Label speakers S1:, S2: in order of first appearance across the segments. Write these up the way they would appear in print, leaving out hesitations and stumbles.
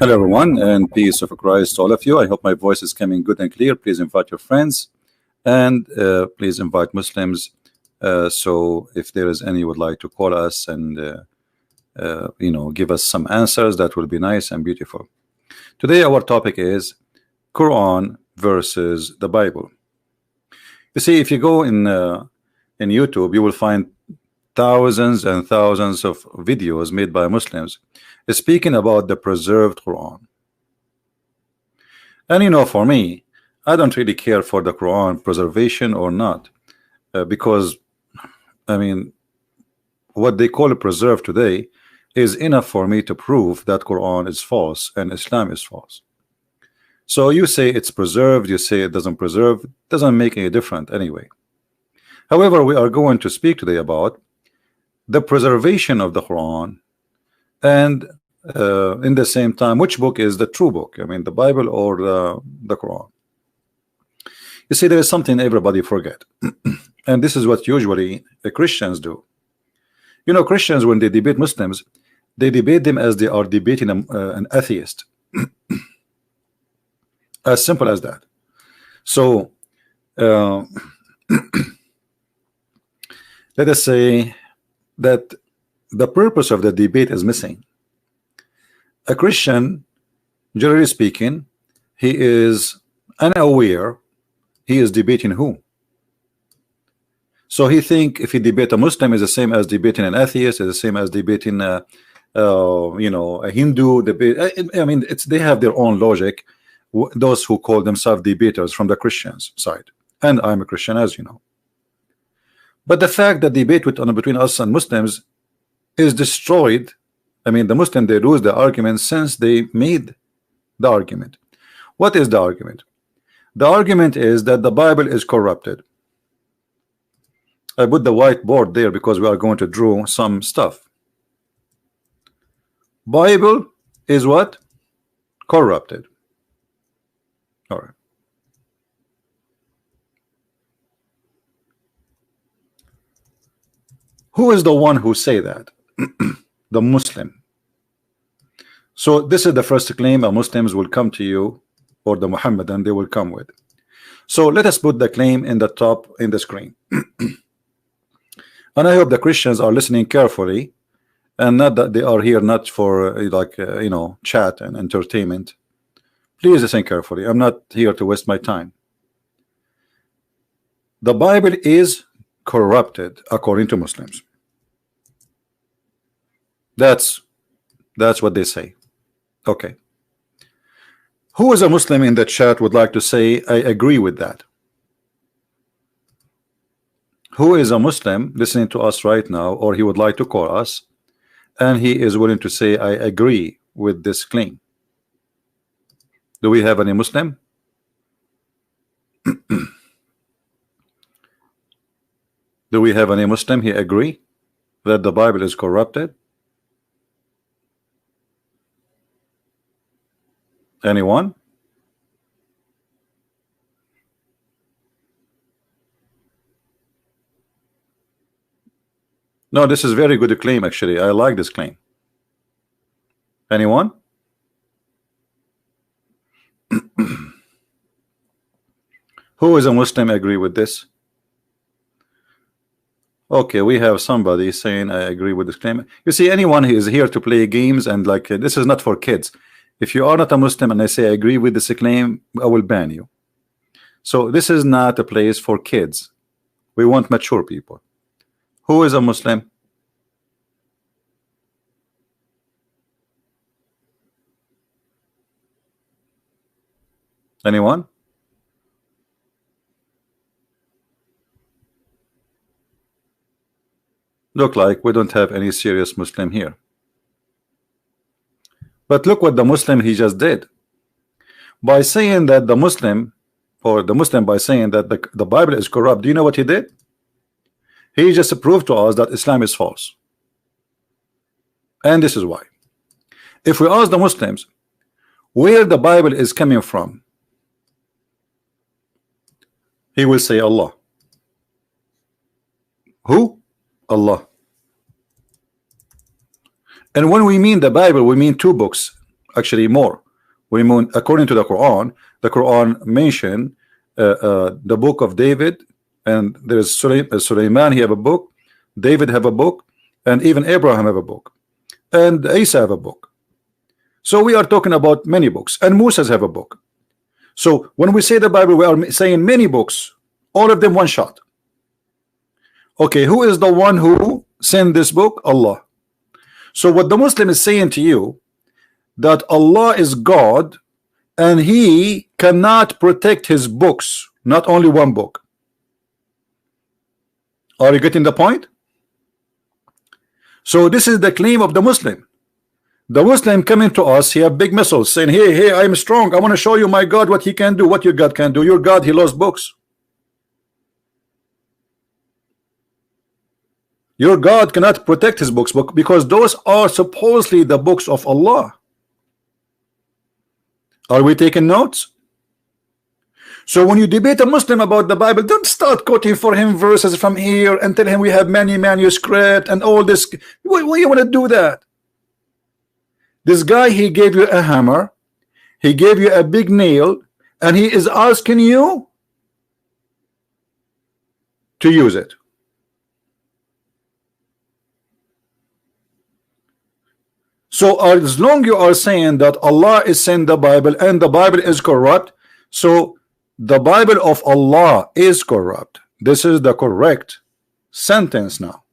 S1: Hello, everyone, and peace of Christ to all of you. I hope my voice is coming good and clear. Please invite your friends and please invite Muslims. So, if there is any would like to call us and give us some answers, that will be nice and beautiful. Today, our topic is Quran versus the Bible. You see, if you go in YouTube, you will find thousands and thousands of videos made by Muslims speaking about the preserved Quran. And for me, I don't really care for the Quran preservation or not, because I mean, what they call preserved today is enough for me to prove that Quran is false and Islam is false. So you say it's preserved, you say it doesn't preserve, doesn't make any difference anyway. However, we are going to speak today about the preservation of the Quran, and in the same time, which book is the true book? I mean, the Bible or the Quran? You see, there is something everybody forget, and this is what usually the Christians do. Christians, when they debate Muslims, they debate them as they are debating an atheist. As simple as that. So let us say that the purpose of the debate is missing. A Christian, generally speaking, he is unaware he is debating who. So he think if he debate a Muslim is the same as debating an atheist, is the same as debating a Hindu debate. I mean, they have their own logic, those who call themselves debaters from the Christians side, and I'm a Christian, as you know. But the fact that debate between us and Muslims is destroyed. I mean, the Muslim, they lose the argument since they made the argument. What is the argument? The argument is that the Bible is corrupted. I put the whiteboard there because we are going to draw some stuff. Bible is what? Corrupted. All right. Who is the one who say that? The Muslim. So this is the first claim a Muslims will come to you, or the Muhammadan they will come with. So let us put the claim in the top in the screen. And I hope the Christians are listening carefully, and not that they are here not for chat and entertainment. Please listen carefully. I'm not here to waste my time. The Bible is corrupted according to Muslims. That's what they say. Okay. Who is a Muslim in the chat would like to say I agree with that? Who is a Muslim listening to us right now, or he would like to call us, and he is willing to say I agree with this claim? Do we have any Muslim? Do we have any Muslim he agree that the Bible is corrupted? Anyone? No, this is very good claim actually. I like this claim. Anyone? Who is a Muslim agree with this? Okay, we have somebody saying I agree with this claim. You see, anyone who is here to play games and this is not for kids. If you are not a Muslim and I say I agree with this claim, I will ban you. So this is not a place for kids. We want mature people. Who is a Muslim? Anyone? Look like we don't have any serious Muslim here. But look what the Muslim he just did. By saying that the Muslim, or the Muslim by saying that the Bible is corrupt, do you know what he did? He just proved to us that Islam is false. And this is why. If we ask the Muslims where the Bible is coming from, he will say Allah. Who? Allah. And when we mean the Bible, we mean two books, actually more. We mean, according to the Quran mentioned the book of David, and there is Sulaiman, he have a book, David have a book, and even Abraham have a book, and Isa have a book. So we are talking about many books, and Moses have a book. So when we say the Bible, we are saying many books, all of them one shot. Okay, who is the one who sent this book? Allah. So what the Muslim is saying to you, that Allah is God and he cannot protect his books, not only one book. Are you getting the point? So this is the claim of the Muslim. The Muslim coming to us, he have big missiles saying, hey, I'm strong, I want to show you my God what he can do. What your God can do? Your God, he lost books. Your God cannot protect his books because those are supposedly the books of Allah. Are we taking notes? So when you debate a Muslim about the Bible, don't start quoting for him verses from here and tell him we have many manuscripts and all this. Why you want to do that? This guy, he gave you a hammer, he gave you a big nail, and he is asking you to use it. So as long you are saying that Allah is sent the Bible and the Bible is corrupt, so the Bible of Allah is corrupt. This is the correct sentence now.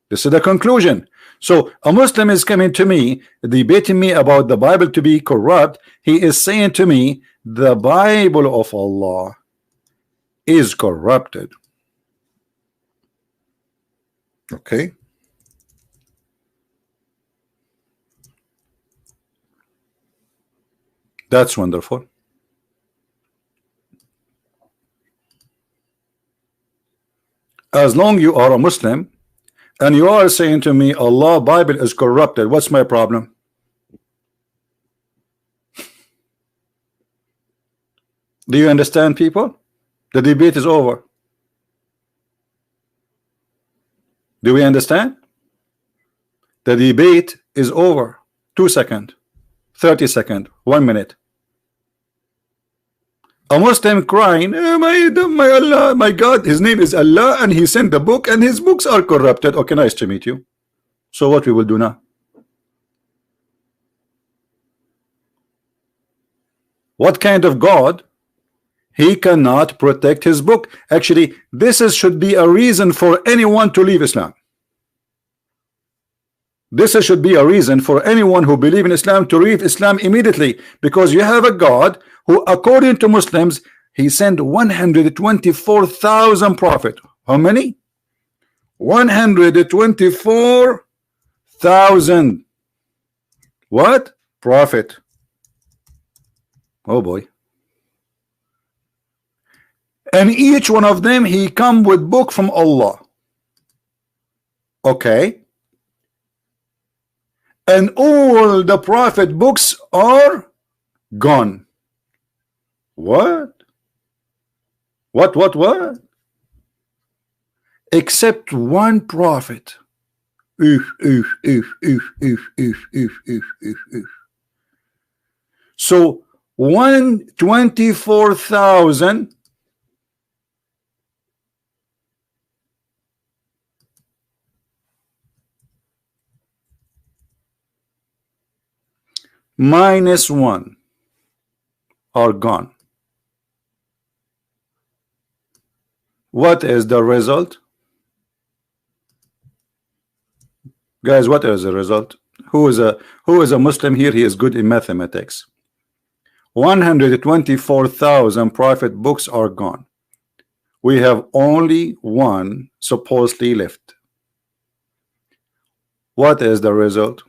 S1: This is the conclusion. So a Muslim is coming to me, debating me about the Bible to be corrupt. He is saying to me, the Bible of Allah is corrupted. Okay. That's wonderful. As long you are a Muslim and you are saying to me Allah Bible is corrupted, what's my problem? Do you understand, people? The debate is over. Do we understand? The debate is over. 2 seconds, 30 seconds, 1 minute. A Muslim crying, oh, my Allah, my God, his name is Allah and he sent the book and his books are corrupted. Okay, nice to meet you. So what we will do now? What kind of God? He cannot protect his book. Actually, this should be a reason for anyone to leave Islam. This should be a reason for anyone who believes in Islam to leave Islam immediately, because you have a God who, according to Muslims, he sent 124,000 prophets. How many? 124,000 what? Prophet. Oh boy. And each one of them, he come with book from Allah. Okay. And all the prophet books are gone. What? What? Except one prophet. So 124,000 minus 1 are gone. What is the result? Guys, what is the result? Who is a Muslim here? He is good in mathematics. 124,000 prophet books are gone. We have only one supposedly left. What is the result?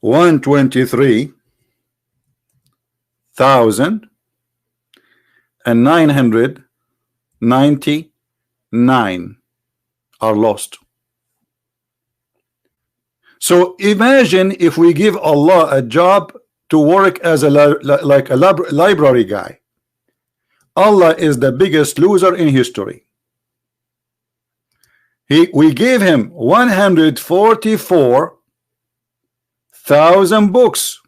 S1: 123,999 are lost. So imagine if we give Allah a job to work as a library guy. Allah is the biggest loser in history. We gave him 144,000 books.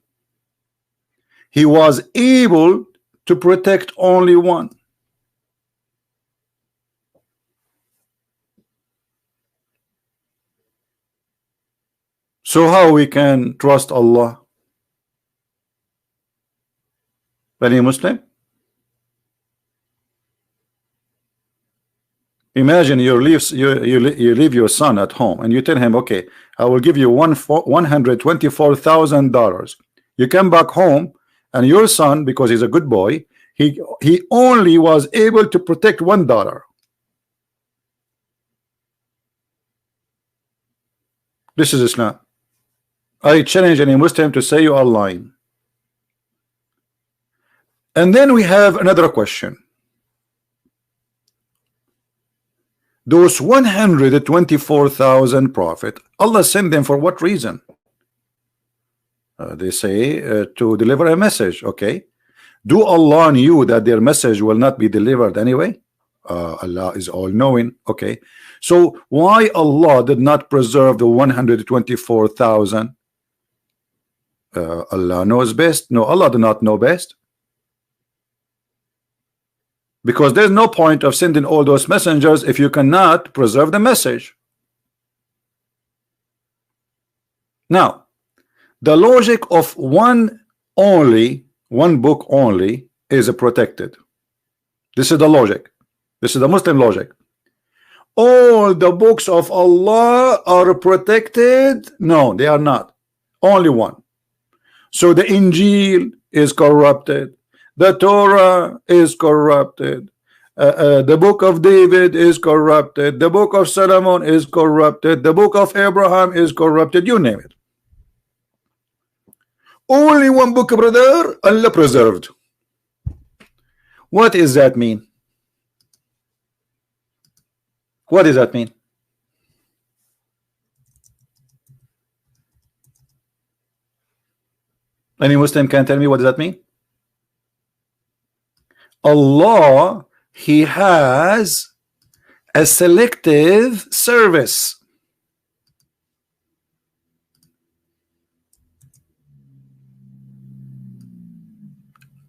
S1: He was able to protect only one. So how we can trust Allah? Any Muslim? Imagine you leave your son at home and you tell him, okay, I will give you $124,000. You come back home and your son, because he's a good boy, he only was able to protect $1. This is Islam. I challenge any Muslim to say you are lying. And then we have another question. Those 124,000 prophet, Allah sent them for what reason? They say to deliver a message. Okay, do Allah knew that their message will not be delivered anyway? Allah is all-knowing. Okay, so why Allah did not preserve the 124,000? Allah knows best. No, Allah do not know best. Because there's no point of sending all those messengers if you cannot preserve the message. Now, the logic of one book only is protected. This is the logic. This is the Muslim logic. All the books of Allah are protected. No, they are not. Only one. So the Injil is corrupted. The Torah is corrupted. The book of David is corrupted. The book of Solomon is corrupted. The book of Abraham is corrupted. You name it. Only one book, brother, Allah preserved. What does that mean? What does that mean? Any Muslim can tell me what does that mean? Allah, He has a selective service.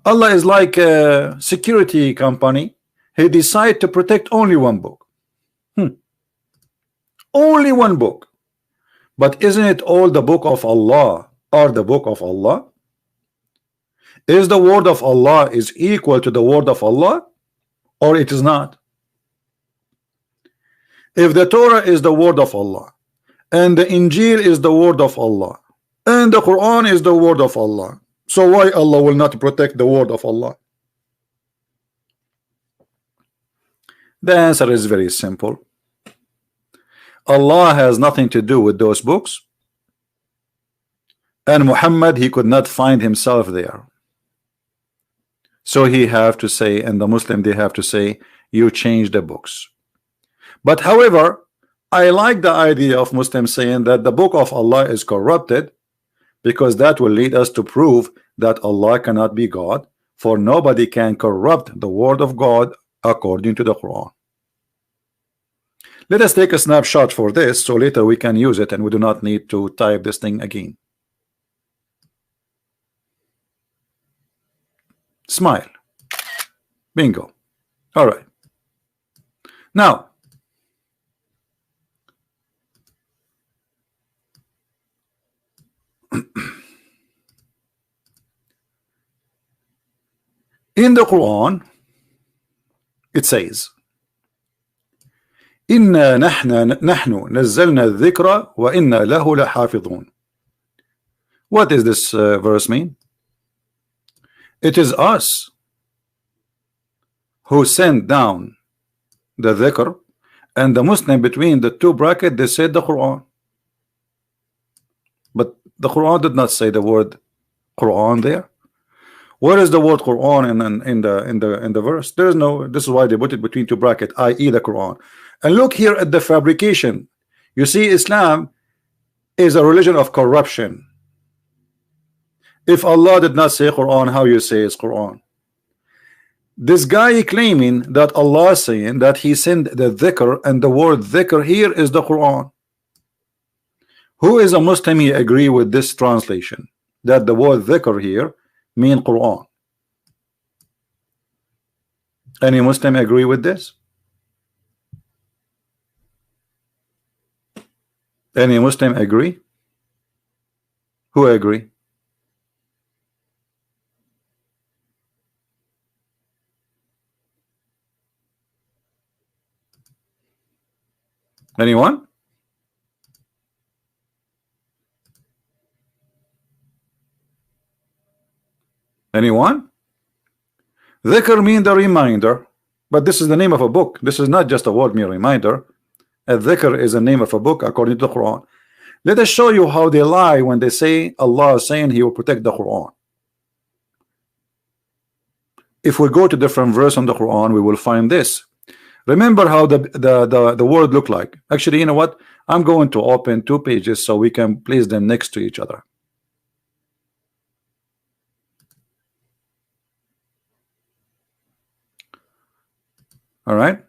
S1: Allah is like a security company. He decided to protect only one book. Only one book. But isn't it all the book of Allah or the book of Allah? Is the word of Allah is equal to the word of Allah, or it is not? If the Torah is the word of Allah, and the Injil is the word of Allah, and the Quran is the word of Allah, so why Allah will not protect the word of Allah? The answer is very simple. Allah has nothing to do with those books, and Muhammad, he could not find himself there. So he have to say, and the Muslim, they have to say, you change the books. But however, I like the idea of Muslims saying that the book of Allah is corrupted, because that will lead us to prove that Allah cannot be God, for nobody can corrupt the word of God according to the Quran. Let us take a snapshot for this, so later we can use it and we do not need to type this thing again. Smile. Bingo. All right. Now, in the Quran, it says, إِنَّا نَحْنُ نَزَّلْنَا الذِّكْرَ وَإِنَّا لَهُ لَحَافِظُونَ. What does this verse mean? It is us who sent down the dhikr, and the Muslim between the two brackets, they said the Quran. But the Quran did not say the word Quran there. Where is the word Quran in the verse? There is no. This is why they put it between two brackets, i.e. the Quran. And look here at the fabrication. You see, Islam is a religion of corruption. If Allah did not say Quran, how you say it's Quran? This guy claiming that Allah is saying that he sent the dhikr, and the word dhikr here is the Quran. Who is a Muslim he agree with this translation, that the word dhikr here mean Quran? Any Muslim agree with this? Any Muslim agree? Who agree? Anyone? Anyone? Dhikr mean the reminder, but this is the name of a book. This is not just a word mere reminder. A dhikr is the name of a book according to the Quran. Let us show you how they lie when they say Allah is saying he will protect the Quran. If we go to different verse on the Quran, we will find this. Remember how the word look like. Actually, you know what? I'm going to open two pages so we can place them next to each other. All right.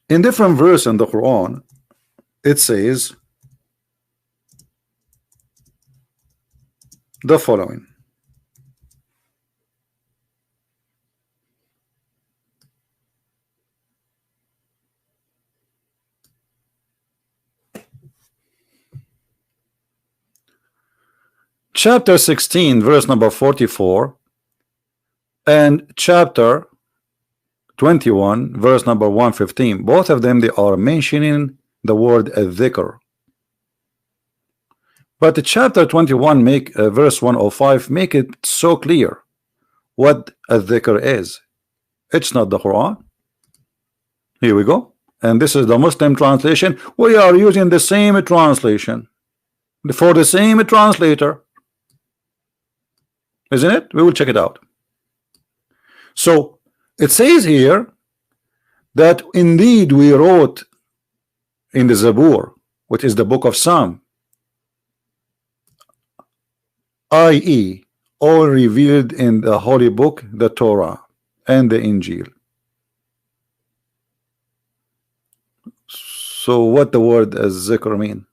S1: In different verse in the Quran, it says the following. Chapter 16 verse number 44 and chapter 21 verse number 115, both of them, they are mentioning the word dhikr. But the chapter 21 make verse 105 make it so clear what a dhikr is. It's not the Quran. Here we go, and this is the Muslim translation. We are using the same translation for the same translator, isn't it? We will check it out. So it says here that indeed we wrote in the Zabur, which is the book of Psalm, i.e. all revealed in the holy book, the Torah and the Injil. So what the word as zikr mean?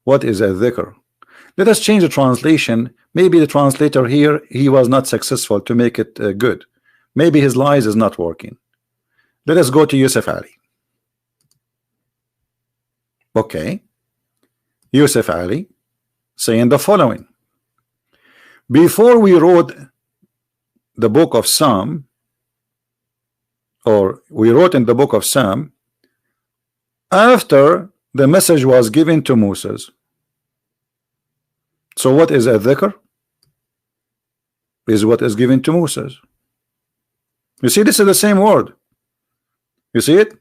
S1: What is a dhikr? Let us change the translation. Maybe the translator here, he was not successful to make it good. Maybe his lies is not working. Let us go to Yusuf Ali. Okay. Yusuf Ali saying the following. Before we wrote the book of Psalm, or we wrote in the book of Psalm, after the message was given to Moses. So what is a dhikr? Is what is given to Moses. You see, this is the same word. You see it?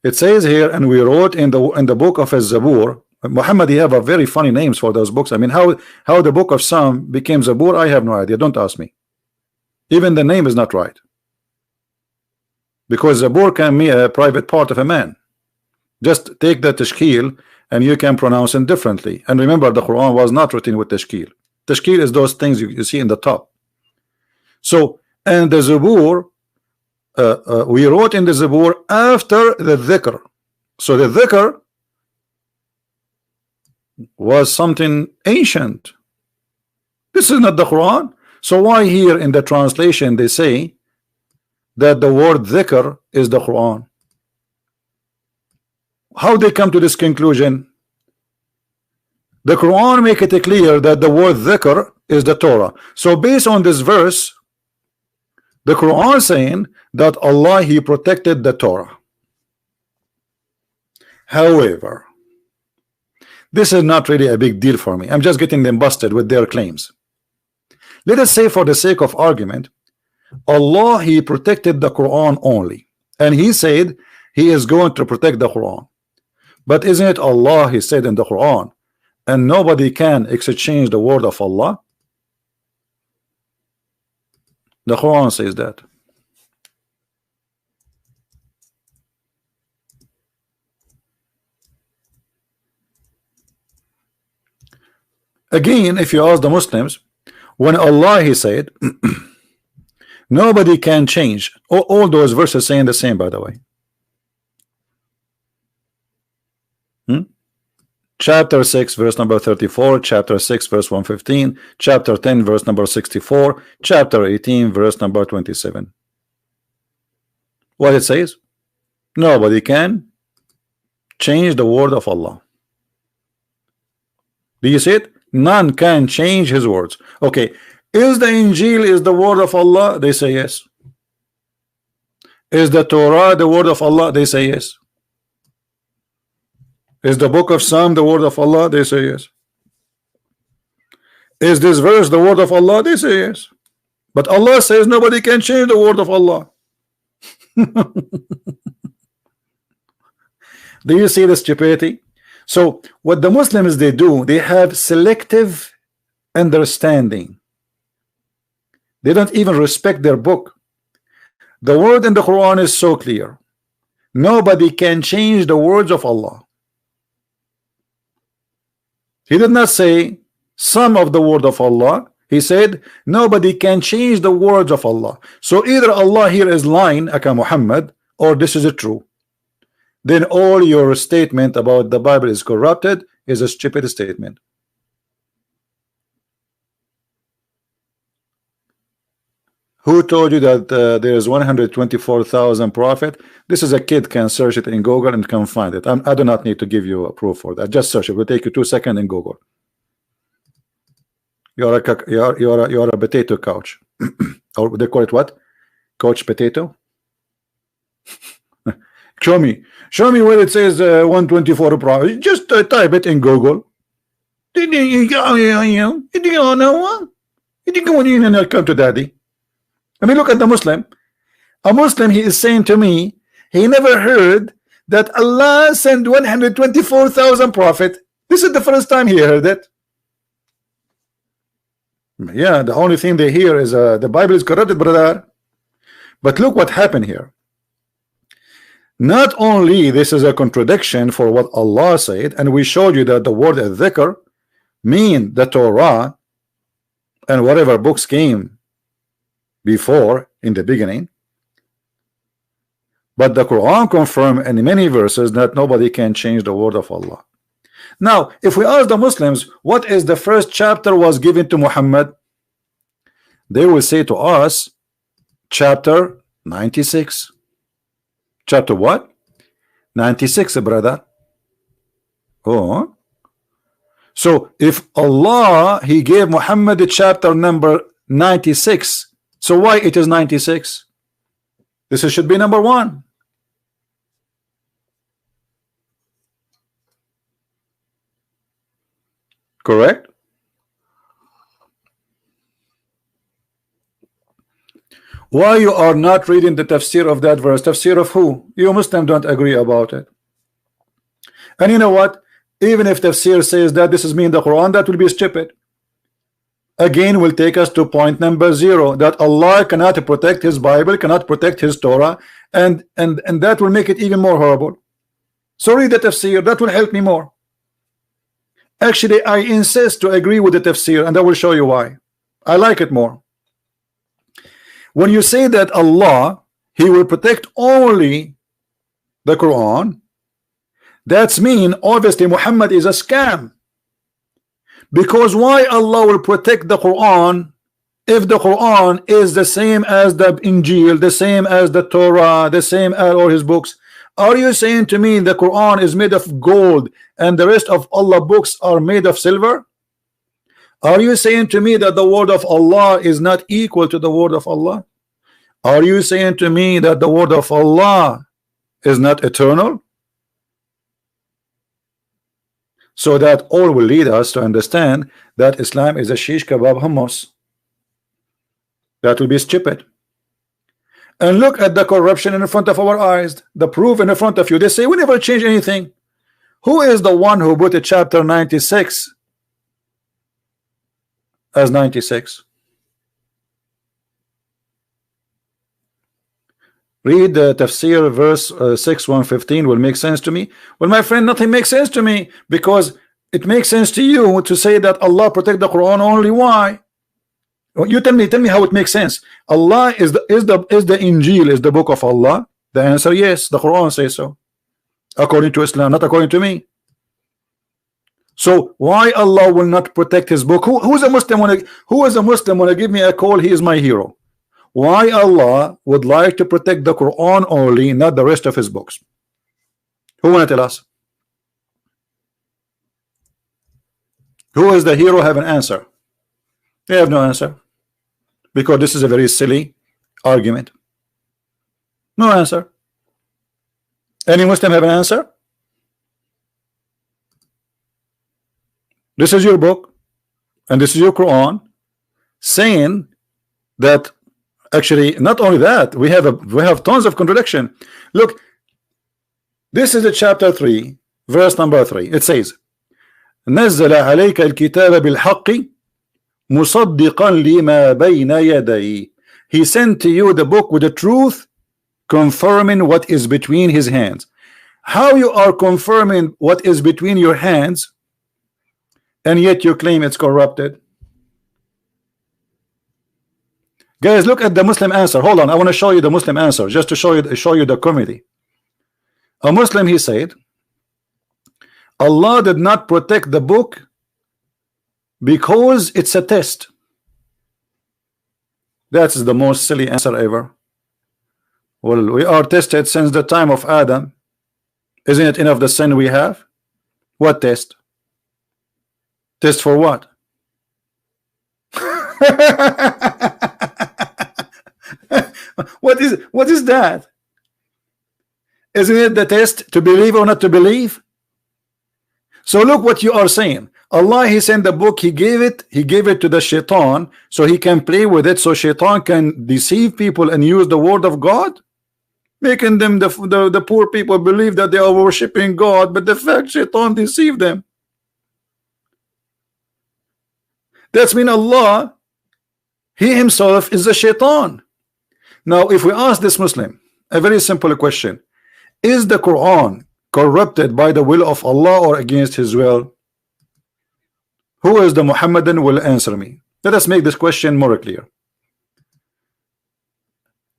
S1: It says here, and we wrote in the book of Zabur. Muhammad, you have a very funny names for those books. I mean, how the book of Psalm became Zabur, I have no idea. Don't ask me. Even the name is not right, because Zabur can be a private part of a man. Just take the tashkil and you can pronounce it differently. And remember, the Quran was not written with tashkil. Tashkil is those things you see in the top. So, and the Zabur, we wrote in the Zabur after the dhikr. So the dhikr was something ancient. This is not the Quran. So why here in the translation they say that the word dhikr is the Quran? How they come to this conclusion? The Quran make it clear that the word dhikr is the Torah. So based on this verse, the Quran saying that Allah, he protected the Torah. However, this is not really a big deal for me. I'm just getting them busted with their claims. Let us say, for the sake of argument, Allah, he protected the Quran only, and he said he is going to protect the Quran. But isn't it Allah, he said in the Quran, and nobody can exchange the word of Allah? The Quran says that. Again, if you ask the Muslims, when Allah he said nobody can change, all those verses saying the same, by the way. Chapter 6 verse number 34, chapter 6 verse 115, chapter 10 verse number 64, chapter 18 verse number 27. What it says? Nobody can change the word of Allah. Do you see it? None can change his words. Okay, is the Injil is the word of Allah? They say yes. Is the Torah the word of Allah? They say yes. Is the book of Psalm the word of Allah? They say yes. Is this verse the word of Allah? They say yes. But Allah says nobody can change the word of Allah. Do you see the stupidity? So what the Muslims they do, they have selective understanding. They don't even respect their book. The word in the Quran is so clear. Nobody can change the words of Allah. He did not say some of the word of Allah. He said nobody can change the words of Allah. So either Allah here is lying, aka Muhammad, or this is true. Then all your statement about the Bible is corrupted is a stupid statement. Who told you that there is 124,000 prophet? This is a kid can search it in Google and can find it. I do not need to give you a proof for that. Just search it. It will take you 2 seconds in Google. You're a potato couch. Or they call it what? Couch potato? Show me where it says 124 prophet. Just type it in Google. You know, come to daddy. I mean, look at the Muslim. A Muslim, he is saying to me, he never heard that Allah sent 124,000 prophet. This is the first time he heard it. Yeah, the only thing they hear is the Bible is corrupted, brother. But look what happened here. Not only this is a contradiction for what Allah said, and we showed you that the word dhikr mean the Torah and whatever books came before in the beginning, but the Quran confirmed in many verses that nobody can change the word of Allah. Now if we ask the Muslims what is the first chapter was given to Muhammad, they will say to us chapter 96. Chapter what? 96, brother. Oh, so if Allah he gave Muhammad the chapter number 96, so why it is 96? This should be number 1. Correct? Why you are not reading the tafsir of that verse? Tafsir of who? You Muslims don't agree about it. And you know what? Even if tafsir says that this is mean the Quran, that will be stupid. Again will take us to point number 0, that Allah cannot protect his Bible, cannot protect his Torah, and that will make it even more horrible. So read the tafsir, that will help me more. Actually, I insist to agree with the tafsir, and I will show you why. I like it more. When you say that Allah he will protect only the Quran, that's mean obviously Muhammad is a scam. Because why Allah will protect the Quran if the Quran is the same as the Injil, the same as the Torah, the same as all his books? Are you saying to me the Quran is made of gold and the rest of Allah books are made of silver? Are you saying to me that the word of Allah is not equal to the word of Allah? Are you saying to me that the word of Allah is not eternal? So that all will lead us to understand that Islam is a shish kebab hummus. That will be stupid. And look at the corruption in front of our eyes, the proof in front of you. They say we never change anything. Who is the one who put a chapter 96 as 96? Read the tafsir verse 6 115 will make sense to me. Well, my friend, nothing makes sense to me, because it makes sense to you to say that Allah protect the Quran only. Why? You tell me how it makes sense. Allah is the Injil is the book of Allah. The answer, yes, the Quran says so, according to Islam, not according to me. So why Allah will not protect his book? Who is a Muslim when give me a call? He is my hero. Why Allah would like to protect the Quran only, not the rest of his books? Who want to tell us? Who is the hero? Have an answer. They have no answer, because this is a very silly argument. No answer. Any Muslim have an answer? This is your book and this is your Quran, saying that actually not only that, we have tons of contradiction. Look, this is a chapter 3, verse number 3. It says, نزل عليك الكتاب بالحق مصدقا لما بين يديه. He sent to you the book with the truth, confirming what is between his hands. How you are confirming what is between your hands, and yet you claim it's corrupted? Guys, look at the Muslim answer. Hold on, I want to show you the Muslim answer, just to show you the comedy. A Muslim, he said, Allah did not protect the book because it's a test. That's the most silly answer ever. Well, we are tested since the time of Adam. Isn't it enough the sin we have? What test? Test for what? What is that? Isn't it the test to believe or not to believe? So look what you are saying. Allah, he sent the book, he gave it to the shaitan so he can play with it, so shaitan can deceive people and use the word of God, making them the poor people believe that they are worshiping God, but the fact shaitan deceived them. That's mean Allah, he himself is a shaitan. Now if we ask this Muslim a very simple question, is the Quran corrupted by the will of Allah or against his will? Who is the Muhammadan will answer me. Let us make this question more clear.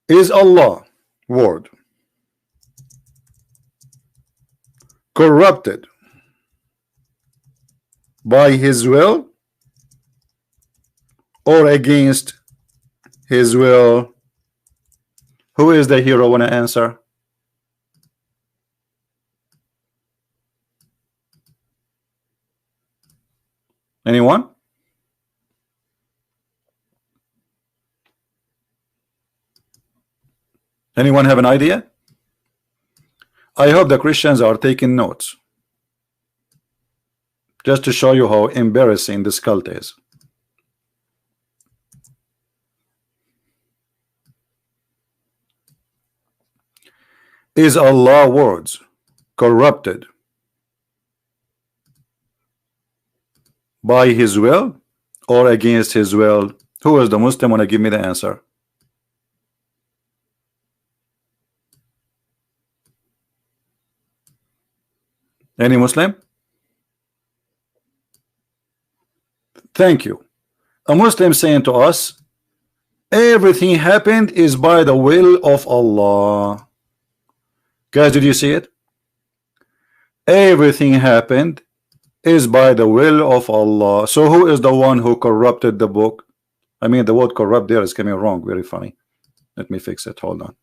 S1: Is Allah word corrupted by his will or against his will? Who is the hero? Want to answer? Anyone? Anyone have an idea? I hope the Christians are taking notes, just to show you how embarrassing this cult is. Is Allah's words corrupted by his will or against his will? Who is the Muslim? Want to give me the answer? Any Muslim? Thank you. A Muslim saying to us, everything happened is by the will of Allah. Guys, did you see it? Everything happened is by the will of Allah. So who is the one who corrupted the book? I mean, the word corrupt there is coming wrong. Very funny. Let me fix it. Hold on.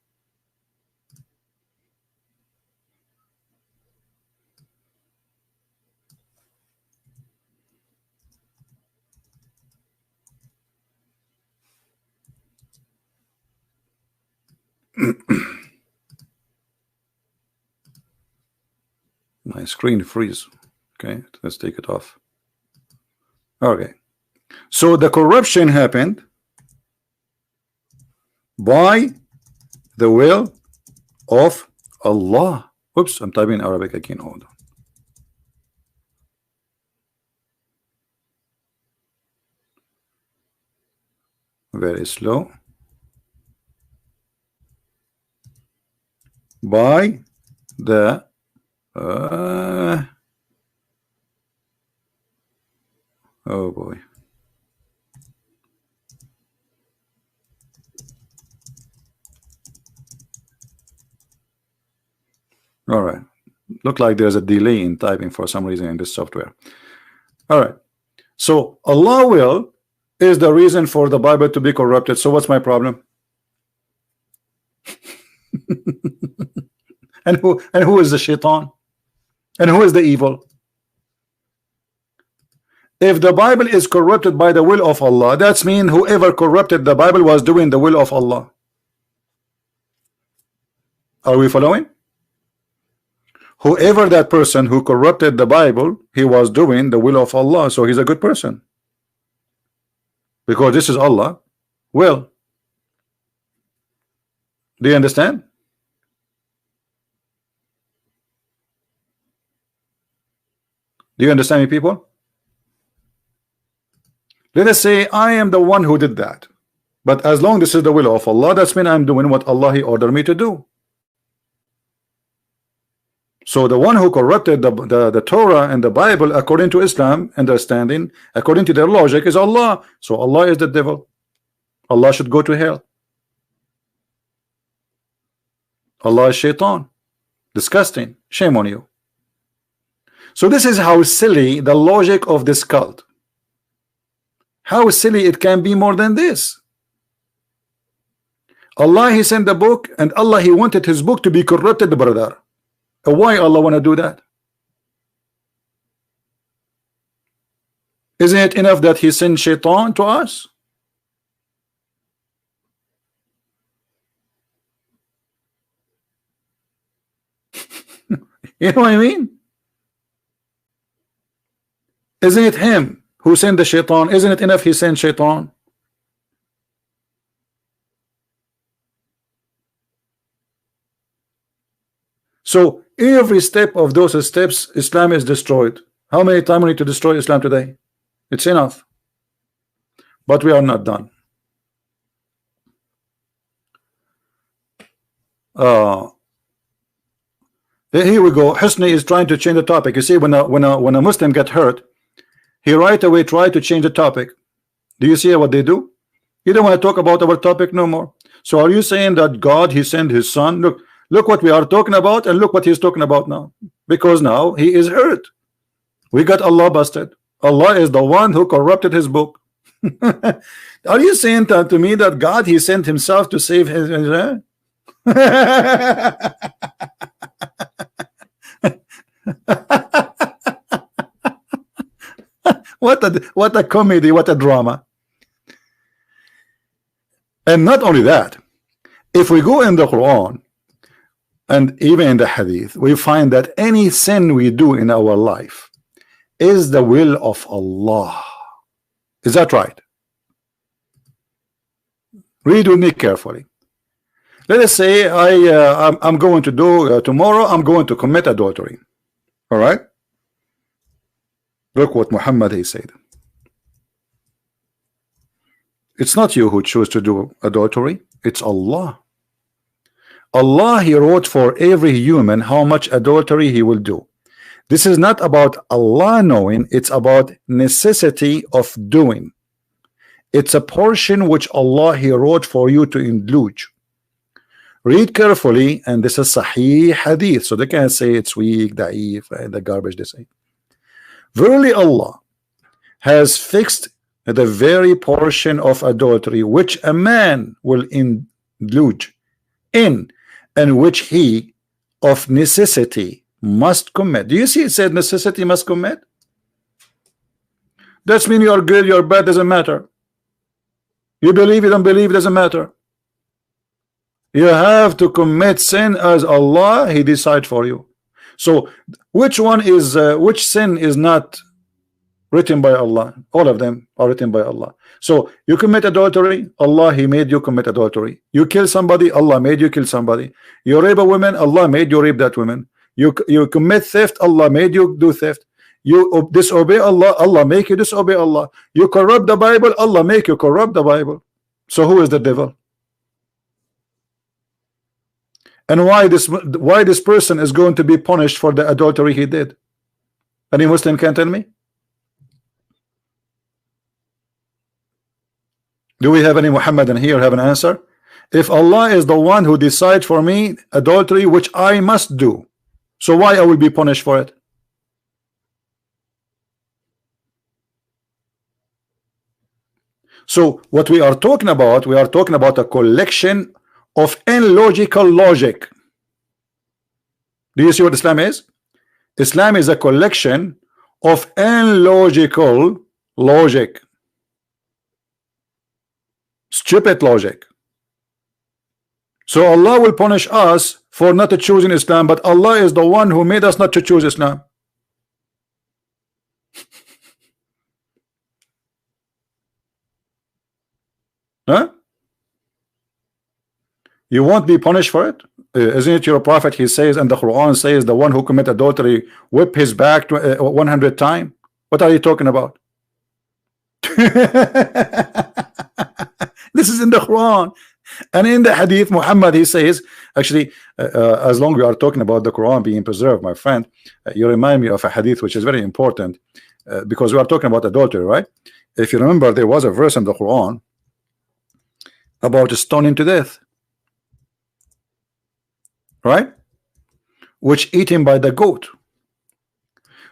S1: My screen freeze. Okay, let's take it off. Okay, so the corruption happened by the will of Allah. Oops, I'm typing Arabic again. Hold on. Very slow. By the Oh boy. All right. Look like there's a delay in typing for some reason in this software. All right. So Allah will is the reason for the Bible to be corrupted. So what's my problem? and who is the shaitan? And who is the evil? If the Bible is corrupted by the will of Allah, that's mean whoever corrupted the Bible was doing the will of Allah. Are we following? Whoever that person who corrupted the Bible, he was doing the will of Allah, so he's a good person. Because this is Allah will. Do you understand? Do you understand me, people? Let us say I am the one who did that. But as long as this is the will of Allah, that's mean I'm doing what Allah he ordered me to do. So the one who corrupted the Torah and the Bible according to Islam understanding, according to their logic, is Allah. So Allah is the devil. Allah should go to hell. Allah is shaitan. Disgusting. Shame on you. So this is how silly the logic of this cult. How silly it can be more than this. Allah he sent the book, and Allah he wanted his book to be corrupted, brother. Why Allah want to do that? Isn't it enough that he sent shaitan to us? You know what I mean? Isn't it him who sent the shaitan? Isn't it enough he sent shaitan? So every step of those steps, Islam is destroyed. How many times we need to destroy Islam today? It's enough. But we are not done. Here we go. Husni is trying to change the topic. You see, when a Muslim get hurt, he right away try to change the topic. Do you see what they do? You don't want to talk about our topic no more. So are you saying that God he sent his son? Look what we are talking about, and look what he's talking about now. Because now he is hurt. We got Allah busted. Allah is the one who corrupted his book. Are you saying that to me that God he sent himself to save his what a comedy, what a drama. And not only that, if we go in the Quran and even in the Hadith, we find that any sin we do in our life is the will of Allah. Is that right? Read with me carefully. Let us say I'm going to do tomorrow I'm going to commit adultery. All right, look what Muhammad he said. It's not you who choose to do adultery, it's Allah. Allah he wrote for every human how much adultery he will do. This is not about Allah knowing, it's about necessity of doing. It's a portion which Allah he wrote for you to indulge. Read carefully, and this is Sahih Hadith, so they can't say it's weak, da'if, and the garbage they say. Verily Allah has fixed the very portion of adultery which a man will indulge in, and which he of necessity must commit. Do you see it said necessity must commit? That's mean you're good, you're bad, doesn't matter. You believe, you don't believe, doesn't matter. You have to commit sin as Allah he decide for you. So which one is which sin is not written by Allah? All of them are written by Allah. So you commit adultery, Allah he made you commit adultery. You kill somebody, Allah made you kill somebody. You rape a woman, Allah made you rape that woman. You commit theft, Allah made you do theft. You disobey Allah, Allah make you disobey Allah. You corrupt the Bible, Allah make you corrupt the Bible. So who is the devil? And why this person is going to be punished for the adultery he did? Any Muslim can tell me? Do we have any Muhammadan here have an answer? If Allah is the one who decides for me adultery, which I must do, so why I will be punished for it? So what we are talking about a collection of illogical logic. Do you see what Islam is? Islam is a collection of illogical logic, stupid logic. So Allah will punish us for not choosing Islam, but Allah is the one who made us not to choose Islam. Huh? You won't be punished for it? Isn't it your prophet? He says, and the Quran says, the one who commit adultery whip his back 100 times. What are you talking about? This is in the Quran. And in the hadith, Muhammad, he says, actually, as long as we are talking about the Quran being preserved, my friend, you remind me of a hadith which is very important, because we are talking about adultery, right? If you remember, there was a verse in the Quran about stoning to death, right? Which eaten by the goat.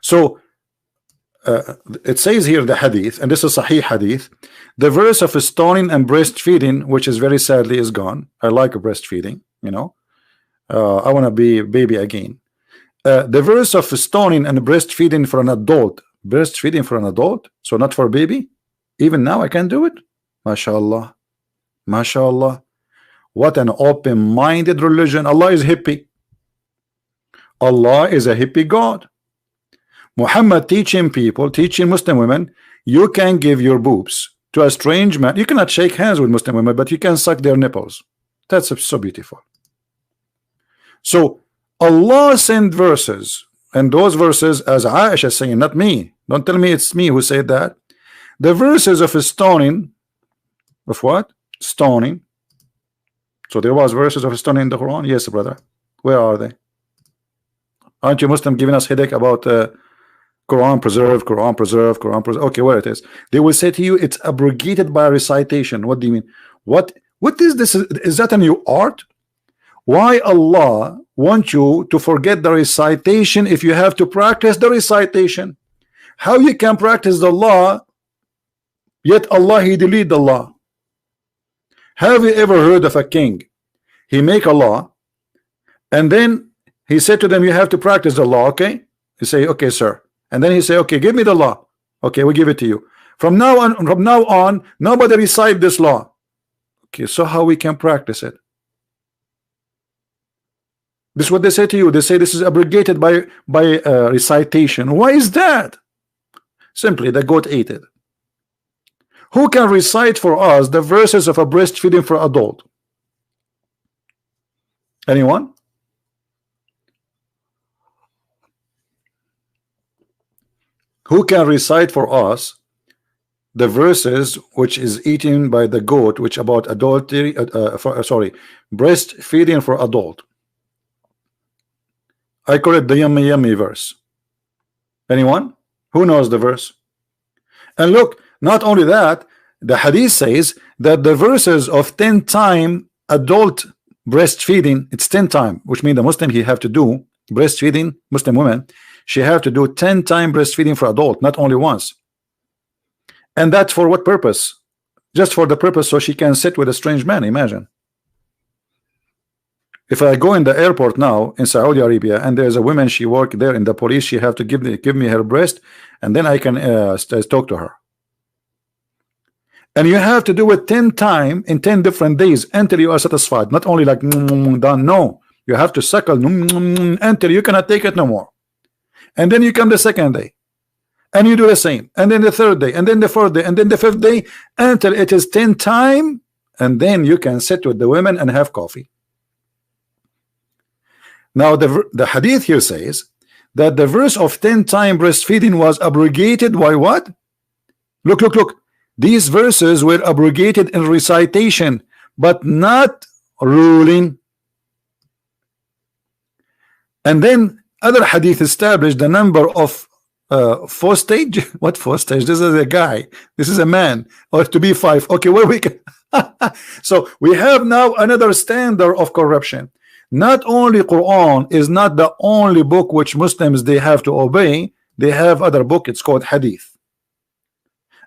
S1: So it says here, the hadith, and this is Sahih hadith, the verse of stoning and breastfeeding, which is very sadly is gone. I like breastfeeding, you know. I want to be a baby again. The verse of stoning and breastfeeding for an adult, so not for a baby. Even now I can do it. MashaAllah, MashaAllah. What an open-minded religion. Allah is hippie. Allah is a hippie God. Muhammad teaching people, teaching Muslim women, you can give your boobs to a strange man. You cannot shake hands with Muslim women, but you can suck their nipples. That's so beautiful. So Allah sent verses, and those verses, as Aisha saying, not me. Don't tell me it's me who said that. The verses of stoning, of what? Stoning. So there was verses of stoning in the Quran. Yes, brother. Where are they? Aren't you Muslim giving us headache about Quran preserved, Quran preserved, Quran preserved? Okay, where it is? They will say to you, it's abrogated by recitation. What do you mean? What is this? Is that a new art? Why Allah wants you to forget the recitation if you have to practice the recitation? How you can practice the law, yet Allah, He delete the law? Have you ever heard of a king? He make a law, and then he said to them, you have to practice the law, okay? You say, okay, sir. And then he say, okay, give me the law. Okay, we give it to you. From now on, nobody recite this law. Okay, so how we can practice it? This is what they say to you. They say this is abrogated by recitation. Why is that? Simply, the goat ate it. Who can recite for us the verses of a breastfeeding for adult? Anyone? Who can recite for us the verses which is eaten by the goat, which about adultery, breastfeeding for adult? I call it the yummy yummy verse. Anyone? Who knows the verse? And look, not only that, the hadith says that the verses of 10 time adult breastfeeding, it's 10 time, which means the Muslim he have to do breastfeeding, Muslim woman, she have to do 10 time breastfeeding for adult, not only once. And that's for what purpose? Just for the purpose so she can sit with a strange man. Imagine. If I go in the airport now in Saudi Arabia and there's a woman, she work there in the police, she have to give me her breast, and then I can talk to her. And you have to do it 10 times in 10 different days until you are satisfied. Not only like done. No, you have to suckle until you cannot take it no more. And then you come the second day, and you do the same, and then the third day, and then the fourth day, and then the fifth day, until it is 10 times, and then you can sit with the women and have coffee. Now the hadith here says that the verse of 10 time breastfeeding was abrogated by what? Look. These verses were abrogated in recitation, but not ruling. And then other hadith established the number of fourth stage. What fourth stage? This is a guy, this is a man, or to be five. Okay, where we can so we have now another standard of corruption. Not only Quran is not the only book which Muslims they have to obey, they have other book, it's called hadith.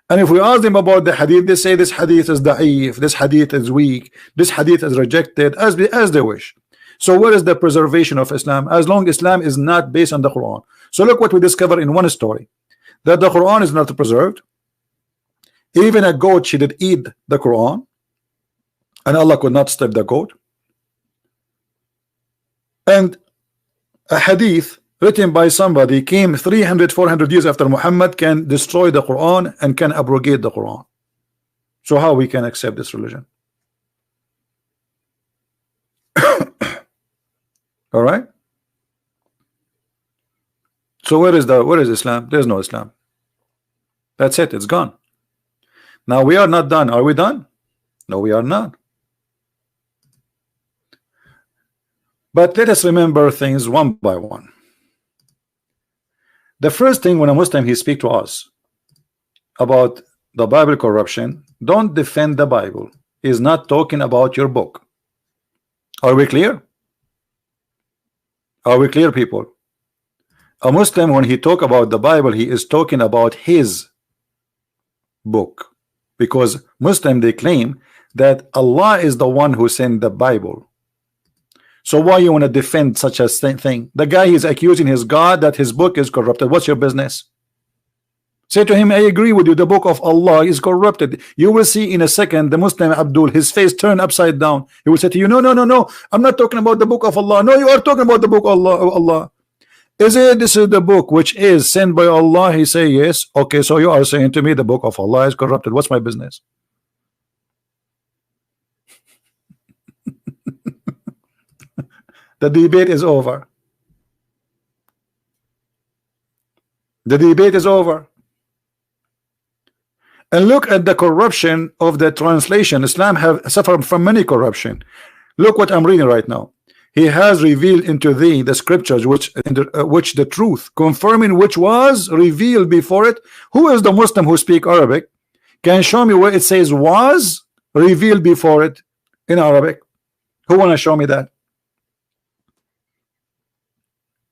S1: And if we ask them about the hadith, they say this hadith is da'if, this hadith is weak, this hadith is rejected, as they wish. So where is the preservation of Islam? As long as Islam is not based on the Quran. So look what we discover in one story, that the Quran is not preserved. Even a goat, she did eat the Quran, and Allah could not stop the goat. And a hadith written by somebody came 300-400 years after Muhammad can destroy the Quran and can abrogate the Quran. So how we can accept this religion? All right. So where is Islam? There's no Islam. That's it, it's gone. Now we are not done. Are we done? No, we are not. But let us remember things one by one. The first thing, when a Muslim he speak to us about the Bible corruption, don't defend the Bible. He's not talking about your book. Are we clear? Are we clear, people? A Muslim, when he talk about the Bible, he is talking about his book, because Muslim they claim that Allah is the one who sent the Bible. So why you want to defend such a thing? The guy is accusing his God that his book is corrupted. What's your business? Say to him, I agree with you, the book of Allah is corrupted. You will see in a second the Muslim Abdul, his face turn upside down. He will say to you, no, I'm not talking about the book of Allah. No, you are talking about the book of Allah. Is it this is the book which is sent by Allah? He say yes. Okay, so you are saying to me the book of Allah is corrupted. What's my business? The debate is over. The debate is over. And look at the corruption of the translation. Islam have suffered from many corruption. Look what I'm reading right now. He has revealed into thee the scriptures which the truth confirming which was revealed before it. Who is the Muslim who speak Arabic can show me where it says was revealed before it in Arabic? Who want to show me that?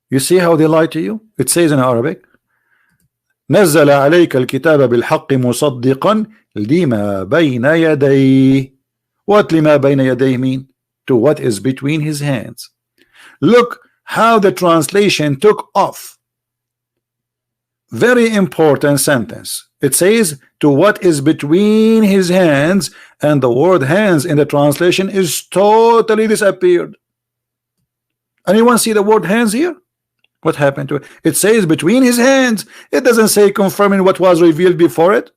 S1: You see how they lie to you? It says in Arabic, نزل عليك الكتاب بالحق مصدقا لما بين يديه. What لما بين يديه mean? To what is between his hands. Look how the translation took off. Very important sentence. It says to what is between his hands, and the word hands in the translation is totally disappeared. Anyone see the word hands here? What happened to it? It says between his hands. It doesn't say confirming what was revealed before it.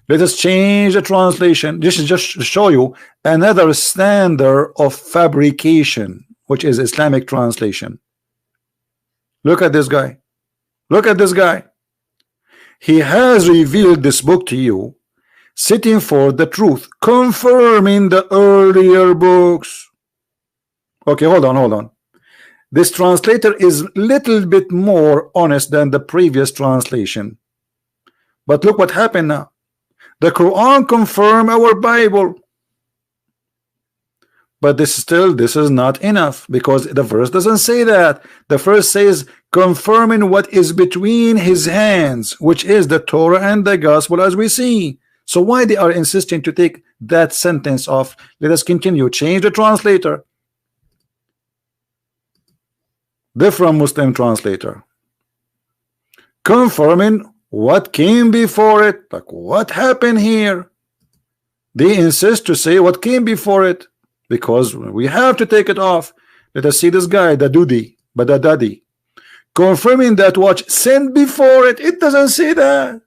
S1: Let us change the translation. This is just to show you another standard of fabrication, which is Islamic translation. Look at this guy. Look at this guy. He has revealed this book to you, sitting for the truth, confirming the earlier books. Okay, hold on. This translator is little bit more honest than the previous translation. But look what happened now. The Quran confirm our Bible. But this is not enough, because the verse doesn't say that. The verse says confirming what is between his hands, which is the Torah and the gospel, as we see. So why they are insisting to take that sentence off? Let us continue. Change the translator. Different Muslim translator. Confirming what came before it. Like what happened here? They insist to say what came before it, because we have to take it off. Let us see this guy, the Dudi, Badadadi, confirming that what sent before it. It doesn't say that.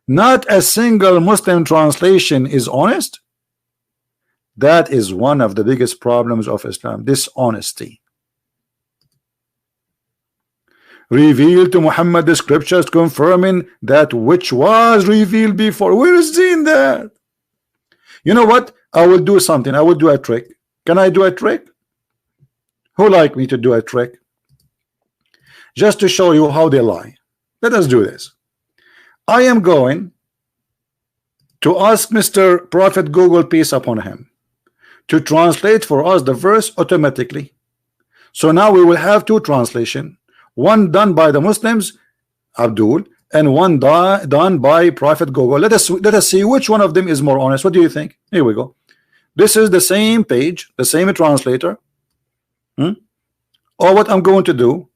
S1: Not a single Muslim translation is honest. That is one of the biggest problems of Islam, dishonesty. Revealed to Muhammad the scriptures confirming that which was revealed before. Where is in that? You know what? I will do something. I will do a trick. Can I do a trick? Who like me to do a trick? just to show you how they lie. Let us do this. I am going to ask Mr. Prophet Google, peace upon him, to translate for us the verse automatically. So now we will have two translation, one done by the Muslims, Abdul, and one done by Prophet Google. Let us see which one of them is more honest. What do you think? Here we go. This is the same page, the same translator. Or what I'm going to do,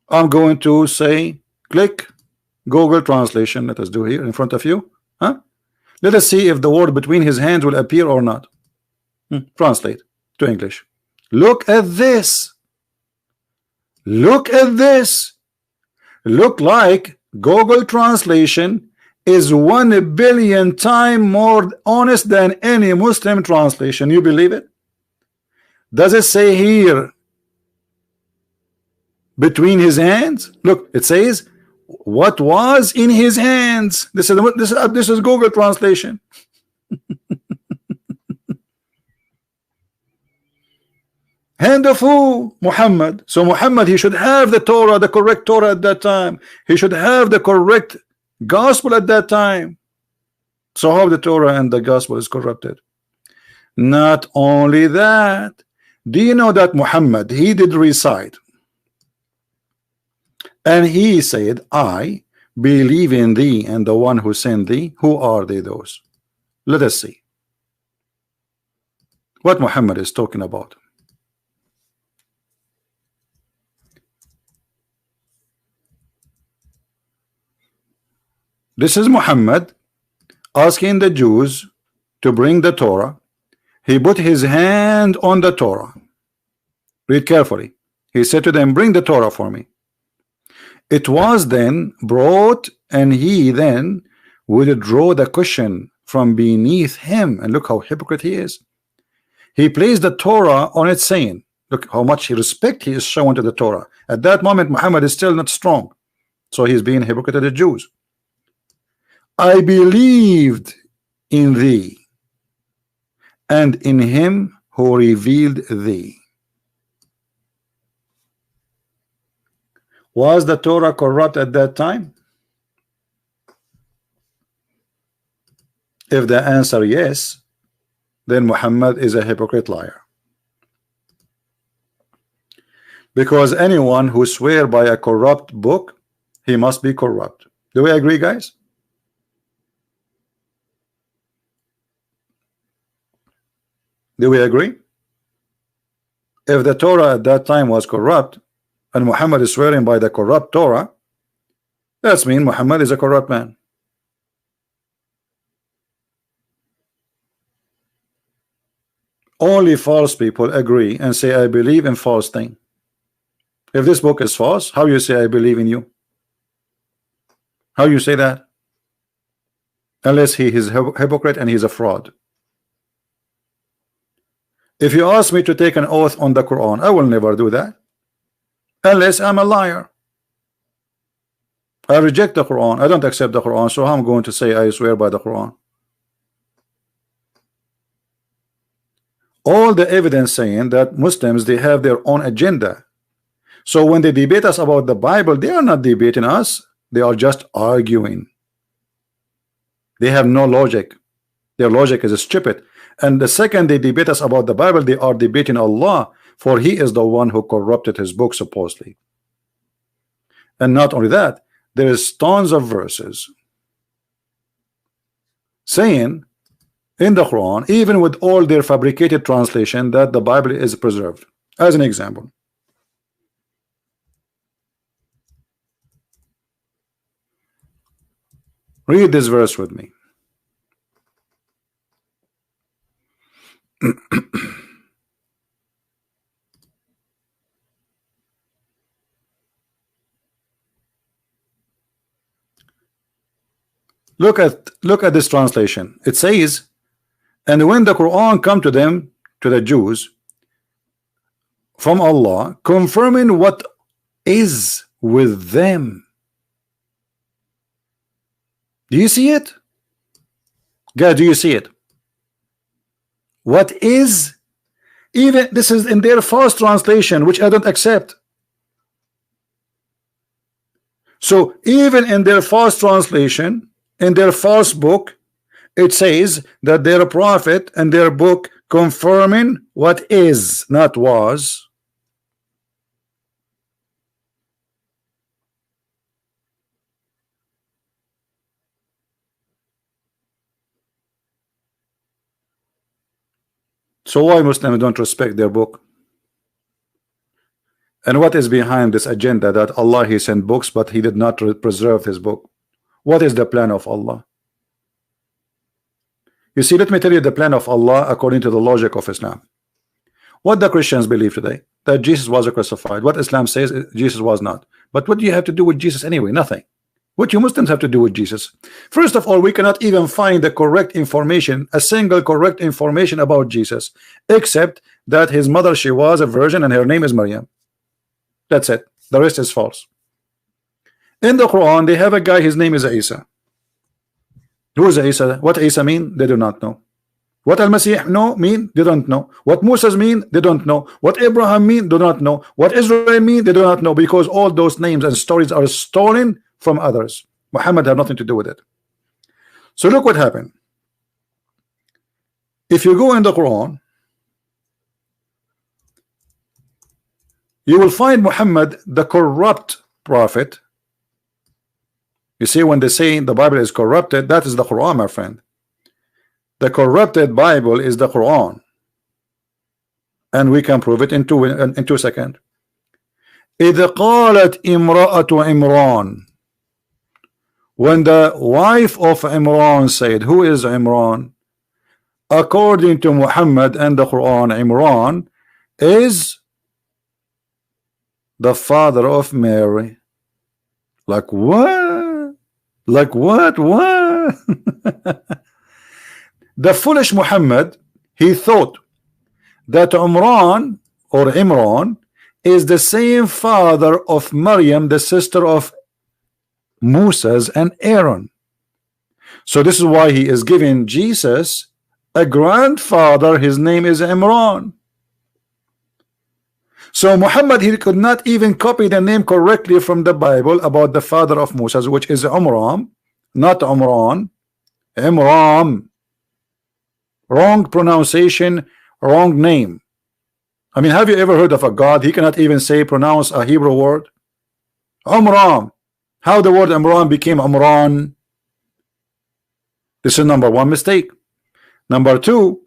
S1: I'm going to say click Google translation. Let us do here in front of you. Let us see if the word between his hands will appear or not. Translate to English. Look at this. Look at this. Look like Google translation is 1 billion times more honest than any Muslim translation. You believe it? Does it say here between his hands? Look, it says what was in his hands. This is Google translation. Hand of who? Muhammad. So Muhammad, he should have the Torah, the correct Torah at that time. He should have the correct gospel at that time. So how the Torah and the gospel is corrupted? Not only that, do you know that Muhammad, he did recite, and he said, I believe in thee and the one who sent thee. Who are they, those? Let us see what Muhammad is talking about. This is Muhammad asking the Jews to bring the Torah. He put his hand on the Torah. Read carefully. He said to them, bring the Torah for me. It was then brought, and he then would draw the cushion from beneath him. And look how hypocrite he is. He placed the Torah on it, saying, look how much respect he is showing to the Torah. At that moment, Muhammad is still not strong. So he's being hypocrite to the Jews. I believed in thee and in him who revealed thee. Was the Torah corrupt at that time? If the answer yes, then Muhammad is a hypocrite liar. Because anyone who swears by a corrupt book, he must be corrupt. Do we agree, guys? Do we agree? If the Torah at that time was corrupt and Muhammad is swearing by the corrupt Torah, that means Muhammad is a corrupt man. Only false people agree and say, I believe in false thing. If this book is false, how you say I believe in you? How you say that? Unless he is a hypocrite and he's a fraud. If you ask me to take an oath on the Quran, I will never do that unless I'm a liar. I reject the Quran. I don't accept the Quran, so I'm going to say I swear by the Quran. All the evidence saying that Muslims, they have their own agenda. So when they debate us about the Bible, they are not debating us. They are just arguing. They have no logic. Their logic is stupid. And the second they debate us about the Bible, they are debating Allah, for he is the one who corrupted his book supposedly. And not only that, there is tons of verses saying in the Quran, even with all their fabricated translation, that the Bible is preserved. As an example, read this verse with me. Look at this translation. It says, and when the Quran come to them, to the Jews, from Allah, confirming what is with them. Do you see it? God, do you see it? What is? Even this is in their false translation, which I don't accept. So even in their false translation, in their false book, it says that they're a prophet and their book confirming what is, not was. So why Muslims don't respect their book? And what is behind this agenda that Allah he sent books but he did not preserve his book? What is the plan of Allah? You see, let me tell you the plan of Allah according to the logic of Islam. What the Christians believe today, that Jesus was crucified. What Islam says, Jesus was not. But what do you have to do with Jesus anyway? Nothing. What you Muslims have to do with Jesus? First of all, we cannot even find the correct information, a single correct information about Jesus, except that his mother, she was a virgin and her name is Maryam. That's it. The rest is false. In the Quran, they have a guy, his name is Isa. Who is Isa? What Isa mean? They do not know. What Al-Masih know mean? They don't know. What Moses mean? They don't know. What Abraham mean? They do not know. What Israel mean? They do not know, because all those names and stories are stolen from others. Muhammad had nothing to do with it. So look what happened. If you go in the Quran, you will find Muhammad the corrupt prophet. You see, when they say the Bible is corrupted, that is the Quran, my friend. The corrupted Bible is the Quran, and we can prove it in 2 seconds. إذ قالت امرأة عمران, when the wife of Imran said, who is Imran? According to Muhammad and the Quran, Imran is the father of Mary. Like what? Like what? What? The foolish Muhammad, he thought that Imran is the same father of Maryam, the sister of Moses and Aaron. So this is why he is giving Jesus a grandfather. His name is Imran. So Muhammad, he could not even copy the name correctly from the Bible about the father of Moses, which is Umram, not Umran. Imram. Wrong pronunciation, wrong name. I mean, have you ever heard of a God? He cannot even pronounce a Hebrew word. Umram. How the word Imran became Umran? This is number one mistake. Number two,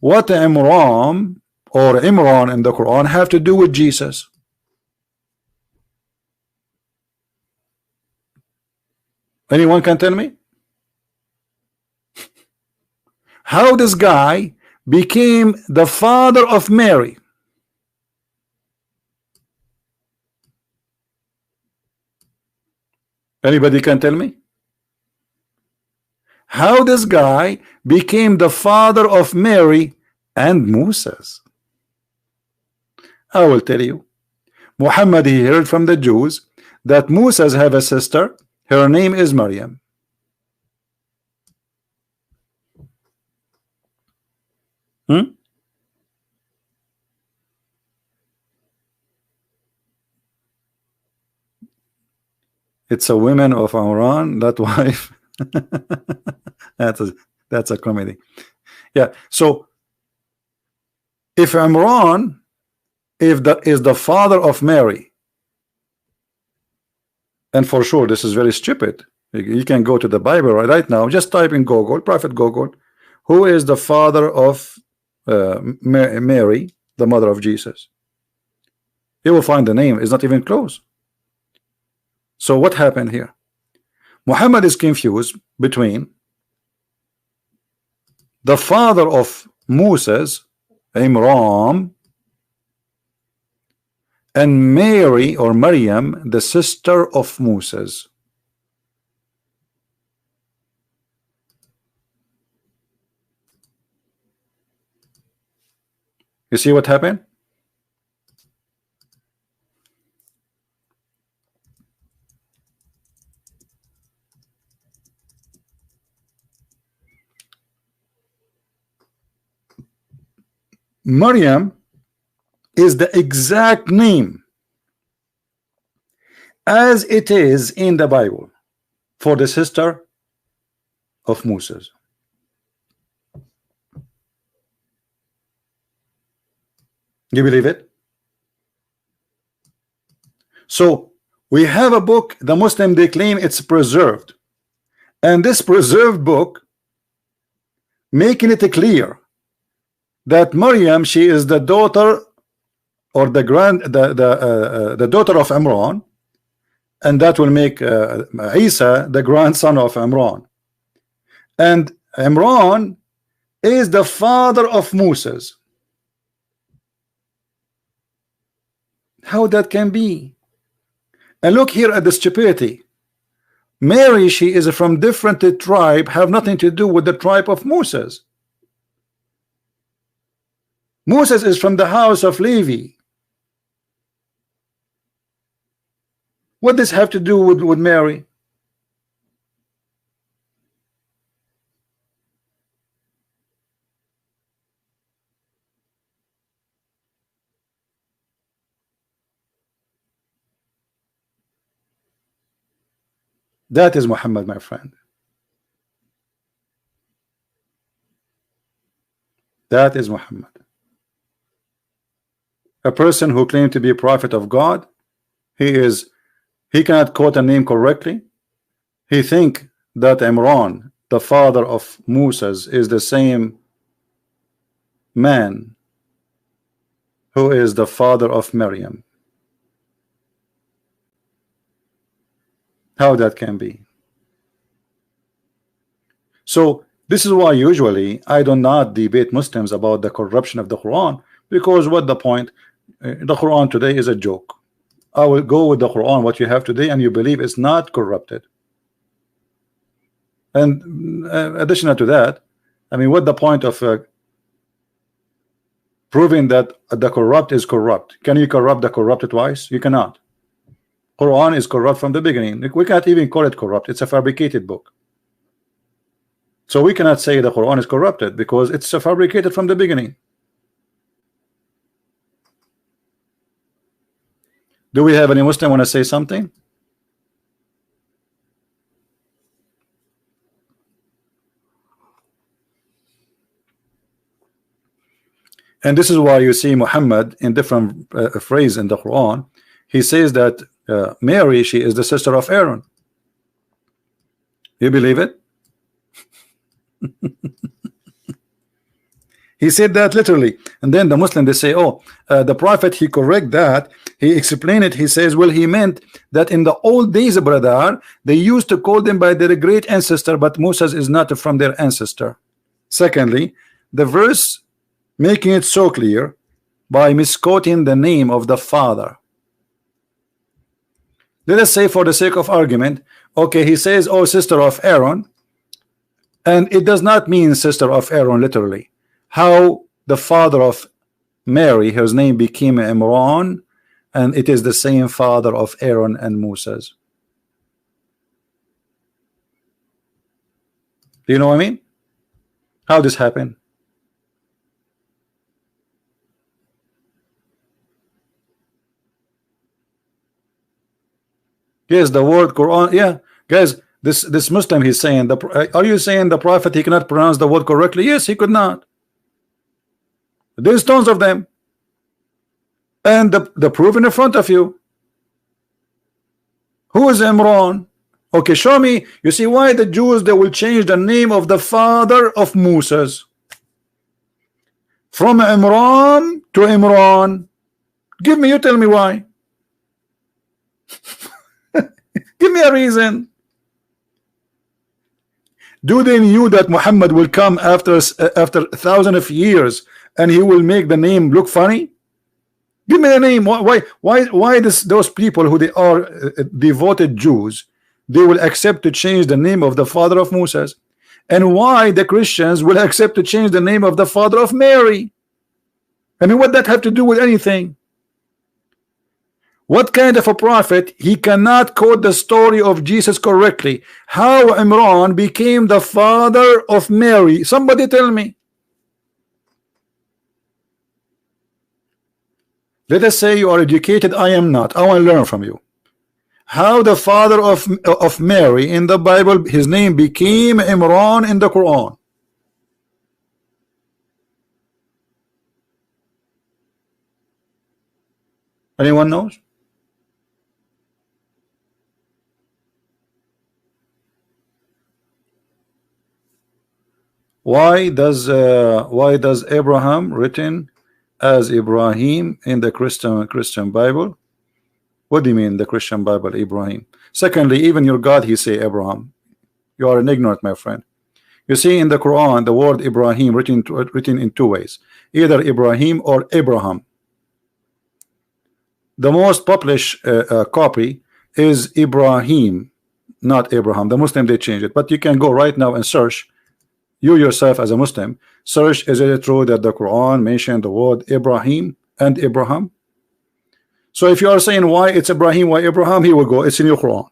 S1: what Imran or Imran in the Quran have to do with Jesus? Anyone can tell me? How this guy became the father of Mary? Anybody can tell me? How this guy became the father of Mary and Moses? I will tell you. Muhammad, he heard from the Jews that Moses have a sister. Her name is Maryam. It's a woman of Imran, that wife. that's a comedy. Yeah. So if Imran is the father of Mary, and for sure this is very stupid. You can go to the Bible right now. Just type in Google, Prophet Google, who is the father of Mary, the mother of Jesus. You will find the name is not even close. So what happened here? Muhammad is confused between the father of Moses, Imran, and Mary or Maryam, the sister of Moses. You see what happened? Maryam is the exact name as it is in the Bible for the sister of Moses. You believe it? So we have a book, the Muslim, they claim it's preserved, and this preserved book making it clear that Maryam, she is the daughter or the daughter of Imran, and that will make Isa the grandson of Imran, and Imran is the father of Moses. How that can be? And look here at the stupidity. Mary, she is from different tribe, have nothing to do with the tribe of Moses. Moses is from the house of Levi. What does have to do with Mary? That is Muhammad, my friend. That is Muhammad. A person who claimed to be a prophet of God, he cannot quote a name correctly. He think that Imran, the father of Moses, is the same man who is the father of Maryam. How that can be? So this is why usually I do not debate Muslims about the corruption of the Quran, because what the point? The Quran today is a joke. I will go with the Quran, what you have today, and you believe it's not corrupted. And additional to that, I mean, what the point of proving that the corrupt is corrupt? Can you corrupt the corrupt twice? You cannot. Quran is corrupt from the beginning. We can't even call it corrupt. It's a fabricated book. So we cannot say the Quran is corrupted because it's fabricated from the beginning. Do we have any Muslim want to say something? And this is why you see Muhammad in different phrase in the Quran. He says that Mary, she is the sister of Aaron. You believe it? He said that literally, and then the Muslim, they say, oh, the prophet, he correct that, he explained it. He says, well, he meant that in the old days, brother, they used to call them by their great ancestor, but Moses is not from their ancestor. Secondly, the verse making it so clear by misquoting the name of the father. Let us say, for the sake of argument, okay, he says, oh, sister of Aaron, and it does not mean sister of Aaron literally. How the father of Mary, his name became Imran, and it is the same father of Aaron and Moses. Do you know what I mean? How this happened? Yes, the word Quran. Yeah, guys, this Muslim, he's saying, are you saying the prophet, he cannot pronounce the word correctly? Yes, he could not. There's tons of them, and the proof in front of you. Who is Imran? Okay, show me. You see why the Jews, they will change the name of the father of Moses from Imran to Imran? Give me, you tell me why. Give me a reason. Do they knew that Muhammad will come after 1,000 of years and he will make the name look funny? Give me a name. Why those people who they are devoted Jews, they will accept to change the name of the father of Moses, and why the Christians will accept to change the name of the father of Mary? I mean, what that have to do with anything? What kind of a prophet, he cannot quote the story of Jesus correctly? How Imran became the father of Mary? Somebody tell me. Let us say you are educated, I am not. I want to learn from you. How the father of Mary in the Bible, his name became Imran in the Quran? Anyone knows? Why does Abraham written as Ibrahim in the Christian Bible? What do you mean the Christian Bible, Ibrahim? Secondly, even your God, he say Abraham. You are an ignorant, my friend. You see in the Quran the word Ibrahim written in two ways, either Ibrahim or Abraham. The most published copy is Ibrahim, not Abraham. The Muslim, they change it, but you can go right now and search. You yourself as a Muslim, search, is it true that the Quran mentioned the word Ibrahim and Abraham? So if you are saying why it's Ibrahim, why Abraham, he will go, it's in your Quran.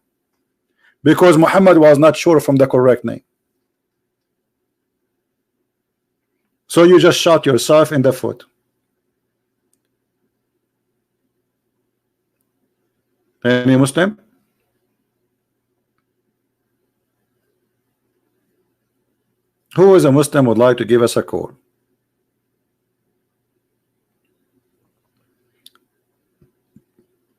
S1: Because Muhammad was not sure from the correct name. So you just shot yourself in the foot. Any Muslim? Who is a Muslim would like to give us a call?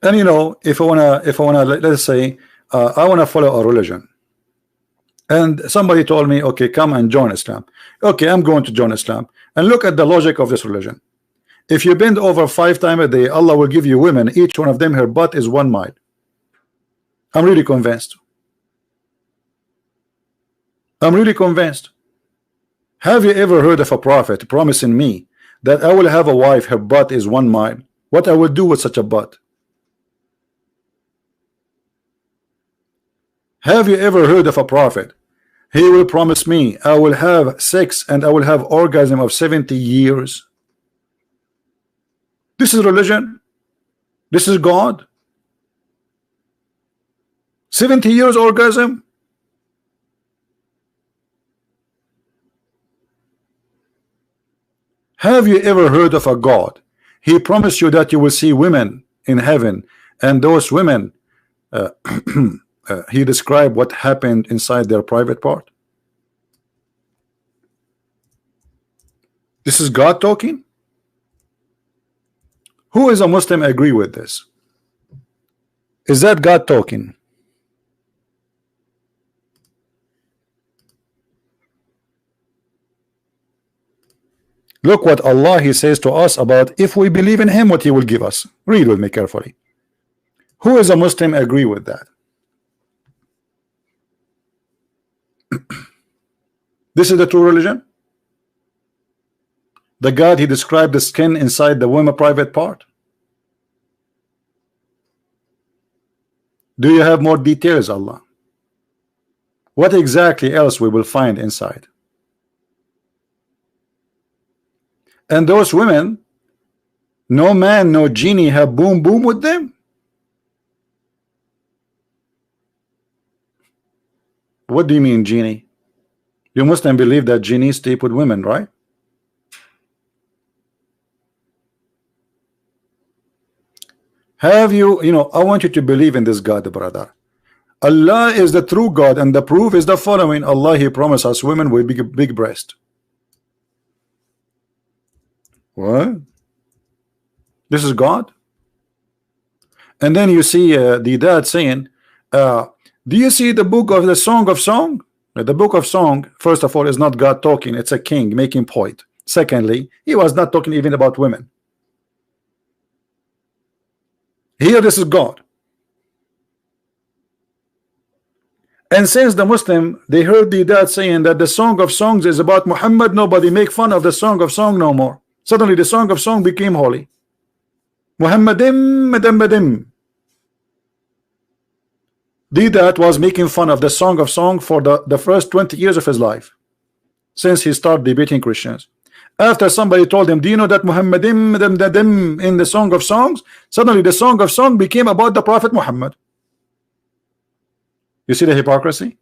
S1: And you know, if I wanna, let's say, I wanna follow a religion, and somebody told me, okay, come and join Islam. Okay, I'm going to join Islam, and look at the logic of this religion. If you bend over 5 times a day, Allah will give you women. Each one of them, her butt is 1 mile. I'm really convinced. I'm really convinced. Have you ever heard of a prophet promising me that I will have a wife, her butt is 1 mile? What I will do with such a butt? Have you ever heard of a prophet? He will promise me I will have sex and I will have orgasm of 70 years. This is religion. This is God. 70 years orgasm. Have you ever heard of a God? He promised you that you will see women in heaven, and those women he described what happened inside their private part. This is God talking. Who is a Muslim agree with this? Is that God talking? Look what Allah he says to us about if we believe in him, what he will give us. Read with me carefully. Who is a Muslim agree with that? This is the true religion. The God he described the skin inside the woman private part. Do you have more details, Allah? What exactly else we will find inside? And those women, no man, no genie have boom boom with them. What do you mean, genie? You Muslim believe that genies sleep with women, right? Have you, I want you to believe in this God, brother. Allah is the true God, and the proof is the following. Allah, he promised us women with big breast. What? This is God? And then you see the dad saying, do you see the book of the Song of Song? The book of Song, first of all, is not God talking. It's a king making point. Secondly, he was not talking even about women. Here, this is God. And since the Muslim, they heard the dad saying that the Song of Songs is about Muhammad, nobody make fun of the Song of Song no more. Suddenly, the Song of Song became holy. Muhammadim Madamadim. Didat was making fun of the Song of Song for the first 20 years of his life, since he started debating Christians. After somebody told him, do you know that Muhammadim in the Song of Songs? Suddenly the Song of Song became about the Prophet Muhammad. You see the hypocrisy?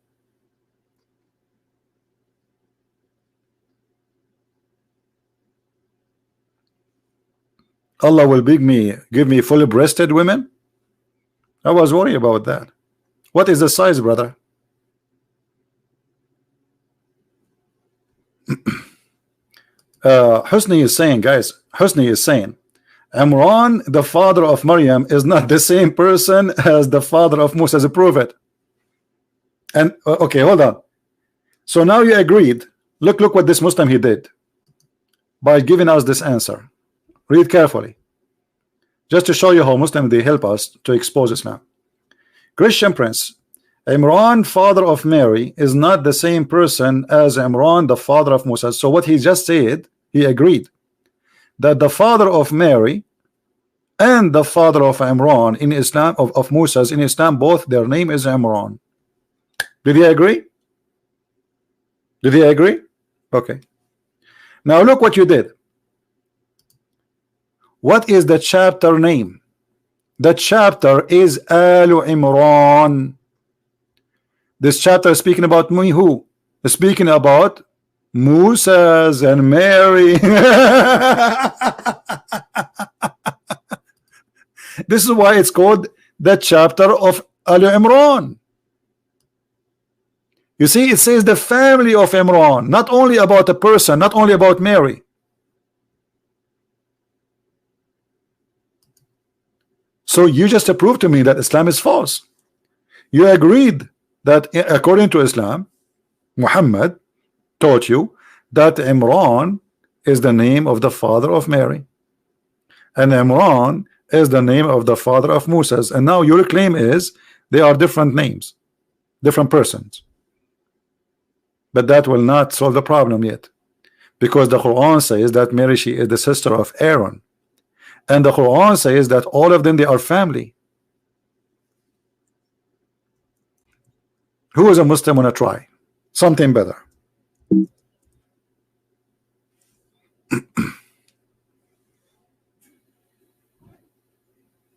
S1: Allah will give me fully breasted women. I was worried about that. What is the size, brother? Husni is saying, guys, Husni is saying Imran, the father of Maryam, is not the same person as the father of Moses. Prove it. And okay, hold on. So now you agreed. Look what this Muslim he did by giving us this answer. Read carefully, just to show you how Muslim they help us to expose Islam. Christian Prince, Imran, father of Mary, is not the same person as Imran, the father of Moses. So what he just said, he agreed that the father of Mary and the father of Imran in Islam, of Moses in Islam, both their name is Imran. Did he agree? Did he agree? Okay. Now look what you did. What is the chapter name? The chapter is Al Imran. This chapter is speaking about me. Who? Speaking about Moses and Mary. This is why it's called the chapter of Al Imran. You see, it says the family of Imran, not only about a person, not only about Mary. So you just proved to me that Islam is false. You agreed that according to Islam, Muhammad taught you that Imran is the name of the father of Mary, and Imran is the name of the father of Moses. And now your claim is they are different names, different persons. But that will not solve the problem yet, because the Quran says that Mary, she is the sister of Aaron, and the Quran says that all of them, they are family. Who is a Muslim want to try something better?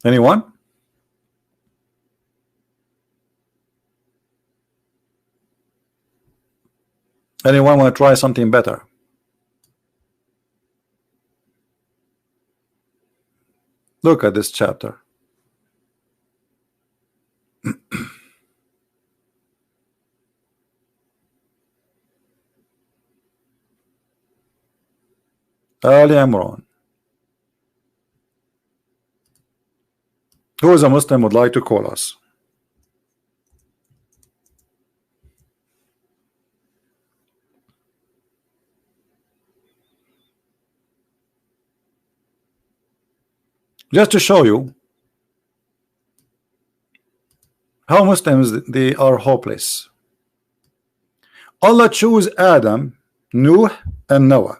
S1: Anyone? Anyone want to try something better? Look at this chapter. Al Imran. Who is a Muslim would like to call us? Just to show you how Muslims, they are hopeless. Allah chose Adam, Nuh, and Noah,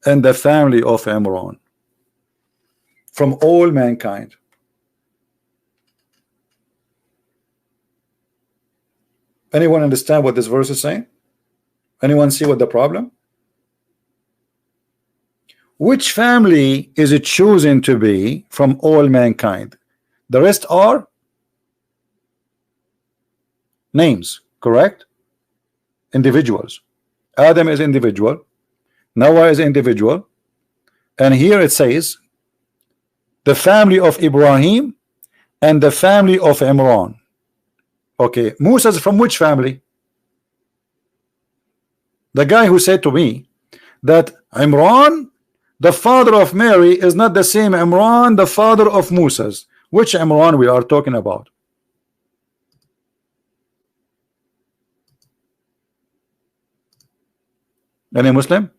S1: and the family of Imran from all mankind. Anyone understand what this verse is saying? Anyone see what the problem? Which family is it chosen to be from all mankind? The rest are names, correct? Individuals. Adam is individual, Noah is individual, and here it says the family of Ibrahim and the family of Imran. Okay, Moses from which family? The guy who said to me that Imran, the father of Mary, is not the same Imran, the father of Moses. Which Imran we are talking about? Any Muslim?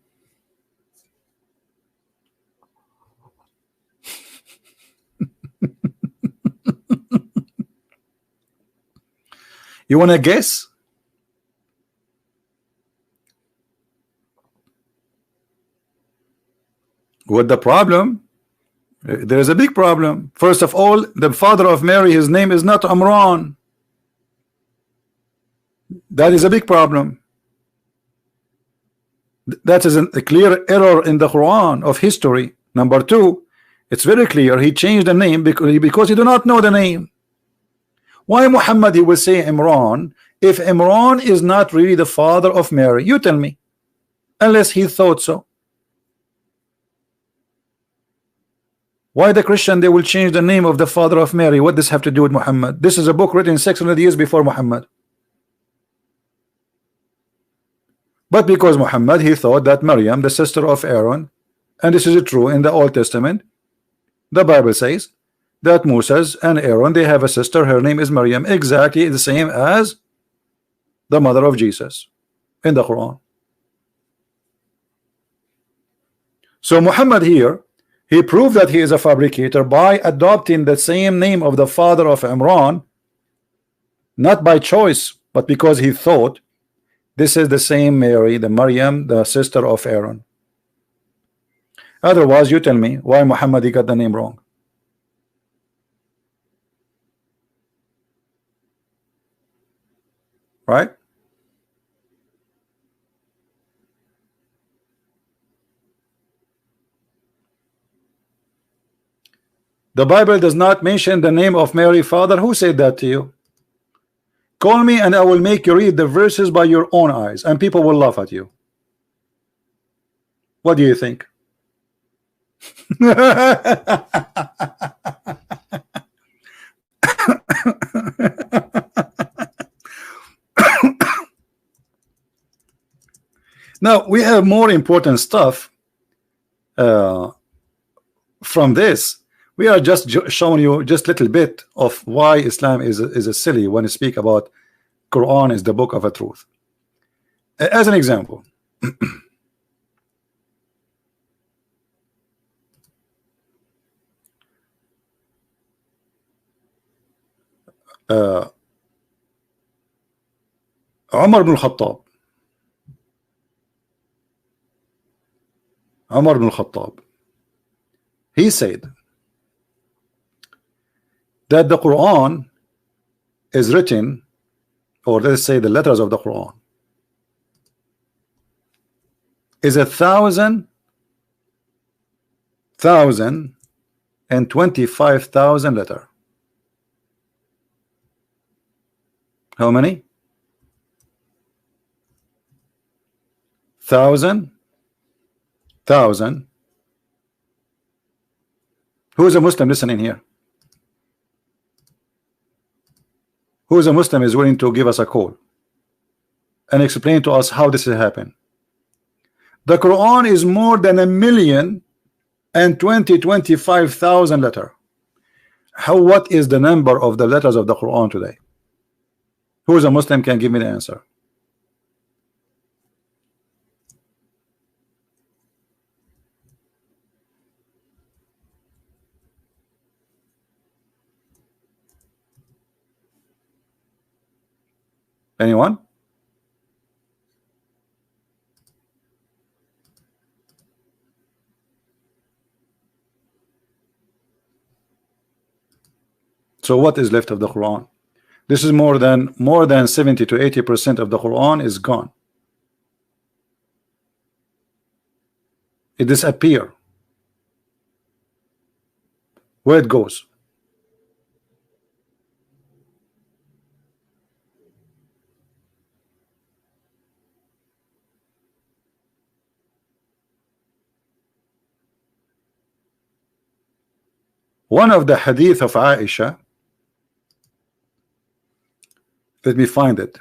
S1: You want to guess? What the problem? There is a big problem. First of all, the father of Mary, his name is not Imran. That is a big problem. That is a clear error in the Quran of history. Number two, it's very clear he changed the name because he do not know the name. Why Muhammad he will say Imran if Imran is not really the father of Mary? You tell me, unless he thought so. Why the Christian they will change the name of the father of Mary? What does have to do with Muhammad? This is a book written 600 years before Muhammad. But because Muhammad, he thought that Maryam, the sister of Aaron, and this is true in the Old Testament, the Bible says that Moses and Aaron, they have a sister, her name is Maryam, exactly the same as the mother of Jesus in the Quran. So Muhammad here, he proved that he is a fabricator by adopting the same name of the father of Imran, not by choice, but because he thought this is the same Mary, the Maryam, the sister of Aaron. Otherwise, you tell me why Muhammad he got the name wrong. Right? The Bible does not mention the name of Mary father. Who said that to you? Call me and I will make you read the verses by your own eyes, and people will laugh at you. What do you think? Now we have more important stuff from this. We are just showing you just a little bit of why Islam is a silly when you speak about Quran is the book of a truth. As an example, Umar ibn Khattab. Umar ibn Khattab, he said that the Quran is written, or let's say the letters of the Quran is 1,025,000 letter. How many? 1,000. Who is a Muslim listening here? Who is a Muslim is willing to give us a call and explain to us how this has happened? The Quran is more than 1,025,000 letter. What is the number of the letters of the Quran today? Who is a Muslim can give me the answer? Anyone? So what is left of the Quran? This is more than 70 to 80% of the Quran is gone. It disappears. Where it goes? One of the hadith of Aisha, let me find it.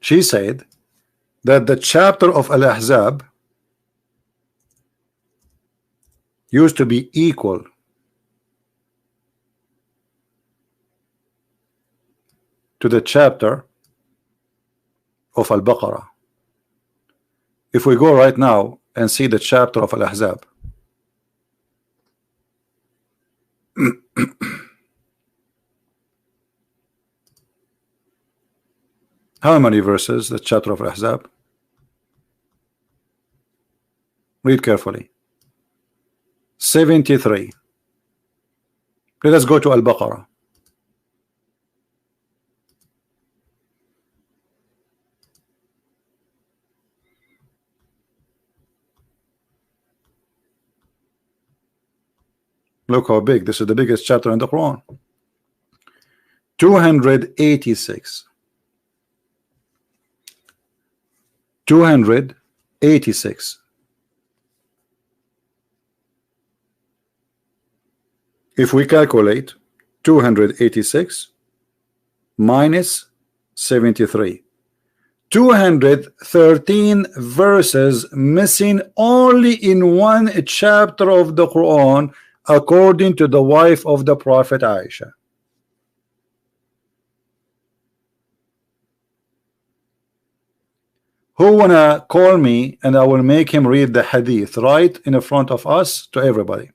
S1: She said that the chapter of Al-Ahzab used to be equal to the chapter of Al-Baqarah. If we go right now and see the chapter of Al-Ahzab, how many verses the chapter of Al-Ahzab? Read carefully. 73. Let us go to Al-Baqarah. Look how big. This is the biggest chapter in the Quran. 286. 286. If we calculate 286 minus 73, 213 verses missing only in one chapter of the Quran, according to the wife of the Prophet Aisha. Who wanna call me and I will make him read the hadith right in front of us to everybody?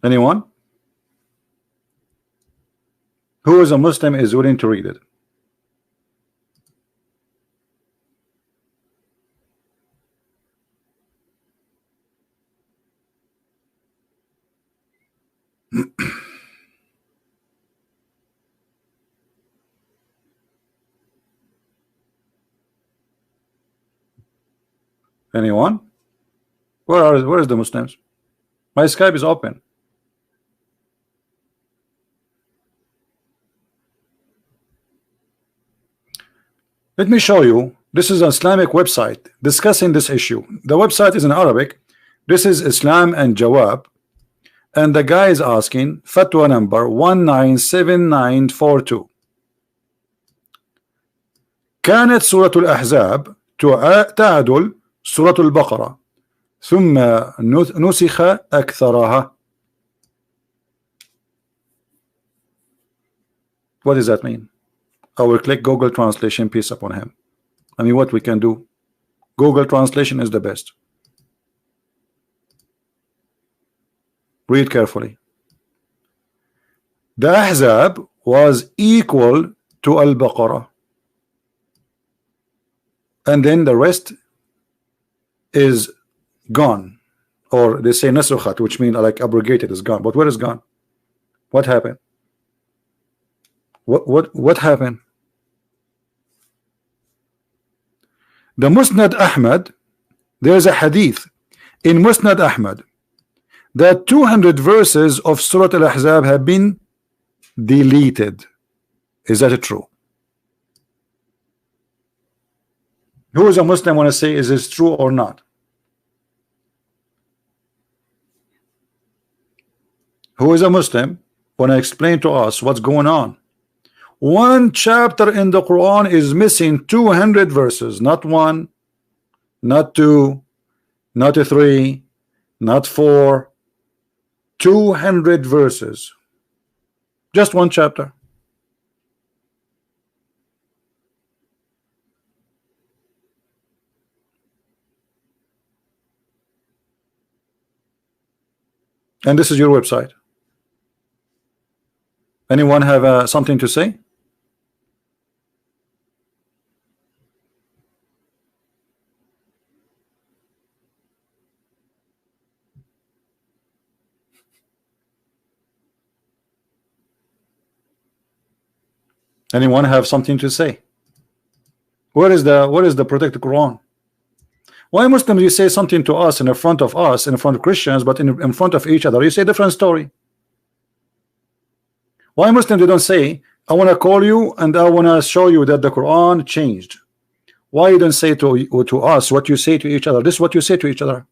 S1: Anyone? Who is a Muslim is willing to read it? Anyone? Where is the Muslims? My Skype is open. Let me show you. This is an Islamic website discussing this issue. The website is in Arabic. This is Islam and Jawab, and the guy is asking fatwa number 197942. كانت سورة الأحزاب تعدل سورة البقرة ثم نسخ أكثرها. What does that mean? I will click Google Translation, peace upon him. I mean, what we can do? Google Translation is the best. Read carefully. The Ahzab was equal to Al-Baqarah, and then the rest is gone, or they say nasukhat, which means like abrogated, is gone. But where is gone? What happened? What happened? The Musnad Ahmad, there is a hadith in Musnad Ahmad that 200 verses of Surah Al-Ahzab have been deleted. Is that true? Who is a Muslim want to say is this true or not? Who is a Muslim want to explain to us what's going on? One chapter in the Quran is missing 200 verses, not one, not two, not three, not four, 200 verses. Just one chapter. And this is your website. Anyone have something to say? Anyone have something to say? Where is the protected Quran? Why Muslims you say something to us, in front of Christians, but in front of each other you say different story? Why Muslims they don't say, I want to call you and I want to show you that the Quran changed? Why you don't say to us what you say to each other? This is what you say to each other.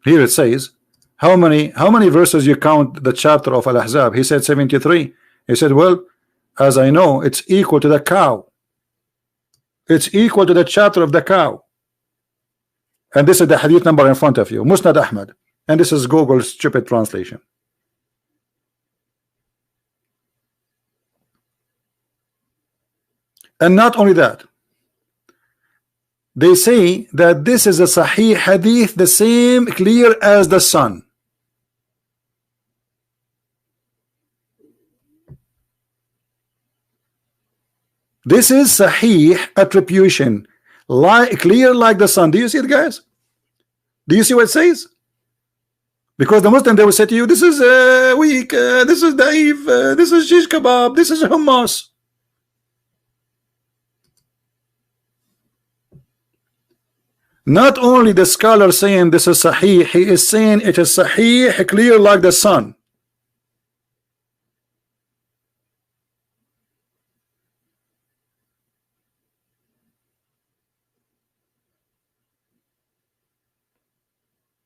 S1: Here it says, how many verses you count the chapter of Al-Ahzab? He said 73. He said, well, as I know, it's equal to the cow. It's equal to the chapter of the cow. And this is the hadith number in front of you, Musnad Ahmad. And this is Google's stupid translation. And not only that, they say that this is a Sahih hadith, the same clear as the sun. This is Sahih attribution, clear like the sun. Do you see it, guys? Do you see what it says? Because the Muslim, they will say to you, this is weak, this is daif, this is shish kebab, this is hummus. Not only the scholar saying this is sahih, he is saying it is sahih, clear like the sun.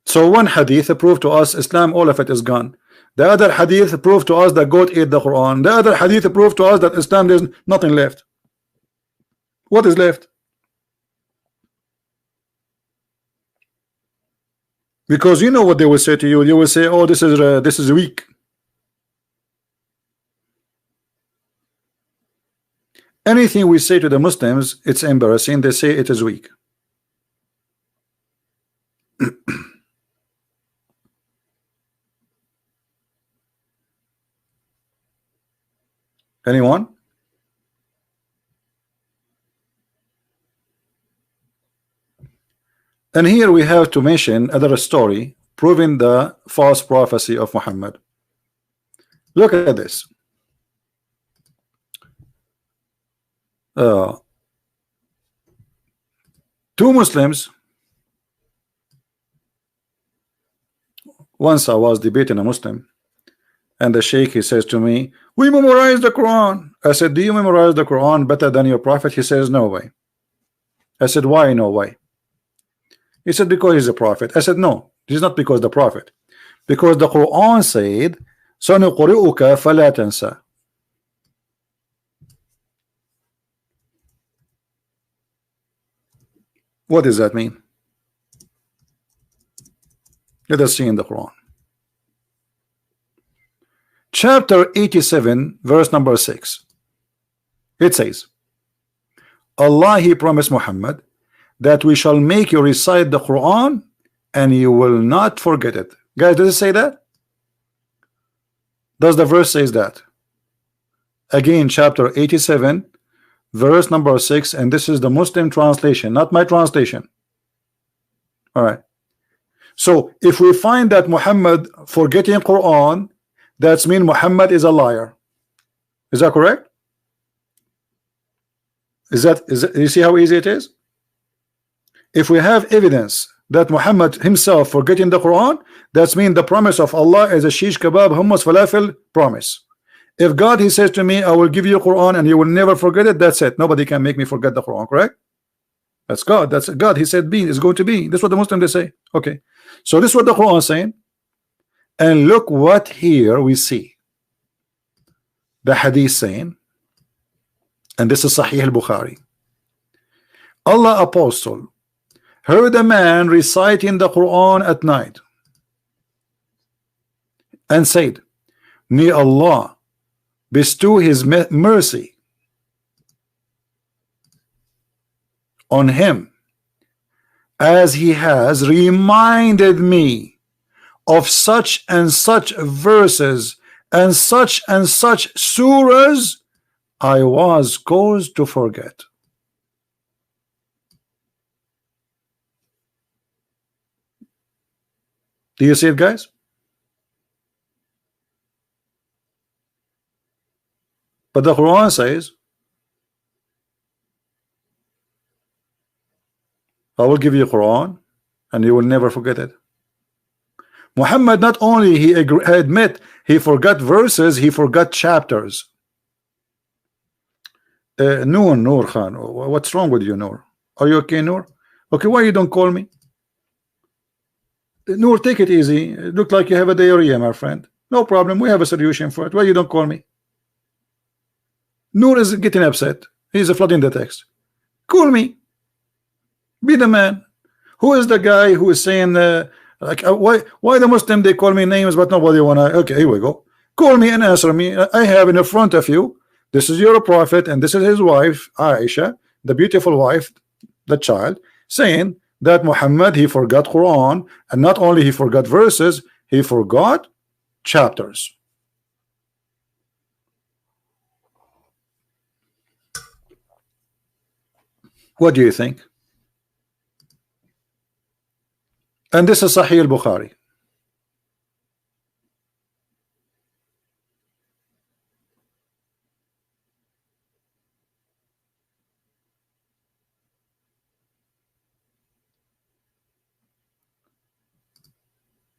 S1: So one hadith proved to us Islam, all of it is gone. The other hadith proved to us that goat ate the Quran. The other hadith proved to us that Islam, there's nothing left. What is left? Because you know what they will say to you. They will say, oh, this is weak. Anything we say to the Muslims, it's embarrassing. They say it is weak. Anyone? And here we have to mention another story proving the false prophecy of Muhammad. Look at this. Two Muslims. Once I was debating a Muslim, and the Sheikh, he says to me, we memorize the Quran. I said, do you memorize the Quran better than your prophet? He says, no way. I said, why no way? He said, because he's a prophet. I said, no, this is not because the prophet. Because the Quran said, سَنُقْرِئُكَ فَلَا تَنْسَى. What does that mean? Let us see in the Quran. Chapter 87, verse number 6. It says, Allah, he promised Muhammad that we shall make you recite the Quran and you will not forget it. Guys, does it say that? Does the verse says that? Again, chapter 87, verse number 6, and this is the Muslim translation, not my translation. All right. So if we find that Muhammad forgetting Quran, that's mean Muhammad is a liar. Is that correct? Is that you see how easy it is? If we have evidence that Muhammad himself forgetting the Quran, that's mean the promise of Allah is a shish kebab, hummus, falafel promise. If God, he says to me, I will give you Quran and you will never forget it, that's it. Nobody can make me forget the Quran, correct? That's God. That's God. He said being is going to be. That's what the Muslims they say. Okay. So this is what the Quran is saying. And look what here we see. The hadith saying, and this is Sahih al-Bukhari. Allah apostle heard a man reciting the Quran at night and said, may Allah bestow his mercy on him as he has reminded me of such and such verses and such surahs I was caused to forget. Do you see it, guys? But the Quran says, I will give you Quran and you will never forget it. Muhammad not only he admit he forgot verses, he forgot chapters. Noor Khan, what's wrong with you, Noor? Are you okay, Noor? Okay, why you don't call me? Noor, take it easy. It look like you have a diarrhea, my friend. No problem, we have a solution for it. Why you don't call me? Noor is getting upset. He's flooding the text. Call me. Be the man. Who is the guy who is saying why the Muslim they call me names but nobody wanna? Okay, here we go. Call me and answer me. I have in front of you, this is your prophet and this is his wife Aisha, the beautiful wife, the child, saying that Muhammad he forgot Quran, and not only he forgot verses, he forgot chapters. What do you think? And this is Sahih al-Bukhari.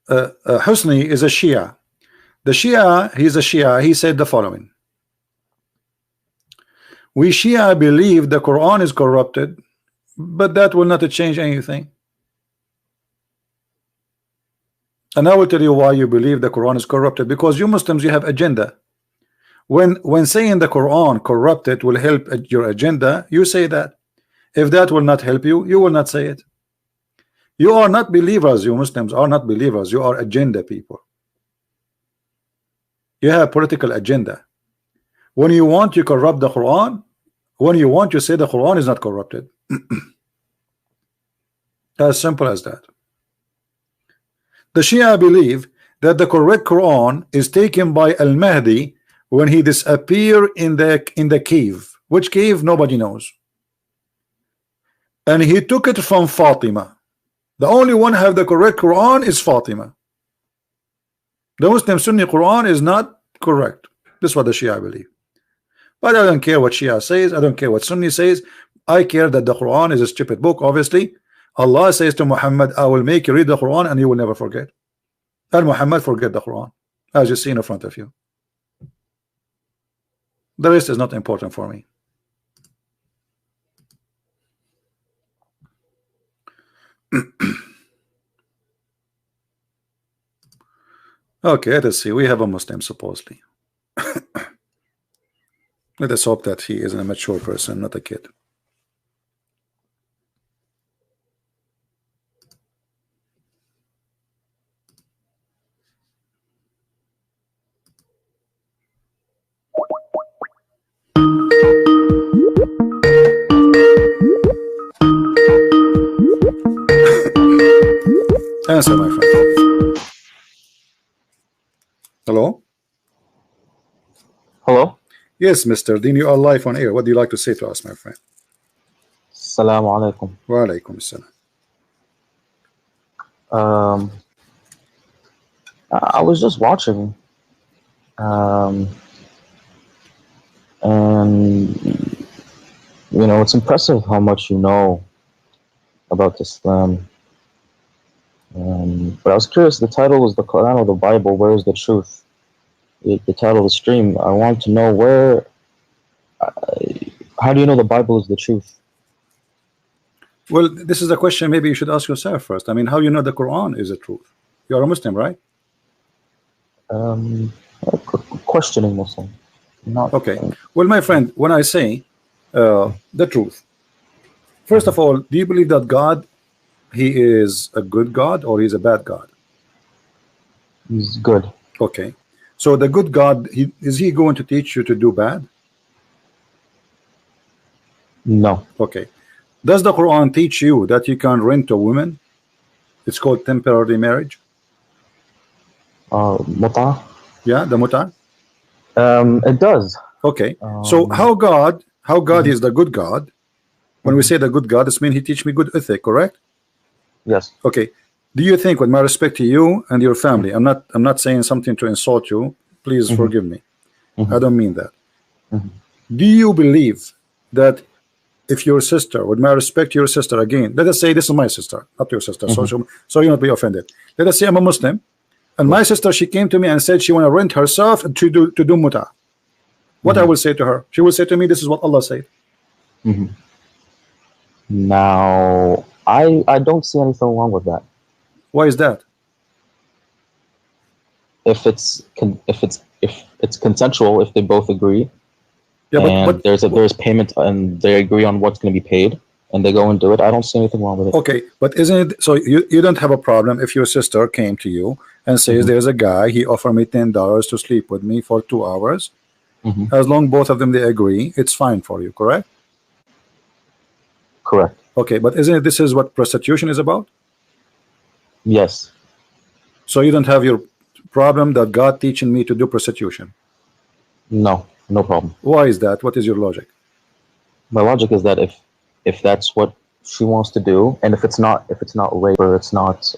S1: Husni is a Shia. The Shia, he's a Shia. He said the following: we Shia believe the Quran is corrupted, but that will not change anything. And I will tell you why you believe the Quran is corrupted. Because you Muslims, you have agenda. When saying the Quran corrupted will help your agenda, you say that. If that will not help you, you will not say it. You are not believers. You Muslims are not believers. You are agenda people. You have political agenda. When you want, you corrupt the Quran. When you want, you say the Quran is not corrupted. As simple as that. The Shia believe that the correct Quran is taken by Al-Mahdi when he disappeared in the cave. Which cave? Nobody knows. And he took it from Fatima. The only one who have the correct Quran is Fatima. The Muslim Sunni Quran is not correct. This is what the Shia believe. But I don't care what Shia says. I don't care what Sunni says. I care that the Quran is a stupid book. Obviously, Allah says to Muhammad, I will make you read the Quran and you will never forget. And Muhammad forget the Quran, as you see in front of you. The rest is not important for me. Okay, let us see. We have a Muslim supposedly. Let us hope that he is a mature person, not a kid. Answer, my friend. Hello?
S2: Hello?
S1: Yes, Mr. Dean, you are live on air. What do you like to say to us, my friend?
S2: Assalamu alaikum.
S1: Wa alaikum assalam.
S2: I was just watching, and you know, it's impressive how much you know about Islam. But I was curious, the title was the Quran or the Bible, where is the truth? The title of the stream, I want to know where, how do you know the Bible is the truth?
S1: Well, this is a question maybe you should ask yourself first. I mean, how you know the Quran is the truth? You are a Muslim, right?
S2: Questioning Muslim. Not
S1: okay. Well, my friend, when I say the truth, first of all, do you believe that God, he is a good God or he's a bad God?
S2: He's good.
S1: Okay. So the good God, is he going to teach you to do bad?
S2: No.
S1: Okay. Does the Quran teach you that you can rent a woman? It's called temporary marriage.
S2: Muta?
S1: Yeah, the muta.
S2: It does.
S1: Okay. So how God is the good God? When we say the good God, this means he teach me good ethic, correct?
S2: Yes.
S1: Okay. Do you think, with my respect to you and your family, I'm not saying something to insult you, please forgive me. I don't mean that. Do you believe that if your sister, with my respect to your sister, again, let us say this is my sister, not your sister, so you not be offended. Let us say I'm a Muslim, and my sister, she came to me and said she want to rent herself to do muta. What I will say to her? She will say to me, this is what Allah said.
S2: Now, I don't see anything wrong with that.
S1: Why is that?
S2: If it's consensual, if they both agree,
S1: yeah,
S2: and there's payment, and they agree on what's going to be paid, and they go and do it, I don't see anything wrong with it.
S1: Okay, but isn't it so? You don't have a problem if your sister came to you and says there's a guy, he offered me $10 to sleep with me for 2 hours. As long both of them they agree, it's fine for you, correct?
S2: Correct.
S1: Okay, but isn't it this is what prostitution is about?
S2: Yes.
S1: So you don't have your problem that God teaching me to do prostitution?
S2: No, no problem.
S1: Why is that? What is your logic?
S2: My logic is that if that's what she wants to do, and if it's not rape, or it's not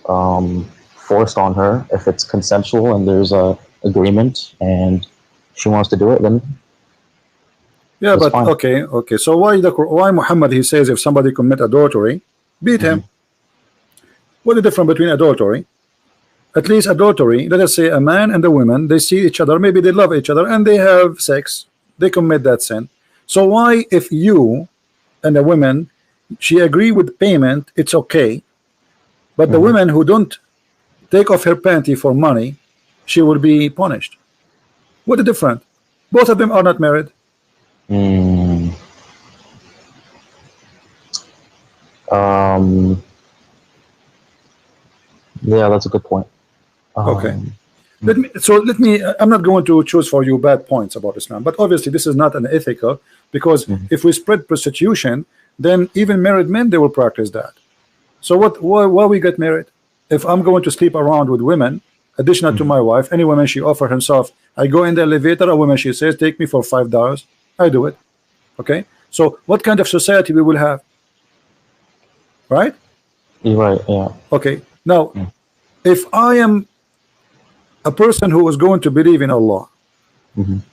S2: forced on her, if it's consensual and there's a agreement and she wants to do it, then
S1: yeah, but
S2: fine.
S1: okay. So why Muhammad, he says if somebody commit adultery, beat him? What is the difference between adultery at least adultery, let us say a man and a woman, they see each other, maybe they love each other and they have sex, they commit that sin. So why, if you and a woman, she agree with payment, it's okay, but the women who don't take off her panty for money, she will be punished? What a difference. Both of them are not married.
S2: Yeah, that's a good point.
S1: Okay. Let me I'm not going to choose for you bad points about Islam, but obviously this is not an ethical, because if we spread prostitution, then even married men, they will practice that. So why we get married? If I'm going to sleep around with women additional to my wife, any woman she offer herself, I go in the elevator, a woman she says take me for $5, I do it. Okay, so what kind of society we will have? Right?
S2: You're right, yeah.
S1: Okay, now if I am a person who is going to believe in Allah,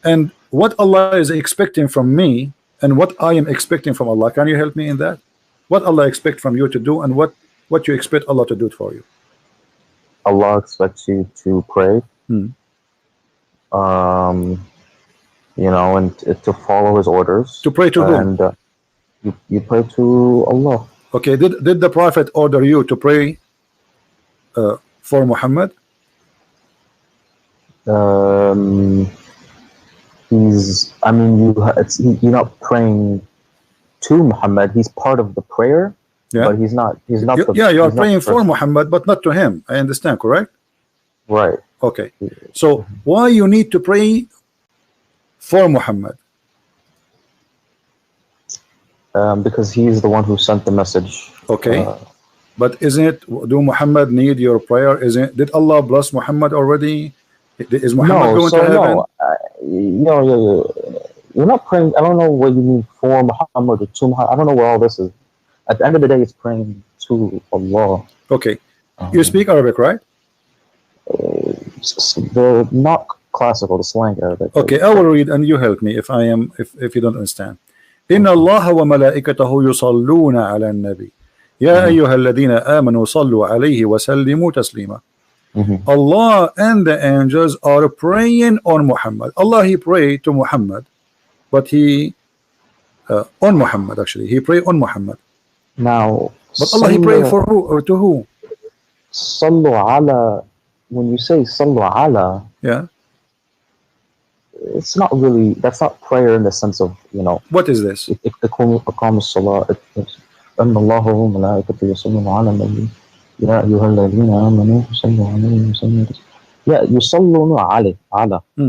S1: and what Allah is expecting from me and what I am expecting from Allah, can you help me in that? What Allah expect from you to do, and what you expect Allah to do it for you?
S2: Allah expects you to pray, you know, and to follow His orders.
S1: To pray to whom?
S2: And you pray to Allah.
S1: Okay, did the Prophet order you to pray for Muhammad?
S2: I mean, you're not praying to Muhammad. He's part of the prayer, but he's not. You are
S1: praying for Muhammad, but not to him. I understand, correct?
S2: Right.
S1: Okay. So why you need to pray for Muhammad?
S2: Because he's the one who sent the message.
S1: Okay. But isn't it? Do Muhammad need your prayer? Did Allah bless Muhammad already? Is Muhammad going to heaven?
S2: No, you're not praying. I don't know what you mean for Muhammad or to Muhammad. I don't know where all this is. At the end of the day, it's praying to Allah.
S1: Okay. You speak Arabic, right?
S2: The not classical, the slang Arabic.
S1: Okay, I will read and you help me if you don't understand. إن الله وملائكته يصلون على النبي يا أيها الذين آمنوا صلوا عليه وسلموا تسليما. Allah and the angels are praying on Muhammad. Allah, He prayed to Muhammad, but He on Muhammad, actually He prayed on Muhammad.
S2: Now,
S1: but Allah, He prayed for who or to who?
S2: Sallu ala. When you say sallu ala, it's not really. That's not prayer in the sense of, you know.
S1: What is this?
S2: إقام الصلاة. أن الله وملائكته يصلون على النبي يا أيها الذين آمنوا صلوا عليه وسلموا. Yeah, يصلون على.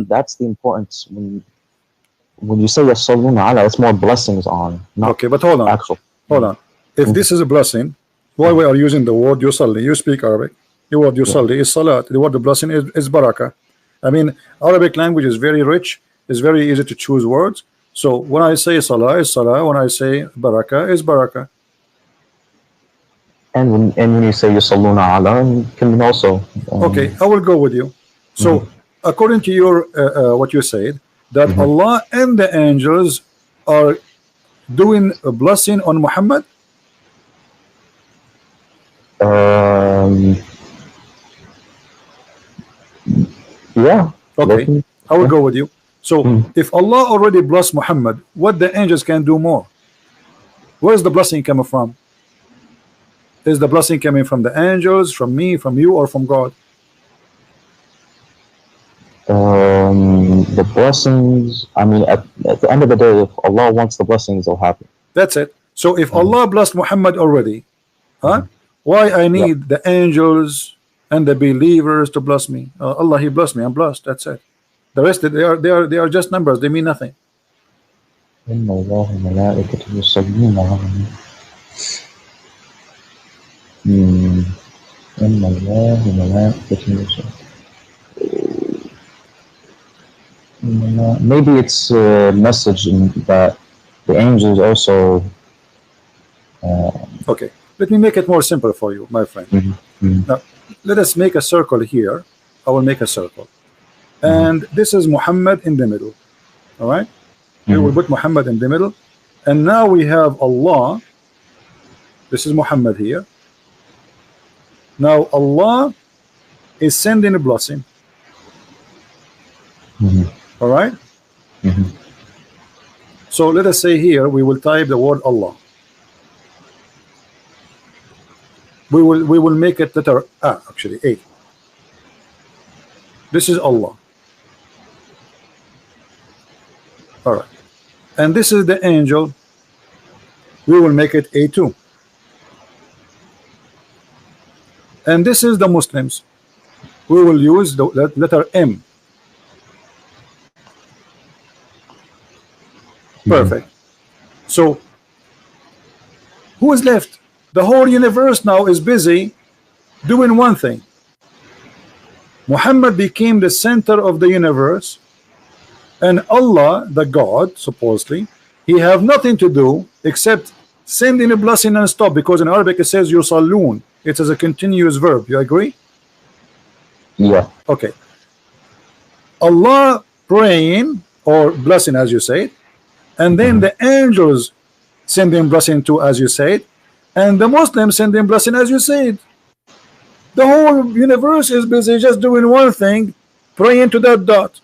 S2: That's the importance. When you say يصلون على, it's more blessings on. Not
S1: okay, but hold on.
S2: Actual.
S1: Hold on. If this is a blessing, why we are using the word yusalli? You speak Arabic. The word yusalli is salat. The word the blessing is barakah. I mean, Arabic language is very rich. It's very easy to choose words. So when I say salah is salah. When I say barakah is barakah.
S2: And when you say yusalluna ala, it can also.
S1: Okay, I will go with you. So according to your what you said, that Allah and the angels are doing a blessing on Muhammad.
S2: Yeah.
S1: Okay, I will go with you. So if Allah already blessed Muhammad, what the angels can do more? Where is the blessing coming from? Is the blessing coming from the angels, from me, from you, or from God?
S2: The blessings, I mean, at the end of the day, if Allah wants the blessings, they'll happen.
S1: That's it. So if Allah blessed Muhammad already, why I need the angels and the believers to bless me? Allah, He blessed me, I'm blessed. That's it. The rest, they are just numbers. They mean nothing.
S2: Maybe it's a message that the angels also.
S1: Okay, let me make it more simple for you, my friend. Now, let us make a circle here. I will make a circle, and this is Muhammad in the middle. All right, we will put Muhammad in the middle, and now we have Allah. This is Muhammad here. Now Allah is sending a blessing. All right. So let us say here we will type the word Allah. We will make it letter A, actually A. This is Allah. All right. And this is the angel. We will make it A2. And this is the Muslims. We will use the letter M. Perfect. So who is left? The whole universe now is busy doing one thing. Muhammad became the center of the universe, and Allah, the God, supposedly, he have nothing to do except sending a blessing and stop, because in Arabic it says yusallun. It is a continuous verb. You agree?
S2: Yeah.
S1: Okay. Allah praying or blessing, as you say, and then the angels sending blessing to, as you said, and the Muslims sending blessing, as you said. The whole universe is busy just doing one thing, praying to that dot.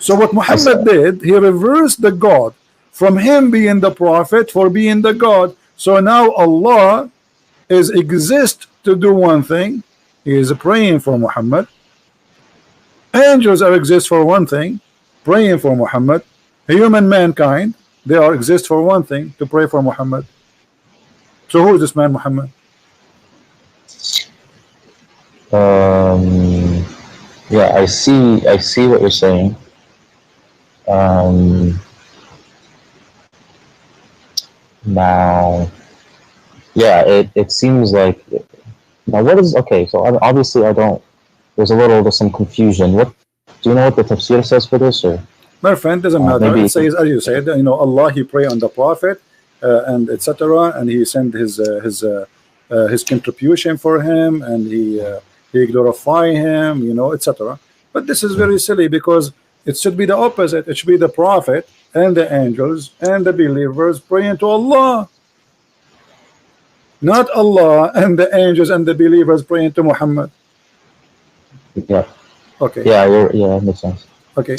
S1: So what Muhammad did, he reversed the God from him being the prophet for being the God. So now Allah is exist to do one thing. He is praying for Muhammad. Angels are exist for one thing, praying for Muhammad. Human mankind, they are exist for one thing, to pray for Muhammad. So who is this man Muhammad?
S2: Yeah, I see what you're saying. Now, yeah, it seems like, now what is, okay, so obviously I don't, there's some confusion. What, do you know what the tafsir says for this, or?
S1: My friend, doesn't matter. It says, as you said, you know, Allah, he pray on the prophet, and etc., and he sent his contribution for him, and he glorify him, you know, etc. But this is very silly, because it should be the opposite. It should be the prophet and the angels and the believers praying to Allah, not Allah and the angels and the believers praying to Muhammad.
S2: Yeah.
S1: Okay.
S2: Yeah, it makes sense.
S1: Okay,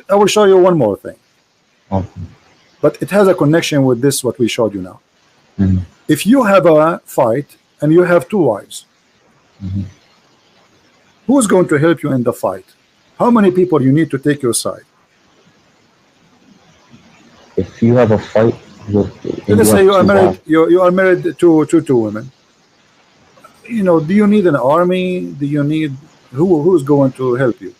S1: I will show you one more thing.
S2: Okay.
S1: But it has a connection with this, what we showed you now. If you have a fight and you have two wives, who's going to help you in the fight? How many people you need to take your side?
S2: If you have a fight with,
S1: let's say you are married, you are married to two women. You know, do you need an army? Do you need who's going to help you?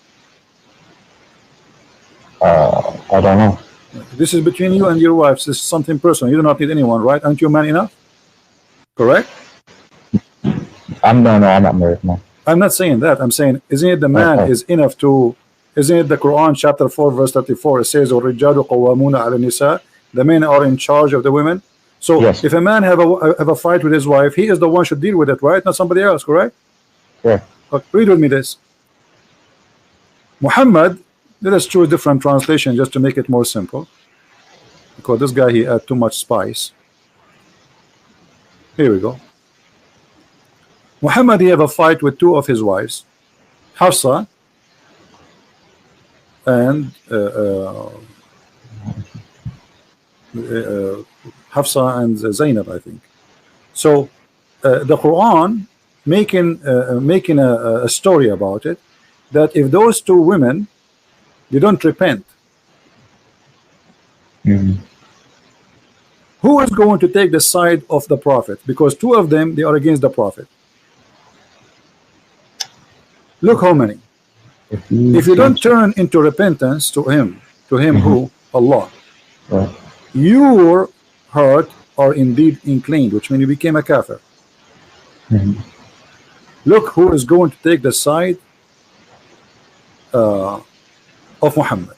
S2: I don't know.
S1: This is between you and your wives. This is something personal. You do not need anyone, right? Aren't you man enough? Correct?
S2: I'm not married, no.
S1: I'm not saying that. I'm saying, isn't it the man is enough to, isn't it the Quran chapter 4 verse 34, it says الرجال قوامون على النساء, the men are in charge of the women. So yes, if a man have a fight with his wife, he is the one should deal with it, right? Not somebody else, correct?
S2: Yeah.
S1: Okay, read with me this. Muhammad, let us choose different translation just to make it more simple, because this guy, he had too much spice. Here we go. Muhammad, he have a fight with two of his wives, Hafsa and Hafsa and Zainab, I think. So the Quran making a story about it, that if those two women, they don't repent, who is going to take the side of the prophet? Because two of them, they are against the prophet. Look how many. If you don't turn into repentance to him who? Allah. Your heart are indeed inclined, which means you became a kafir. Look who is going to take the side of Muhammad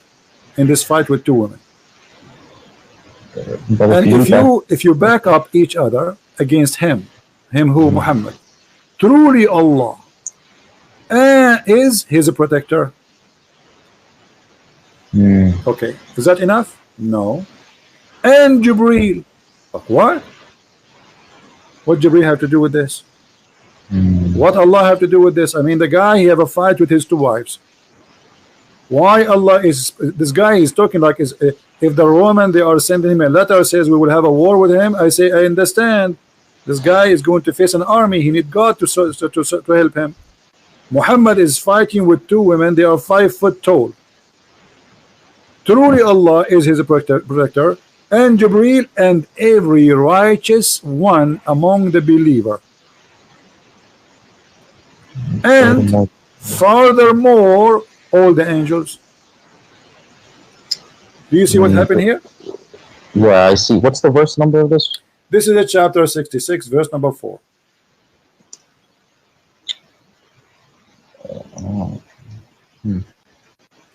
S1: in this fight with two women. And if you back up each other against him who? Muhammad, truly Allah is his protector. Okay, is that enough? No. And Jibreel, what Jibreel have to do with this? What Allah have to do with this? I mean, the guy, he have a fight with his two wives. Why Allah is, this guy is talking like, if the Roman, they are sending him a letter, says we will have a war with him, I say, I understand. This guy is going to face an army. He need God to help him. Muhammad is fighting with two women. They are 5 foot tall. Truly Allah is his protector, and Jibreel and every righteous one among the believer. And furthermore, all the angels. Do you see what happened here?
S2: Yeah, I see. What's the verse number of this?
S1: This is a chapter 66, verse number 4.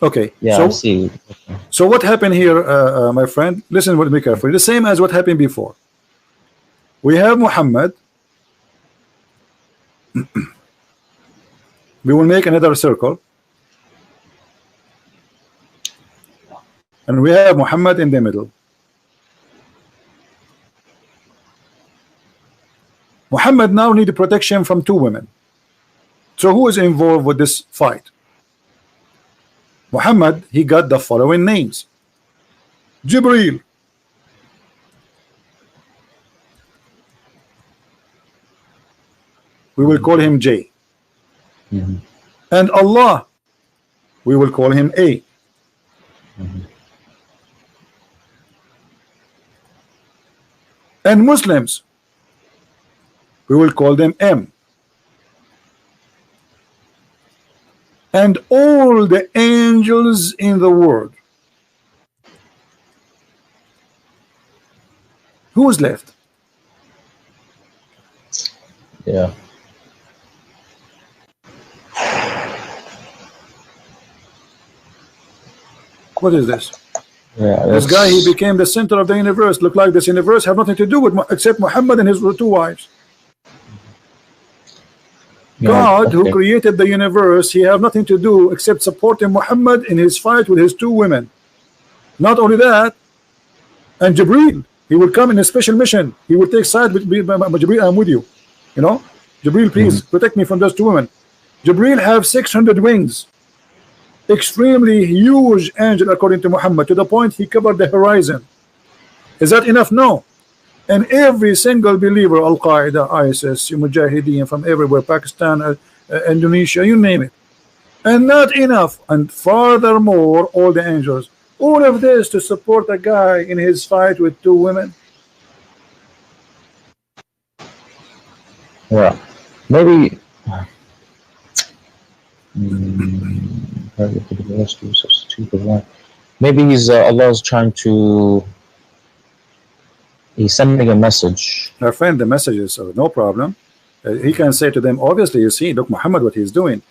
S1: Okay.
S2: Yeah,
S1: so,
S2: I see.
S1: So what happened here, my friend? Listen with me carefully. The same as what happened before. We have Muhammad. We will make another circle. And we have Muhammad in the middle. Muhammad now needs protection from two women. So who is involved with this fight? Muhammad, he got the following names. Jibreel, we will call him J. And Allah, we will call him A. And Muslims, we will call them M. And all the angels in the world. Who's left?
S2: Yeah.
S1: What is this?
S2: Yeah,
S1: this guy, he became the center of the universe. Look like this universe have nothing to do with except Muhammad and his two wives.
S2: Yeah,
S1: God,
S2: okay.
S1: who created the universe, he have nothing to do except supporting Muhammad in his fight with his two women. Not only that, and Jibreel, he will come in a special mission. He will take side with Jibreel. I'm with you. You know, Jibreel, please protect me from those two women. Jibreel have 600 wings. Extremely huge angel according to Muhammad, to the point he covered the horizon. Is that enough? No. And every single believer, Al-Qaeda, ISIS, Mujahideen from everywhere, Pakistan, Indonesia, you name it. And not enough. And furthermore, all the angels. All of this to support a guy in his fight with two women.
S2: Yeah. Maybe maybe he's Allah's trying to, he's sending a message.
S1: Our friend, the messages are no problem. He can say to them, obviously, you see, look, Muhammad, what he's doing.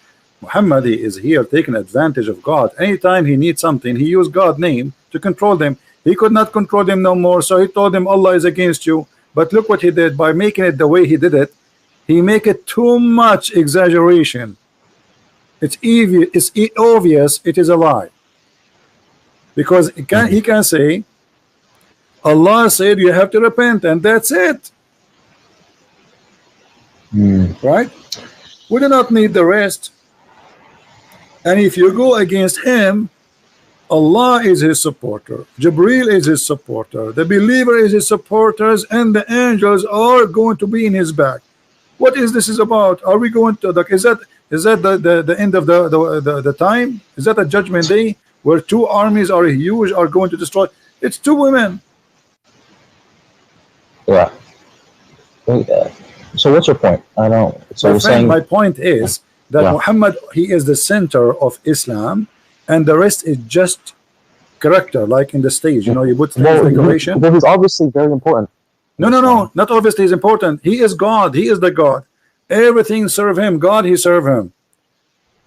S1: Muhammad is here taking advantage of God. Anytime he needs something, he used God's name to control them. He could not control them no more, so he told them Allah is against you. But look what he did by making it the way he did it. He make it too much exaggeration. It's obvious it is a lie. Because he can say, Allah said you have to repent, and that's it. Right? We do not need the rest. And if you go against him, Allah is his supporter, Jibreel is his supporter, the believer is his supporters, and the angels are going to be in his back. What is this about? Are we going to, is that the end of the time? Is that a judgment day where two armies are huge, are going to destroy? It's two women.
S2: Yeah. So what's your point? I don't. So
S1: my friend, my point is that Muhammad, he is the center of Islam, and the rest is just character, like in the stage. You know, you put decoration.
S2: Well, he's obviously very important.
S1: No, not obviously he's important. He is God. He is the God. Everything serve him. God, he serve him.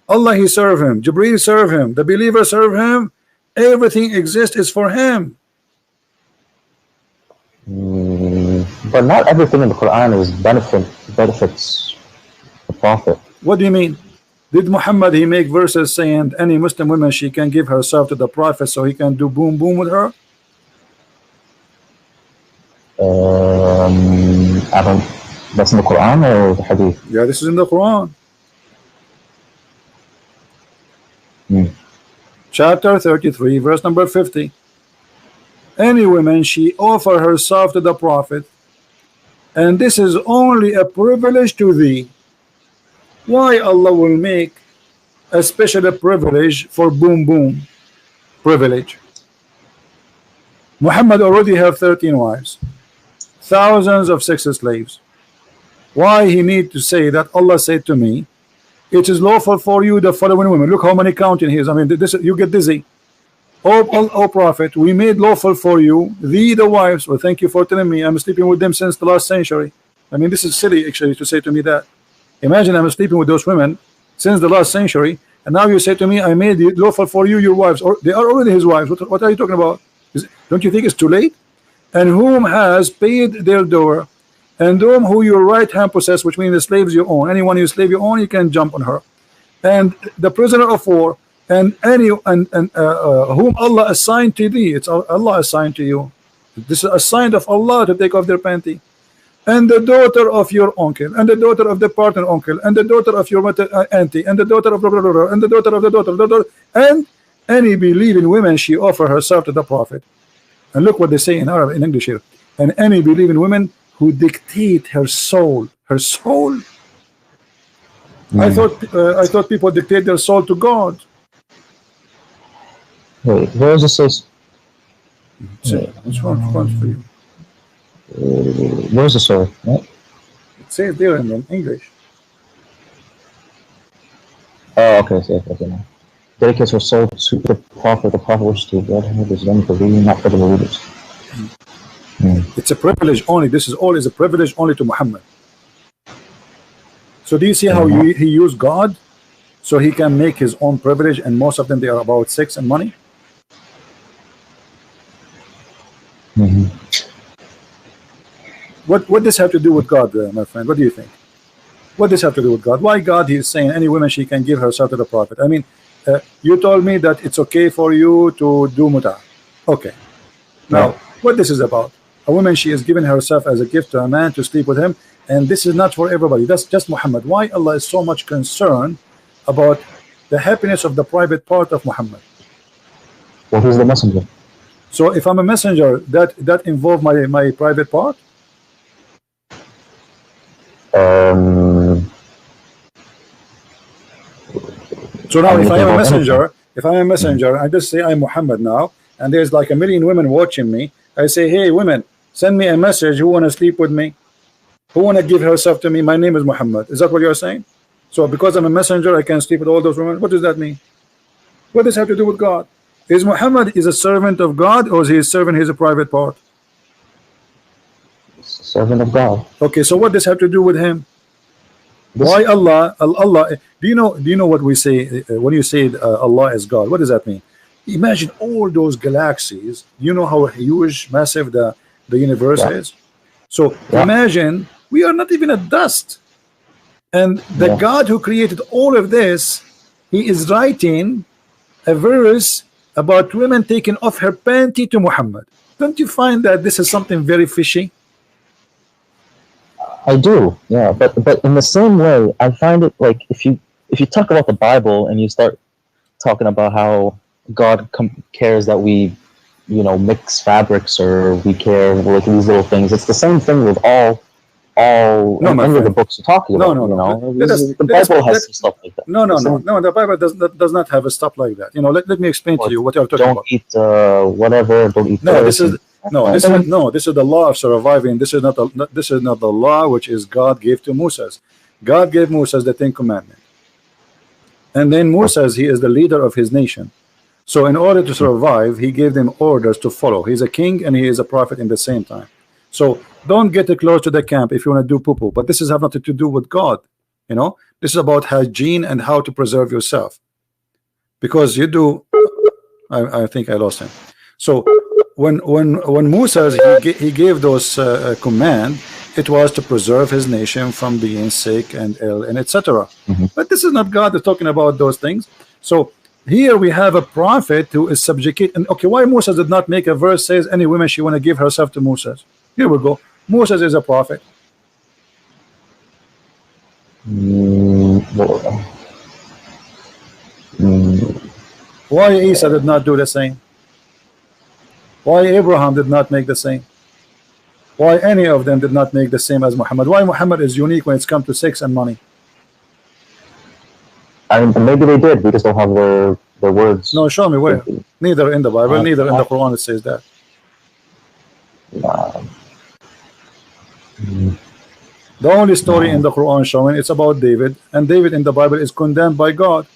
S1: Allah, he serve him. Jibreel serve him. The believer serve him. Everything exists is for him.
S2: But not everything in the Quran is benefits the Prophet.
S1: What do you mean? Did Muhammad, he make verses saying any Muslim woman, she can give herself to the Prophet so he can do boom boom with her?
S2: I don't. That's in the Quran or the Hadith?
S1: Yeah, this is in the Quran. Chapter 33, verse number 50. Any woman she offer herself to the Prophet, and this is only a privilege to thee. Why Allah will make a special privilege for boom boom privilege? Muhammad already have 13 wives, thousands of sex slaves. Why he need to say that Allah said to me, it is lawful for you the following women? Look how many counting he is. I mean, this, you get dizzy. Oh Prophet, we made lawful for you the wives. Well, thank you for telling me. I'm sleeping with them since the last century. I mean, this is silly actually to say to me that. Imagine I'm sleeping with those women since the last century, and now you say to me, I made it lawful for you your wives, or they are already his wives. What are you talking about? Don't you think it's too late? And whom has paid their door, and who your right hand possess, which means the slaves you own. Anyone you slave you own, you can jump on her. And the prisoner of war, and whom Allah assigned to thee. It's Allah assigned to you. This is a sign of Allah to take off their panty. And the daughter of your uncle, and the daughter of the partner uncle, and the daughter of your auntie, and the daughter of and the daughter of the daughter, and any believing woman she offer herself to the Prophet. And look what they say in Arabic, in English here. And any believing woman who dictate her soul. Her soul. I thought people dictate their soul to God.
S2: Wait, where does it say?
S1: Which one for you?
S2: Where's the soul? What?
S1: It says there in English.
S2: Oh, okay, okay, now. Dedicates her soul to the Prophet. The Prophet wishes to guide her. This is only for reading, not for the believers.
S1: It's a privilege only. This is always a privilege only to Muhammad. So do you see how he used God so he can make his own privilege, and most of them they are about sex and money? What this have to do with God, my friend? What do you think? What this have to do with God? Why God is saying any woman she can give herself to the Prophet? I mean, you told me that it's okay for you to do muta. Okay. Now, what this is about? A woman, she is giving herself as a gift to a man to sleep with him, and this is not for everybody. That's just Muhammad. Why Allah is so much concerned about the happiness of the private part of Muhammad?
S2: Well, he's the messenger.
S1: So if I'm a messenger, that involve my private part? So now if I am a messenger, I just say I'm Muhammad now, and there's like 1 million women watching me. I say, hey women, send me a message. Who want to sleep with me? Who want to give herself to me? My name is Muhammad. Is that what you're saying? So because I'm a messenger, I can sleep with all those women? What does that mean? What does that have to do with God? Is Muhammad a servant of God, or is he a servant? He's a private part.
S2: Servant of God.
S1: Okay, so what does have to do with him? Why Allah? Do you know what we say when you say Allah is God? What does that mean? Imagine all those galaxies. You know how huge, massive the universe is. So imagine we are not even a dust, and the God who created all of this, he is writing a verse about women taking off her panty to Muhammad. Don't you find that this is something very fishy?
S2: I do, yeah, but in the same way, I find it like if you talk about the Bible and you start talking about how God cares that we, mix fabrics, or we care like these little things. It's the same thing with all any of the books you're talking about. The Bible has stuff like that.
S1: No. The Bible does not have a stuff like that. Let me explain to you what you're talking about.
S2: Don't eat whatever. Don't eat.
S1: This is the law of surviving. This is not the law which is God gave to Moses. God gave Moses the 10 Commandments, and then Moses, he is the leader of his nation. So in order to survive, he gave them orders to follow. He's a king and he is a prophet in the same time. So don't get close to the camp if you want to do poo-poo. But this has nothing to do with God. This is about hygiene and how to preserve yourself. Because you do. I think I lost him. So when Moses he gave those command, it was to preserve his nation from being sick and ill and etc. But this is not God that's talking about those things. So here we have a prophet who is subjugate. And okay, why Moses did not make a verse says any woman she want to give herself to Moses? Here we go. Moses is a prophet.
S2: Well,
S1: Why Isa did not do the same? Why Abraham did not make the same? Why any of them did not make the same as Muhammad? Why Muhammad is unique when it's come to sex and money?
S2: I mean, maybe they did. We just don't have their words.
S1: No, show me where. Neither in the Bible, neither in the Quran it says that. The only story in the Quran showing it's about David, and David in the Bible is condemned by God.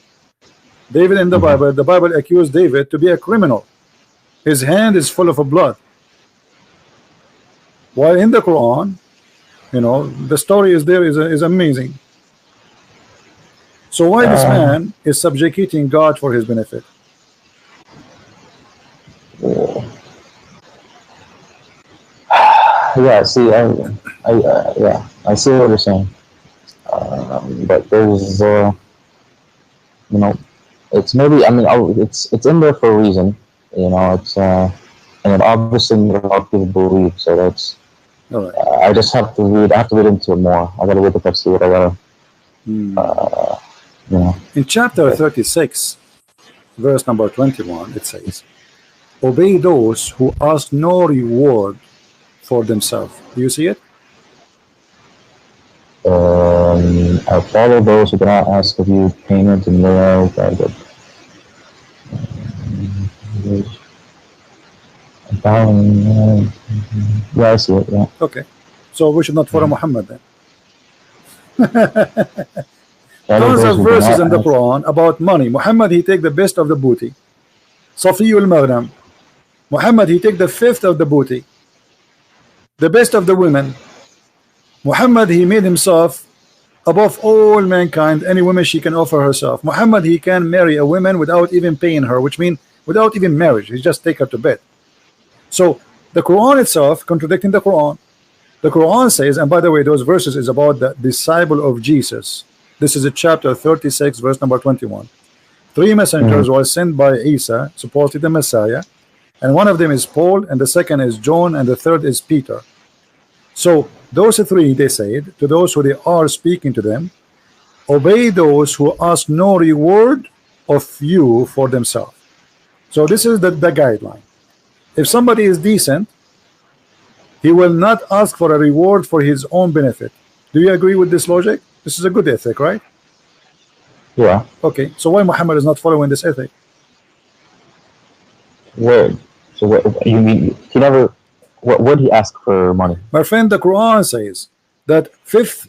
S1: David in the Bible accused David to be a criminal. His hand is full of blood. While in the Quran, you know, the story is there is amazing. So why this man is subjugating God for his benefit?
S2: Yeah, see, yeah, I see what you're saying. But there's, you know, it's maybe, I mean, it's in there for a reason. You know, it's and it obviously a lot of people believe. So that's.
S1: All right.
S2: I just have to read. I have to read into it more. I gotta wait to see what I gotta. You know.
S1: In chapter 36, verse number 21, it says, "Obey those who ask no reward for themselves." Do you see it?
S2: I follow those who do not ask of you payment in their yeah, I see it, yeah.
S1: Okay. So we should not follow Muhammad then. Tons of verses in the Quran about money. Muhammad, he take the best of the booty. Safiyul Maghnam. Muhammad, he take the fifth of the booty. The best of the women. Muhammad, he made himself above all mankind. Any woman she can offer herself. Muhammad, he can marry a woman without even paying her, which means without even marriage. He just take her to bed. So the Quran itself contradicting the Quran. The Quran says, and by the way, those verses is about the disciple of Jesus. This is a chapter 36, verse number 21. 3 messengers were sent by Isa, supposedly the Messiah, and one of them is Paul, and the second is John, and the third is Peter. So those three, they said to those who they are speaking to them, obey those who ask no reward of you for themselves. So this is the guideline. If somebody is decent, he will not ask for a reward for his own benefit. Do you agree with this logic? This is a good ethic, right?
S2: Yeah.
S1: Okay, so why Muhammad is not following this ethic?
S2: Word. So what you mean? He never. What would he ask for money?
S1: My friend, the Quran says that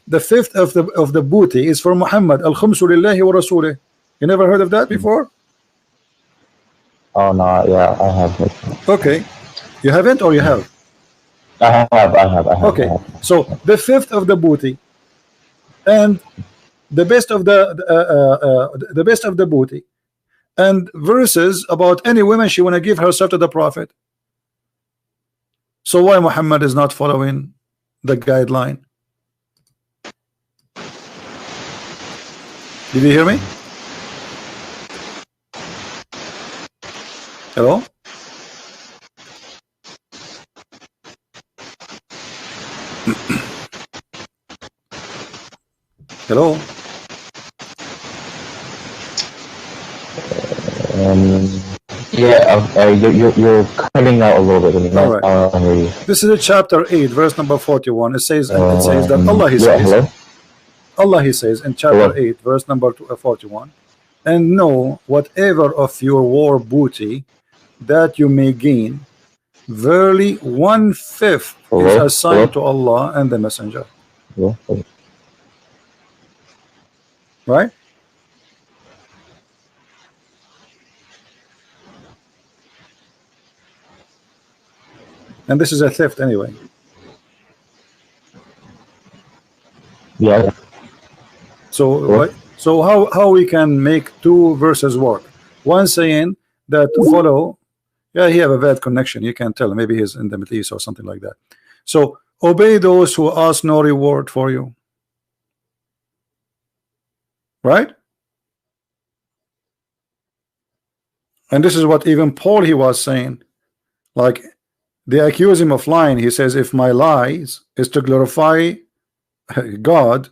S1: the fifth of the booty is for Muhammad. Al khumsu lillahi wa rasulih. You never heard of that before?
S2: Oh no, yeah, I have.
S1: Okay, you haven't, or you have?
S2: I have.
S1: Okay, so the fifth of the booty, and the best of the best of the booty, and verses about any woman she want to give herself to the Prophet. So why Muhammad is not following the guideline? Did you hear me? Hello? Hello?
S2: Yeah, you're cutting out a little bit.
S1: All right. This is a chapter 8, verse number 41. It says that Allah, he says,
S2: hello?
S1: Allah, he says in chapter 8, verse number 41, and know whatever of your war booty that you may gain, verily 1/5 is assigned to Allah and the Messenger. Right? And this is a theft anyway.
S2: Yeah.
S1: So how we can make two verses work? One saying that follow. Yeah, he have a bad connection. You can tell. Maybe he's in the Middle East or something like that. So obey those who ask no reward for you. Right? And this is what even Paul he was saying. Like they accuse him of lying. He says, if my lies is to glorify God,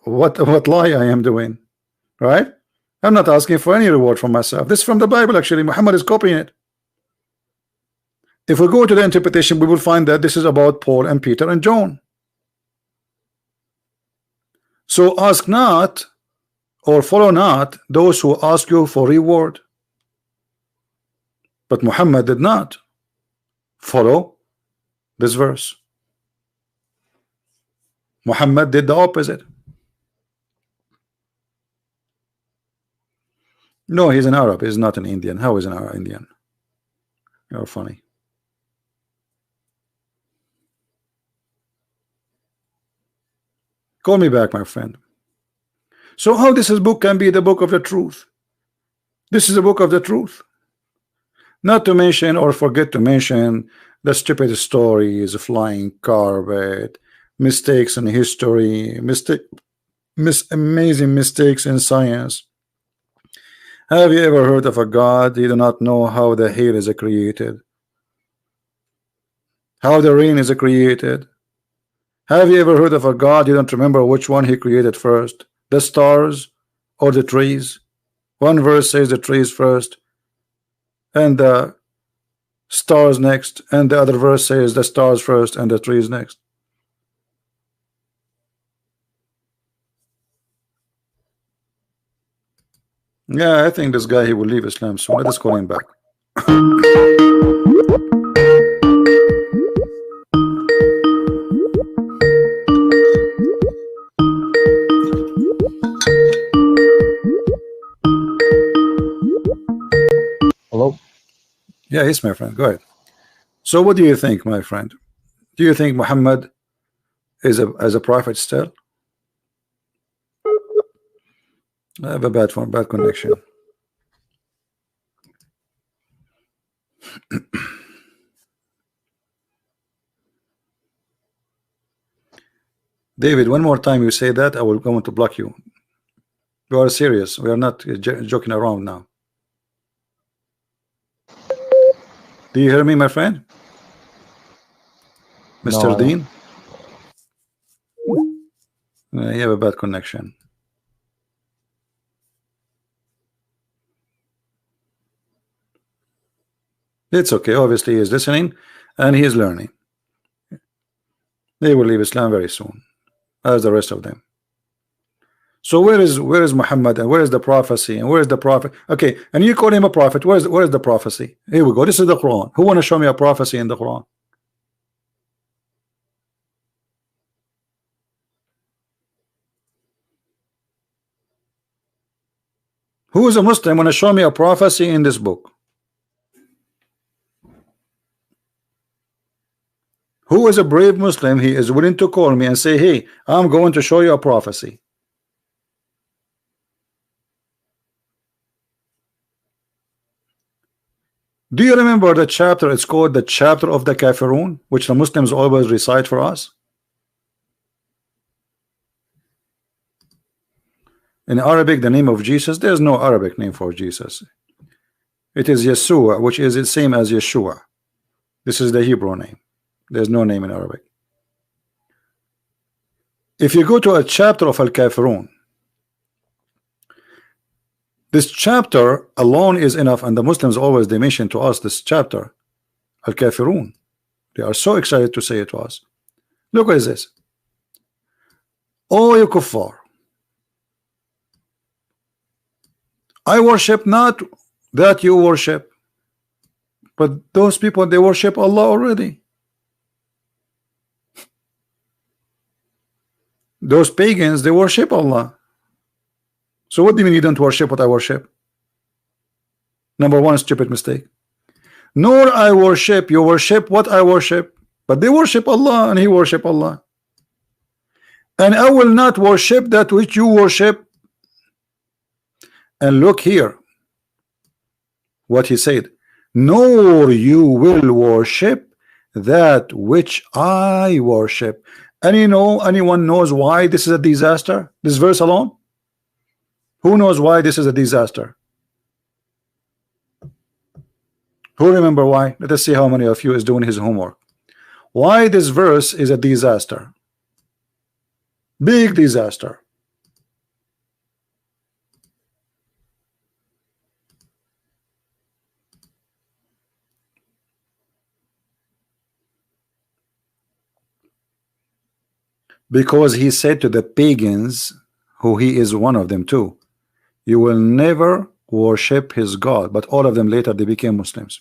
S1: what lie I am doing, right? I'm not asking for any reward from myself. This is from the Bible, actually. Muhammad is copying it. If we go to the interpretation, we will find that this is about Paul and Peter and John. So ask not or follow not those who ask you for reward. But Muhammad did not follow this verse. Muhammad did the opposite. No, he's an Arab. He's not an Indian. How is an Arab Indian? You're funny. Call me back, my friend. So how this book can be the book of the truth? This is the book of the truth. Not to mention or forget to mention the stupid stories, flying carpet, mistakes in history, amazing mistakes in science. Have you ever heard of a God? You do not know how the hair is created, how the rain is created. Have you ever heard of a God? You don't remember which one he created first, the stars or the trees? One verse says the trees first and the stars next, and the other verse says the stars first and the trees next. Yeah, I think this guy, he will leave Islam soon. Let us call him back.
S2: Hello?
S1: Yeah, yes, my friend. Go ahead. So what do you think, my friend? Do you think Muhammad is a prophet still? I have a bad phone, bad connection. David, one more time you say that, I will go to block you. We are serious. We are not joking around now. Do you hear me, my friend? Mr.
S2: No,
S1: Dean? You have a bad connection. It's okay. Obviously, he is listening and he is learning. They will leave Islam very soon, as the rest of them. So where is Muhammad, and where is the prophecy, and where is the prophet? Okay, and you call him a prophet. Where is the prophecy? Here we go. This is the Quran. Who want to show me a prophecy in the Quran? Who is a Muslim want to show me a prophecy in this book? Who is a brave Muslim? He is willing to call me and say, hey, I'm going to show you a prophecy. Do you remember the chapter? It's called the chapter of the Kafirun, which the Muslims always recite for us. In Arabic, the name of Jesus, there's no Arabic name for Jesus. It is Yeshua, which is the same as Yeshua. This is the Hebrew name. There's no name in Arabic. If you go to a chapter of Al-Kafirun, this chapter alone is enough, and the Muslims always, they mention to us this chapter, Al-Kafirun. They are so excited to say it to us. Look what is this. Oh, you kuffar, I worship not that you worship, but those people, they worship Allah already. Those pagans, they worship Allah. So what do you mean you don't worship what I worship? Number one, stupid mistake. Nor I worship, you worship what I worship, but they worship Allah and he worship Allah. And I will not worship that which you worship. And look here what he said, nor you will worship that which I worship. And you know, anyone knows why this is a disaster? This verse alone? Who knows why this is a disaster? Who remember why? Let us see how many of you is doing his homework. Why this verse is a disaster? Big disaster. Because he said to the pagans, who he is one of them too, you will never worship his God. But all of them later they became Muslims.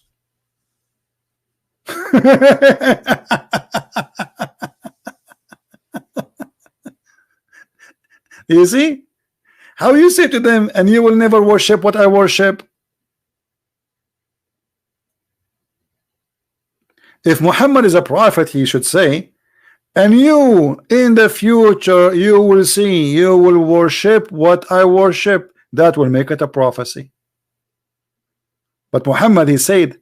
S1: You see how you say to them, and you will never worship what I worship. If Muhammad is a prophet, he should say, and you in the future you will see, you will worship what I worship. That will make it a prophecy. But Muhammad, he said,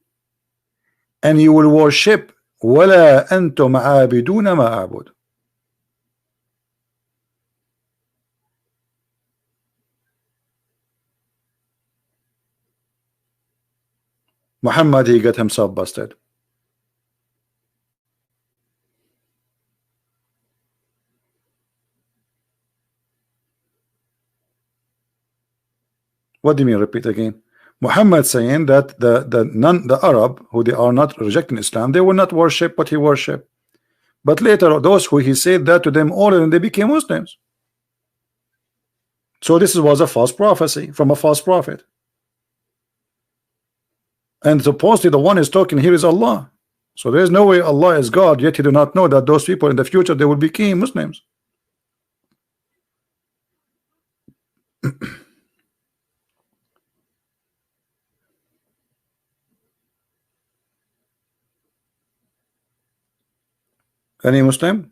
S1: and you will worship ولا أنتم عابدون ما أعبد. Muhammad, he got himself busted. What do you mean? Repeat again. Muhammad saying that the Arab, who they are not rejecting Islam, they will not worship what he worship. But later, those who he said that to them, all of them, they became Muslims. So this was a false prophecy from a false prophet. And supposedly the one is talking here is Allah. So there is no way Allah is God, yet he do not know that those people in the future they will become Muslims. Any Muslim?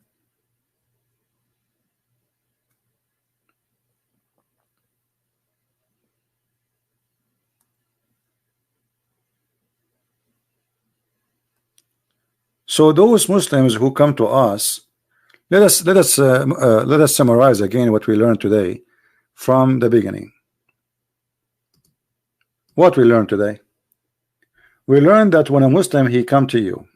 S1: So those Muslims who come to us, let us summarize again what we learned today from the beginning. What we learned today? We learned that when a Muslim he come to you,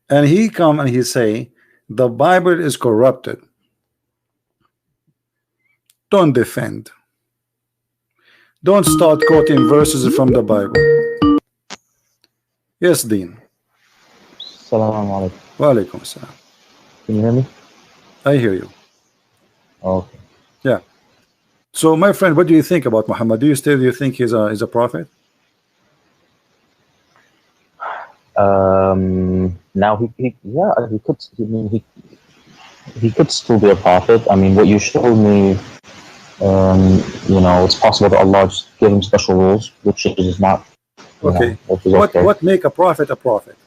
S1: and he come and he say the Bible is corrupted, don't defend. Don't start quoting verses from the Bible. Yes, Dean.
S2: Assalamu alaikum.
S1: Wa alaikum assalam.
S2: Can you hear me?
S1: I hear you.
S2: Okay.
S1: Yeah. So, my friend, what do you think about Muhammad? Do you think he's a prophet?
S2: Now he could. I mean, he could still be a prophet. I mean, what you showed me, you know, it's possible that Allah just gave him special rules, which is not.
S1: Okay.
S2: Okay.
S1: What make a prophet a prophet?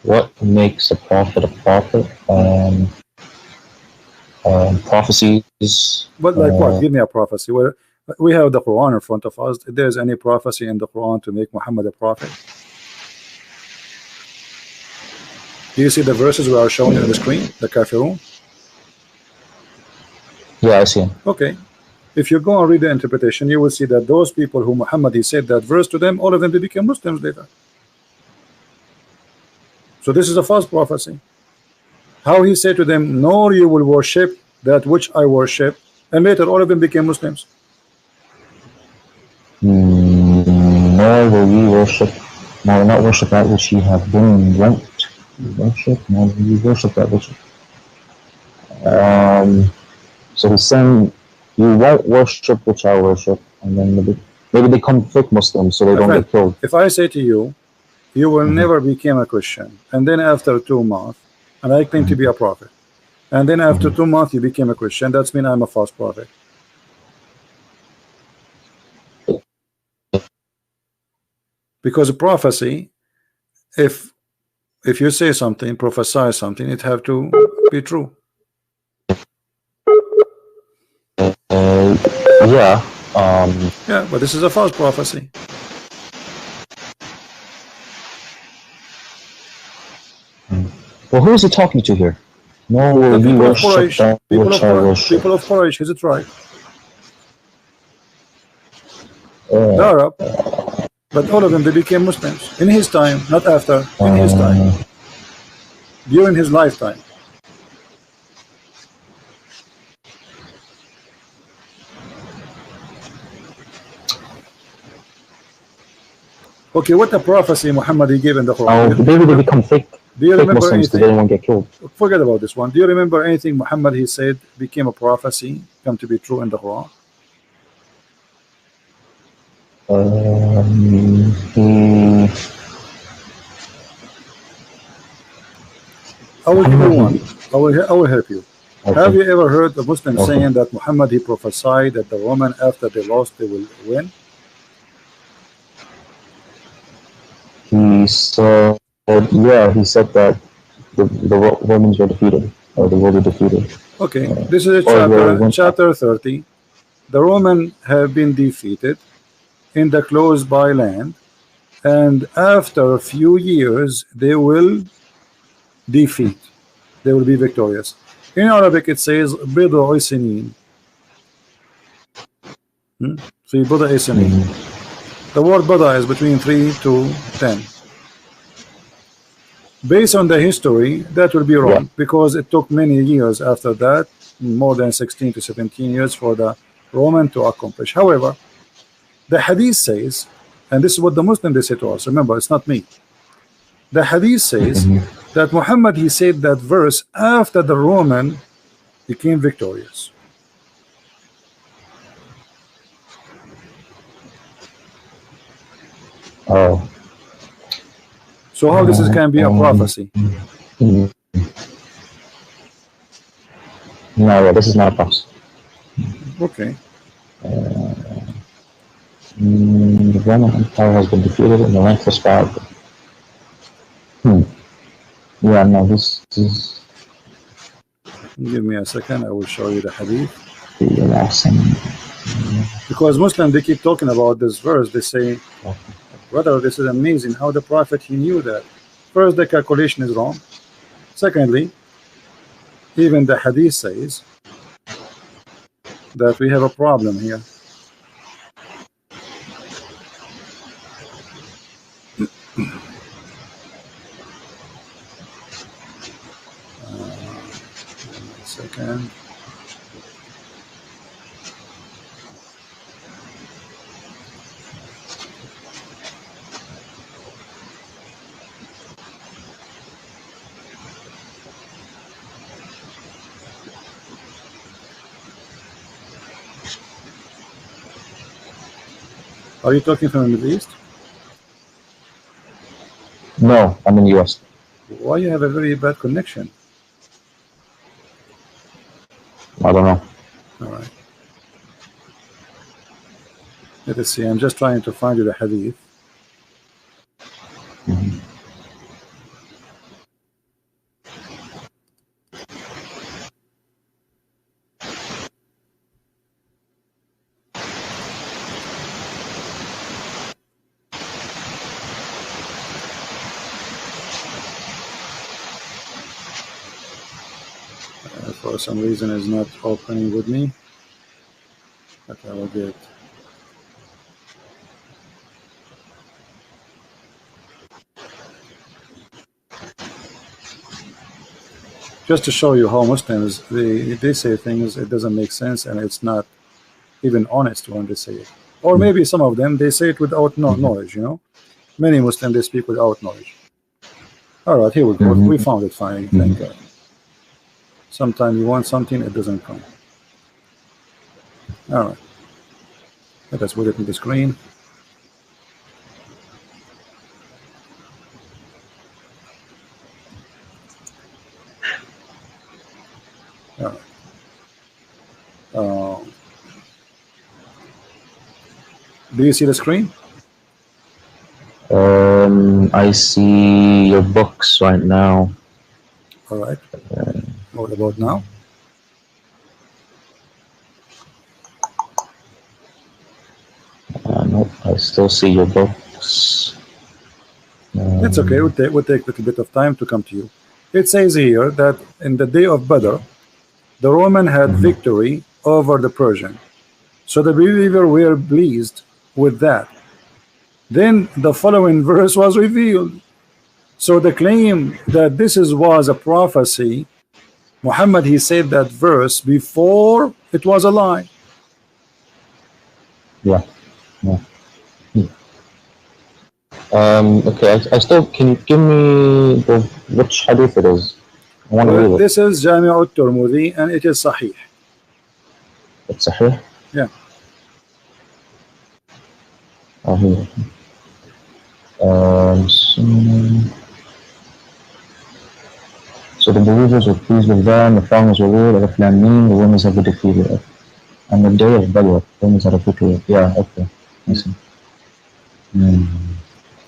S2: What makes a prophet a prophet? Prophecies.
S1: But like what? Give me a prophecy. Where we have the Quran in front of us. If there's any prophecy in the Quran to make Muhammad a prophet? Do you see the verses we are showing on the screen? The Kafirun?
S2: Yeah, I see him.
S1: Okay. If you go and read the interpretation, you will see that those people who Muhammad he said that verse to them, all of them they became Muslims later. So this is a false prophecy. How he said to them, nor you will worship that which I worship, and later all of them became Muslims.
S2: Nor will you worship, nor not worship that which you have been wont worship, nor will you worship that which. So he's saying you won't worship which I worship, and then maybe they come fake Muslims so they don't get killed.
S1: If I say to you, you will never become a Christian, and then after 2 months, and I claim to be a prophet, and then after 2 months you became a Christian, that's mean I'm a false prophet. Because a prophecy, if you say something, prophesy something, it have to be true.
S2: Yeah.
S1: Yeah, but this is a false prophecy.
S2: Well, who is he talking to here? No, will you worship that which I worship.
S1: People of Quraysh, is it right? The Arab, but all of them they became Muslims in his time, not after. In his time, during his lifetime. Okay, what the prophecy Muhammad he gave in the Quran?
S2: Maybe they become fake.
S1: Do you
S2: fake
S1: remember
S2: Muslims because
S1: anything?
S2: anyone get killed.
S1: Forget about this one. Do you remember anything Muhammad he said became a prophecy, come to be true in the Quran? I will give you one. I will help you.
S2: Okay.
S1: Have you ever heard a Muslim
S2: Okay.
S1: saying that Muhammad he prophesied that the Roman after they lost they will win?
S2: He said, yeah, he said that the Romans were defeated, or they will be defeated.
S1: Okay, this is a
S2: Or they went
S1: chapter 30. The Romans have been defeated in the close by land, and after a few years they will defeat. They will be victorious. In Arabic it says بضع سنين. في بضع سنين. The word bada is between 3 to 10. Based on the history, that will be wrong, because it took many years after that, more than 16 to 17 years for the Roman to accomplish. However, the hadith says, and this is what the Muslim they say to us, remember, it's not me. The hadith says that Muhammad he said that verse after the Roman became victorious.
S2: Oh.
S1: So how this is can be a prophecy?
S2: No, yeah, this is not a prophecy.
S1: Okay.
S2: The Roman Empire has been defeated in the length of span. Yeah, no, this is.
S1: Give me a second, I will show you the hadith.
S2: The last thing.
S1: Because Muslims they keep talking about this verse, they say, brother, this is amazing how the Prophet he knew that. First, the calculation is wrong. Secondly, even the hadith says that we have a problem here. Second. Are you talking from the Middle East?
S2: No, I'm in the US.
S1: Why you have a very bad connection?
S2: I don't know.
S1: All right. Let us see. I'm just trying to find you the hadith. For some reason is not opening with me, but I will get. Just to show you how Muslims they say things, it doesn't make sense and it's not even honest when they say it. Or maybe some of them they say it without knowledge, you know. Many Muslims they speak without knowledge. All right, here we go. We found it finally. Thank God. Sometimes you want something, it doesn't come. All right. Let us put it in the screen. All right. Do you see the screen?
S2: I see your books right now.
S1: All right. What about now?
S2: Nope, I still see your books.
S1: It's okay. We'll take a little bit of time to come to you. It says here that in the day of Badr, the Roman had victory over the Persian. So the believer were pleased with that. Then the following verse was revealed. So the claim that this was a prophecy, Muhammad he said that verse before it was a lie.
S2: Yeah. Okay, I still, can you give me which hadith it is? I want to
S1: Well,
S2: read it.
S1: this is Jami' al-Tirmidhi and it is Sahih.
S2: It's Sahih?
S1: Yeah.
S2: Oh, here. So the believers were pleased with them, the followers were ruled, Alif Lam Mim, the winners have been defeated. On the day of Badr, winners had a victory. Yeah, okay. I see.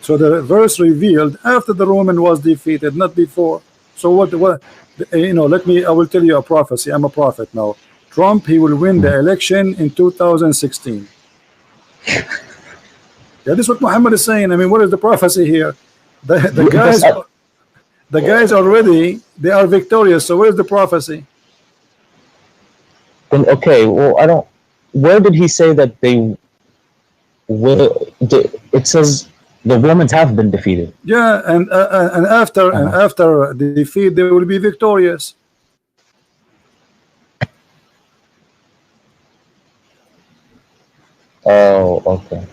S1: So the verse revealed after the Roman was defeated, not before. So what you know, I will tell you a prophecy. I'm a prophet now. Trump, he will win the election in 2016. Yeah, this is what Muhammad is saying. I mean, what is the prophecy here? The guys already, they are victorious. So where's the prophecy?
S2: Then, okay, well, I don't. Where did he say that they? It says the Romans have been defeated.
S1: Yeah, and after the defeat, they will be victorious.
S2: Oh, okay.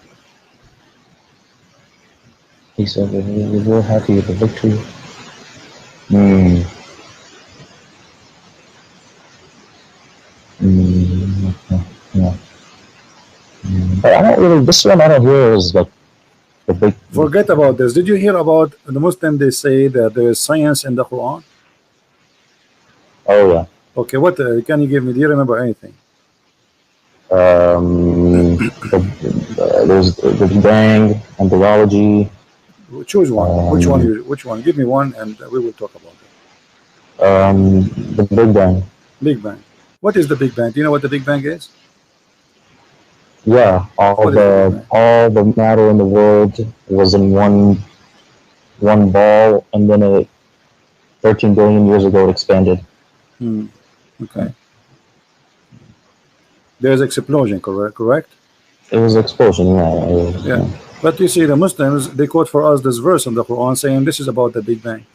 S2: He said that we were happy with the victory. Okay. Yeah. But I don't really. This one I don't hear is like the big.
S1: Forget about this. Did you hear about the Muslim? They say that there is science in the Quran.
S2: Oh yeah.
S1: Okay, what can you give me? Do you remember anything?
S2: There's the Big Bang and biology.
S1: Choose one. Which one? Give me one, and we will talk about it.
S2: The Big Bang.
S1: Big Bang. What is the Big Bang? Do you know what the Big Bang is?
S2: Yeah, all the matter in the world was in one ball, and then 13 billion years ago it expanded.
S1: Okay. There's explosion, correct?
S2: It was an explosion, yeah.
S1: But you see, the Muslims, they quote for us this verse in the Quran saying this is about the Big Bang.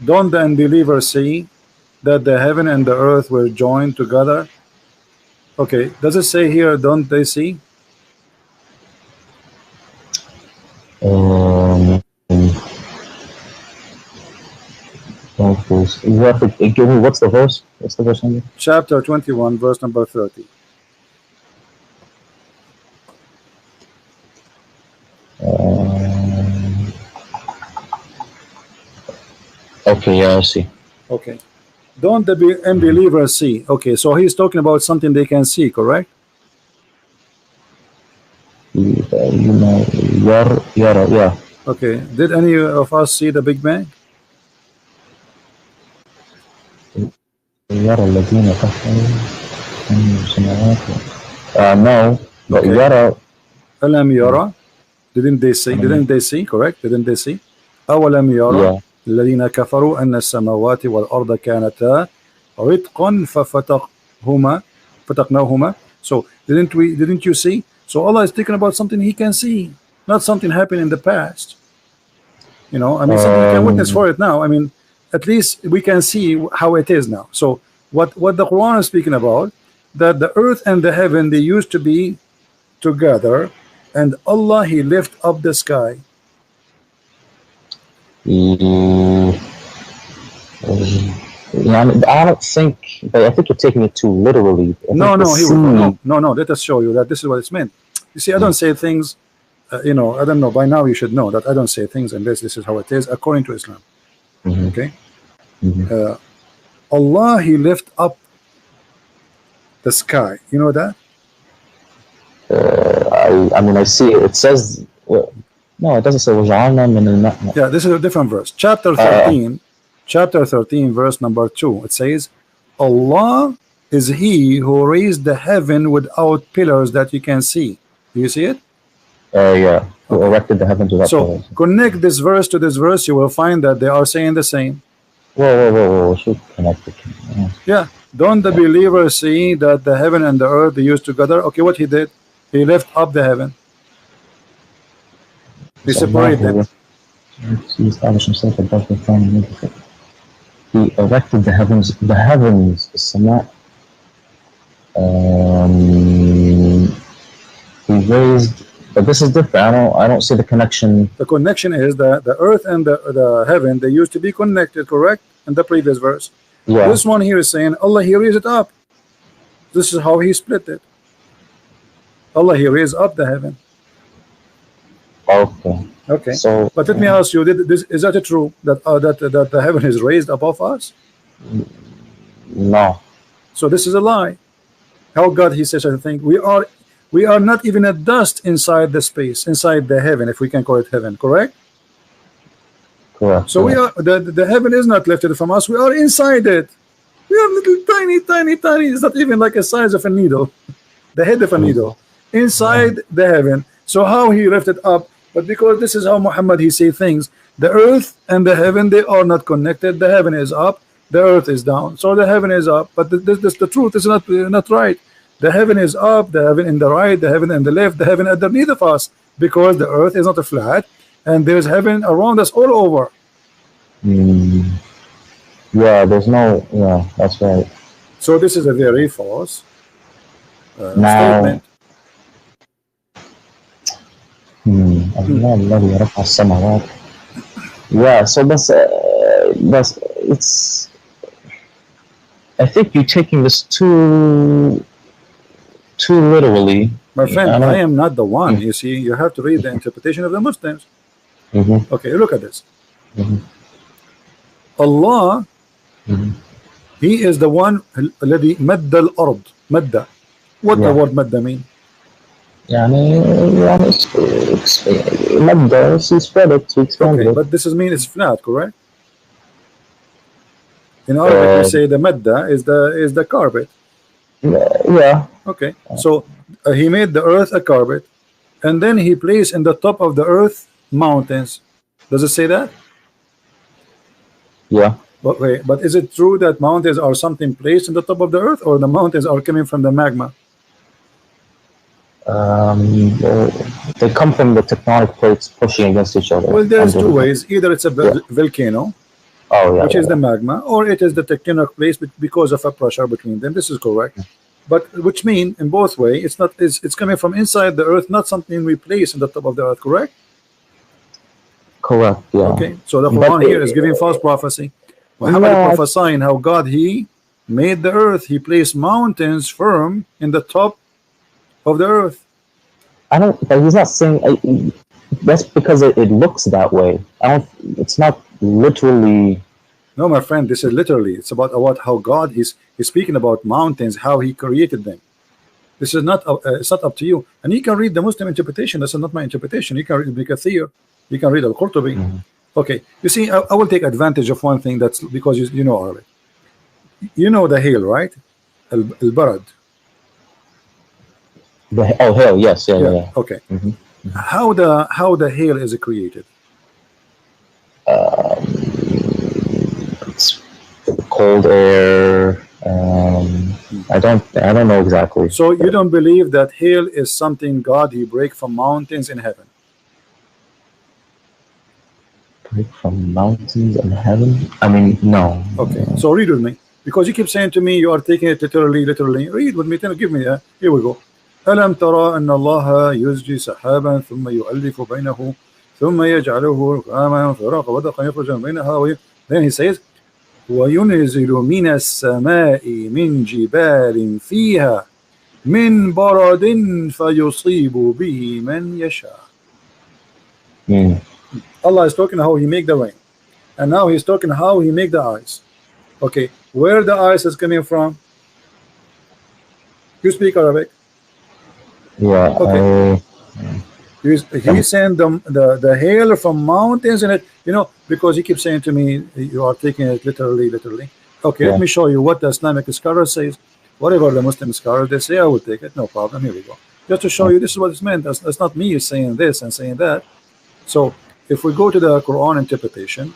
S1: Don't the unbelievers see that the heaven and the earth were joined together? Okay, does it say here, don't they see?
S2: You have to give me what's the verse? What's the verse number?
S1: Chapter 21, verse number 30.
S2: Okay, yeah, I see.
S1: Okay. Don't the unbelievers see? Okay, so he's talking about something they can see, correct?
S2: Yeah.
S1: Okay. Did any of us see the Big Bang?
S2: No, but
S1: Yara. Alam yara. Didn't they see? Correct? Didn't they see? أولم يرى الذين كفروا أن السماوات والأرض كانتا رتقا ففتقناهما. So didn't you see? So Allah is talking about something he can see, not something happened in the past. You know, I mean, something you can witness for it now. I mean, at least we can see how it is now. So what the Quran is speaking about, that the earth and the heaven, they used to be together, and Allah, he lift up the sky.
S2: I don't think, but I think you're taking it too literally.
S1: No, let us show you that this is what it's meant. You see, I don't say things, you know, I don't know, by now you should know that I don't say things unless this is how it is according to Islam. Okay? Allah, he lift up the sky. You know that?
S2: I mean, I see it. It says, no, it doesn't say وَجَعَلْنَا مِنَ الْمَاءِ.
S1: Yeah, this is a different verse. Chapter 13, verse number 2. It says, Allah is he who raised the heaven without pillars that you can see. Do you see it?
S2: Yeah, who erected the heavens without pillars.
S1: So connect this verse to this verse, you will find that they are saying the same.
S2: Whoa, should connect it.
S1: Yeah, don't the believers see that the heaven and the earth, they used together? Okay, what he did? He left up the heaven. He separated them.
S2: He established himself above the throne. He erected the heavens, the Sama. He raised But this is different. I don't see the connection.
S1: The connection is that the earth and the heaven, they used to be connected, correct? In the previous verse.
S2: Yeah.
S1: This one here is saying Allah he raised it up. This is how he split it. Allah he raised up the heaven.
S2: Okay.
S1: Okay.
S2: So,
S1: but let me ask you: is that true that that the heaven is raised above us?
S2: No.
S1: So this is a lie. How God he says such a thing? We are not even a dust inside the space, inside the heaven, if we can call it heaven. Correct.
S2: Correct.
S1: So we are the heaven is not lifted from us. We are inside it. We are little tiny. It's not even like a size of a needle, the head of a needle, inside the heaven. So how he lifted up? But because this is how Muhammad he say things, the earth and the heaven, they are not connected. The heaven is up, the earth is down. So the heaven is up, but the truth is not right. The heaven is up, the heaven in the right, the heaven in the left, the heaven underneath of us, because the earth is not a flat, and there's heaven around us all over.
S2: Yeah, there's no. Yeah, that's right.
S1: So this is a very false
S2: now,
S1: statement.
S2: Yeah, so that's it's. I think you're taking this too literally.
S1: My friend, I am not the one. You see, you have to read the interpretation of the Muslims. Okay, look at this. Allah, He is the one الذي مد الأرض. مد. What the word مد mean?
S2: يعني مد, she spread it, to expand it.
S1: But this is mean it's flat, correct? In Arabic we say the madda is the carpet.
S2: Yeah.
S1: Okay, so he made the earth a carpet, and then he placed in the top of the earth mountains. Does it say that?
S2: Yeah.
S1: But is it true that mountains are something placed in the top of the earth, or the mountains are coming from the magma?
S2: They come from the tectonic plates pushing against each other.
S1: Well, there's two ways. Either it's a volcano, which is the magma, or it is the tectonic plates because of a pressure between them. This is correct. But which mean in both way, it's coming from inside the earth, not something we place in the top of the earth, correct?
S2: Correct, yeah.
S1: Okay, so the Quran here is giving false prophecy. Muhammad prophesying how God he made the earth, he placed mountains firm in the top of the earth.
S2: But he's not saying that's because it looks that way. It's not literally.
S1: No, my friend, this is literally. It's about how God he's speaking about mountains, how he created them. This is not it's not up to you. And you can read the Muslim interpretation. This is not my interpretation. You can read Ibn Kathir. You can read Al-Qurtubi. Okay, you see, I will take advantage of one thing. That's because you know Arabic. You know the hail, right? Al-Barad.
S2: Hail, yes, yeah.
S1: Okay. How the hail is created?
S2: It's cold air. I don't know exactly.
S1: So you don't believe that hail is something God he break from mountains in heaven?
S2: Break from mountains in heaven? I mean, no.
S1: Okay, so read with me, because you keep saying to me you are taking it literally. Read with me. Give me that. Here we go. ألم ترى أن الله يزجي سحابا ثم يؤلف بينه ثم يجعله ركاما فراق ودقا يخرج من بينها. Then he says وينزل من السماء من جبال فيها من برد فيصيب به من يشاء. Allah is talking how he make the rain, and now he's talking how he make the ice. Okay, where the ice is coming from? You speak Arabic?
S2: Yeah.
S1: Okay. He's saying the hail from mountains, and because he keeps saying to me you are taking it literally. Okay, let me show you what the Islamic scholar says. Whatever the Muslim scholars they say, I will take it, no problem. Here we go. Just to show you this is what it's meant. That's not me saying this and saying that. So if we go to the Quran interpretation,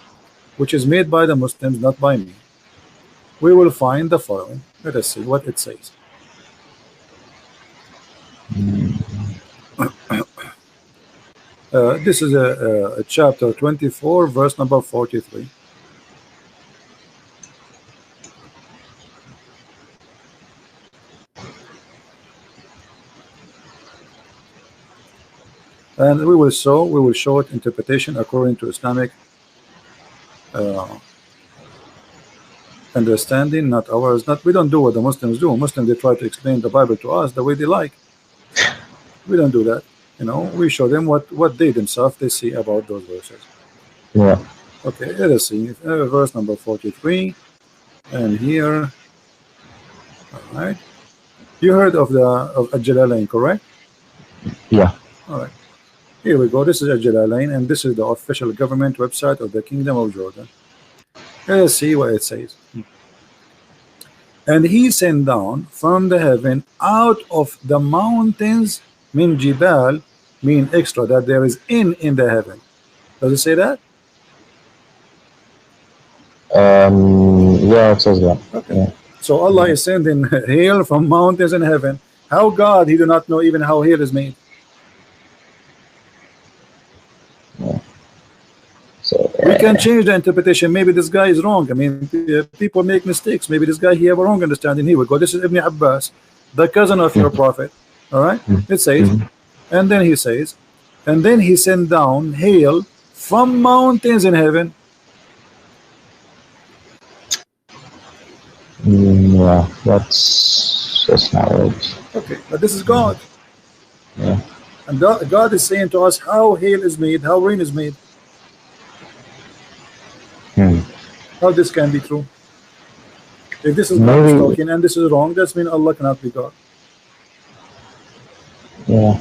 S1: which is made by the Muslims, not by me, we will find the following. Let us see what it says. This is a chapter 24, verse number 43. and we will show it interpretation according to Islamic understanding, not ours. Not we don't do what the Muslims do. Muslims, they try to explain the Bible to us the way they like. We don't do that. You know, we show them what they themselves they see about those verses.
S2: Yeah.
S1: Okay, let us see verse number 43, and here. All right, you heard of Al-Jalalain, correct?
S2: Yeah.
S1: All right, here we go. This is Al-Jalalain, and this is the official government website of the Kingdom of Jordan. Let's see what it says. And he sent down from the heaven out of the mountains min jibal, mean extra, that there is in the heaven. Does it say that?
S2: Yeah, it says that.
S1: Okay.
S2: Yeah.
S1: So Allah is sending hail from mountains in heaven. How God, he do not know even how hail is made.
S2: Yeah. So
S1: We can change the interpretation. Maybe this guy is wrong. I mean, people make mistakes. Maybe this guy, he have a wrong understanding. Here we go. This is Ibn Abbas, the cousin of your prophet. All right. It says, and then he says, and then he sent down hail from mountains in heaven.
S2: Yeah, that's not right.
S1: Okay, but this is God.
S2: Yeah.
S1: And God is saying to us how hail is made, how rain is made. How this can be true? If this is God talking and this is wrong, that means Allah cannot be God.
S2: Yeah.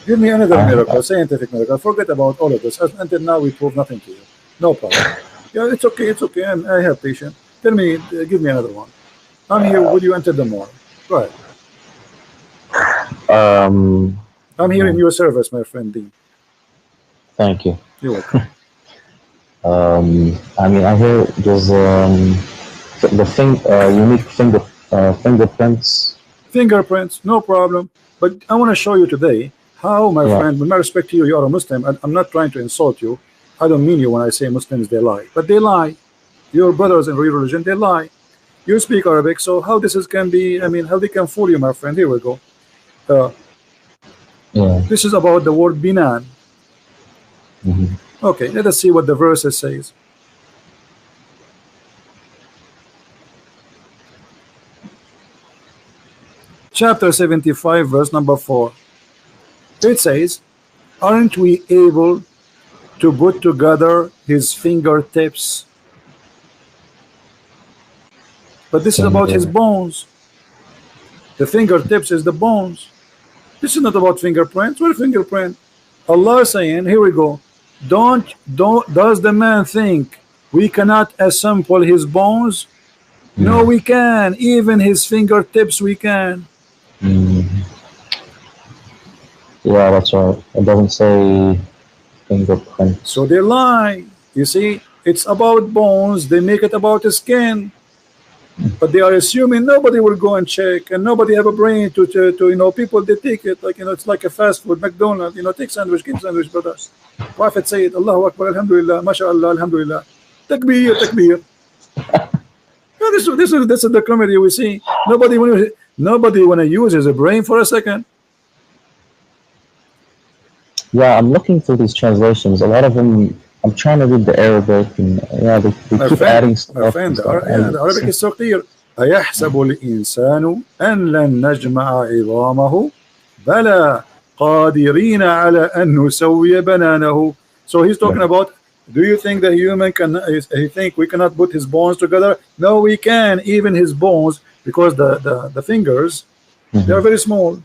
S1: Give me another miracle, scientific miracle. Forget about all of this. Until now, we prove nothing to you. No problem. Yeah, it's okay. It's okay. I have patience. Tell me, give me another one. I'm here. Will you enter the more? Go ahead. I'm here in your service, my friend D.
S2: Thank you.
S1: You're welcome.
S2: I mean, I hear there's the unique fingerprints.
S1: Fingerprints, no problem. But I want to show you today how, my friend, with my respect to you, you are a Muslim. I'm not trying to insult you. I don't mean you when I say Muslims, they lie. But they lie. Your brothers in real religion, they lie. You speak Arabic, so how this can be, I mean, how they can fool you, my friend. Here we go. This is about the word binan. Okay, let us see what the verse says. Chapter 75, verse number 4. It says, aren't we able to put together his fingertips? But this is about his bones. The fingertips is the bones. This is not about fingerprints. What fingerprint? Allah is saying, here we go. Does the man think we cannot assemble his bones? No, we can. Even his fingertips we can.
S2: Yeah, that's right. It doesn't say fingerprints.
S1: So they lie. You see, it's about bones. They make it about the skin. But they are assuming nobody will go and check, and nobody have a brain to you know, people, they take it like, you know, it's like a fast food, McDonald's, you know, take sandwich, give sandwich, brothers. Prophet said, Allahu Akbar, Alhamdulillah, MashaAllah, Alhamdulillah, Takbir, Takbir. Yeah, this is the comedy we see. Nobody wanna use his brain for a second.
S2: Yeah, I'm looking through these translations. A lot of them, I'm trying to read the Arabic, and yeah, they keep adding stuff.
S1: My friend, the Arabic is so clear. أيحسب الإنسان أن لن نجمع عظامه بلى قادرين على أن نسوي بنانه. So he's talking about, do you think the human can, he think we cannot put his bones together? No, we can, even his bones, because the fingers, they are very small.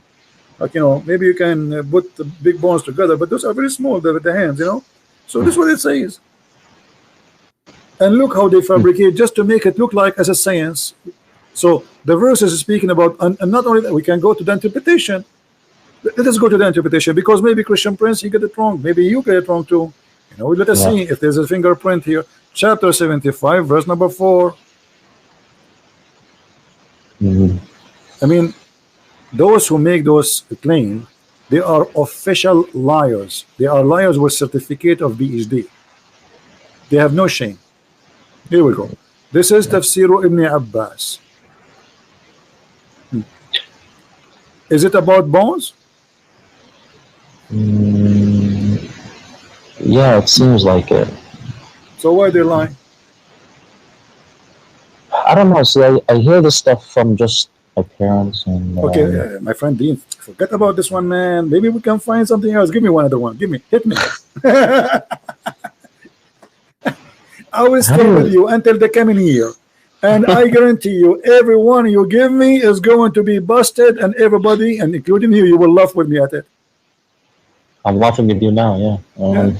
S1: Like, you know, maybe you can put the big bones together, but those are very small, the hands, you know. So this is what it says. And look how they fabricate just to make it look like as a science. So the verse is speaking about, and not only that, we can go to the interpretation. Let us go to the interpretation, because maybe Christian Prince, he get it wrong. Maybe you get it wrong too. You know, let us see if there's a fingerprint here. Chapter 75, verse number 4. I mean, those who make those claims, they are official liars. They are liars with certificate of PhD. They have no shame. Here we go. This is Tafsir Ibn Abbas. Is it about bones?
S2: Mm, yeah, it seems like it.
S1: So why they lie?
S2: I don't know. See, I hear this stuff from just my parents and
S1: Okay, my friend Dean, forget about this one, man. Maybe we can find something else. Give me one other one. Give me, hit me. I will stay with you until the coming year. And I guarantee you, every one you give me is going to be busted, and everybody, and including you, you will laugh with me at it.
S2: I'm laughing with you now. Yeah.
S1: Yeah.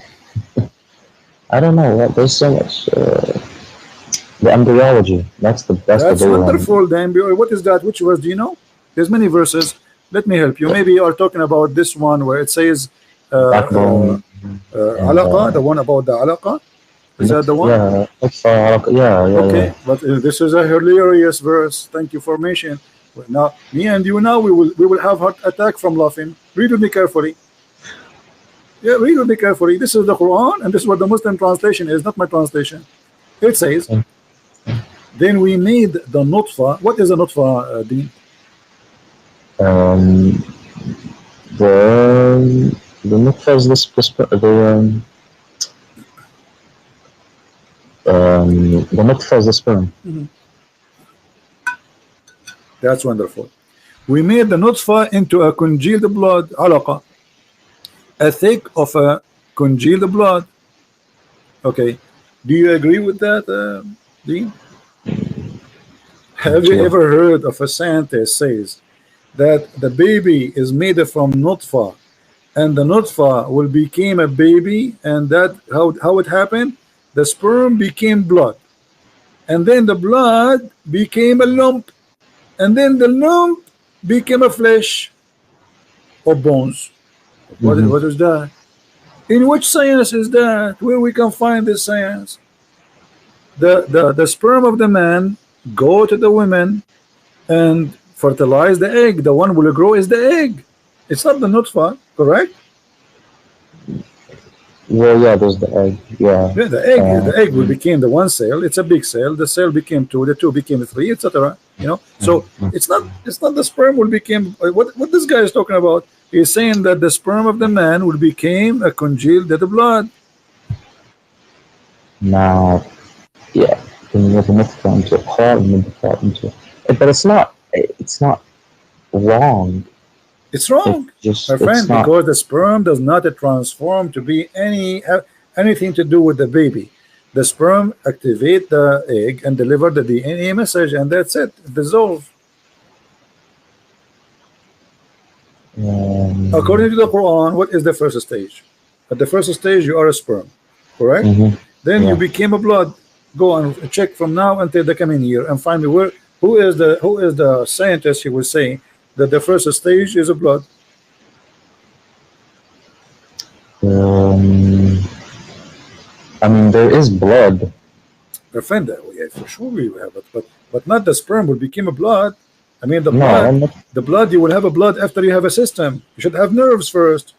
S2: I don't know. There's so much. The embryology. That's the big one.
S1: Wonderful. The embryo. What is that? Which verse do you know? There's many verses. Let me help you. Maybe you are talking about this one where it says
S2: Backbone.
S1: alaqa, the one about the alaqa. Is that the one?
S2: Yeah.
S1: Okay,
S2: Yeah.
S1: but this is a hilarious verse. Thank you for mentioning. Well, now, me and you now we will have heart attack from laughing. Read with me carefully. Yeah, read with me carefully. This is the Quran, and this is what the Muslim translation is, not my translation. It says, then we made the nutfa. What is a nutfa, Dean?
S2: The nutfa is the nutfa is the sperm.
S1: That's wonderful. We made the nutfa into a congealed blood, alaqa, a thick of a congealed blood. Okay, do you agree with that, Dean? Have you ever heard of a scientist says that the baby is made from nutfa, and the nutfa will become a baby, and that how it happened? The sperm became blood, and then the blood became a lump, and then the lump became a flesh or bones. What is that? In which science is that? Where we can find this science? The sperm of the man go to the women and fertilize the egg. The one will grow is the egg. It's not the nutfa, correct?
S2: Well, yeah, there's the egg. Yeah.
S1: Yeah, the egg will become the one cell. It's a big cell. The cell became two. The two became three, etc. You know. So it's not the sperm will become what this guy is talking about. He's saying that the sperm of the man will become a congealed blood.
S2: Now, yeah, but it's not wrong.
S1: It's wrong, my friend, because the sperm does not transform to be anything to do with the baby. The sperm activate the egg and deliver the DNA message, and that's it. It dissolves. According to the Quran, what is the first stage? At the first stage, you are a sperm, correct? Then you became a blood. Go and check from now until the coming year and find me who is the scientist who will say that the first stage is a blood.
S2: I mean, there is blood.
S1: Friend, yeah, for sure we have it, but not the sperm will become a blood. I mean, the blood, you will have a blood after you have a system. You should have nerves first.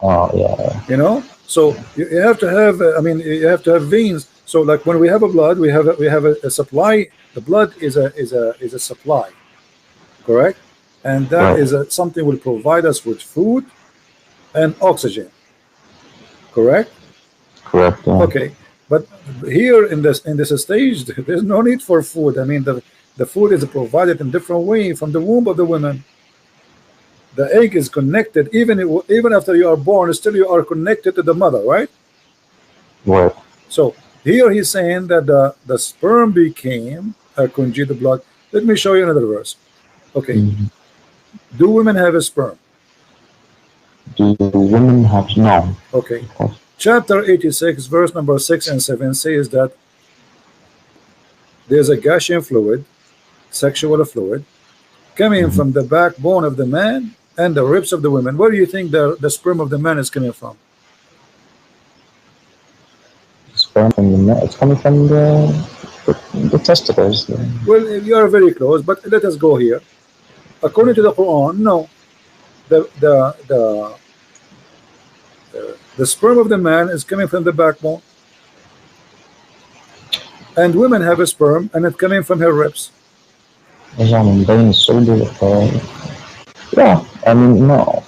S2: Oh yeah.
S1: You know, so you have to have. I mean, you have to have veins. So like when we have a blood, we have a supply. The blood is a supply, correct? And that is something will provide us with food and oxygen, correct?
S2: Correct. Yeah.
S1: Okay, but here in this stage, there's no need for food. I mean, the food is provided in different way from the womb of the woman. The egg is connected, even after you are born, still you are connected to the mother, right?
S2: Right.
S1: So here he's saying that the sperm became a congealed blood. Let me show you another verse. Okay. Do women have a sperm?
S2: Do women have no?
S1: Okay. Chapter 86, verse number 6 and 7 says that there's a gushing fluid, sexual fluid, coming from the backbone of the man and the ribs of the women. Where do you think the sperm of the man is coming from?
S2: Sperm from the man. It's coming from the testicles.
S1: Well, you are very close, but let us go here. According to the Quran, no. The sperm of the man is coming from the backbone, and women have a sperm, and it's coming from her ribs.
S2: Yeah, I mean, no.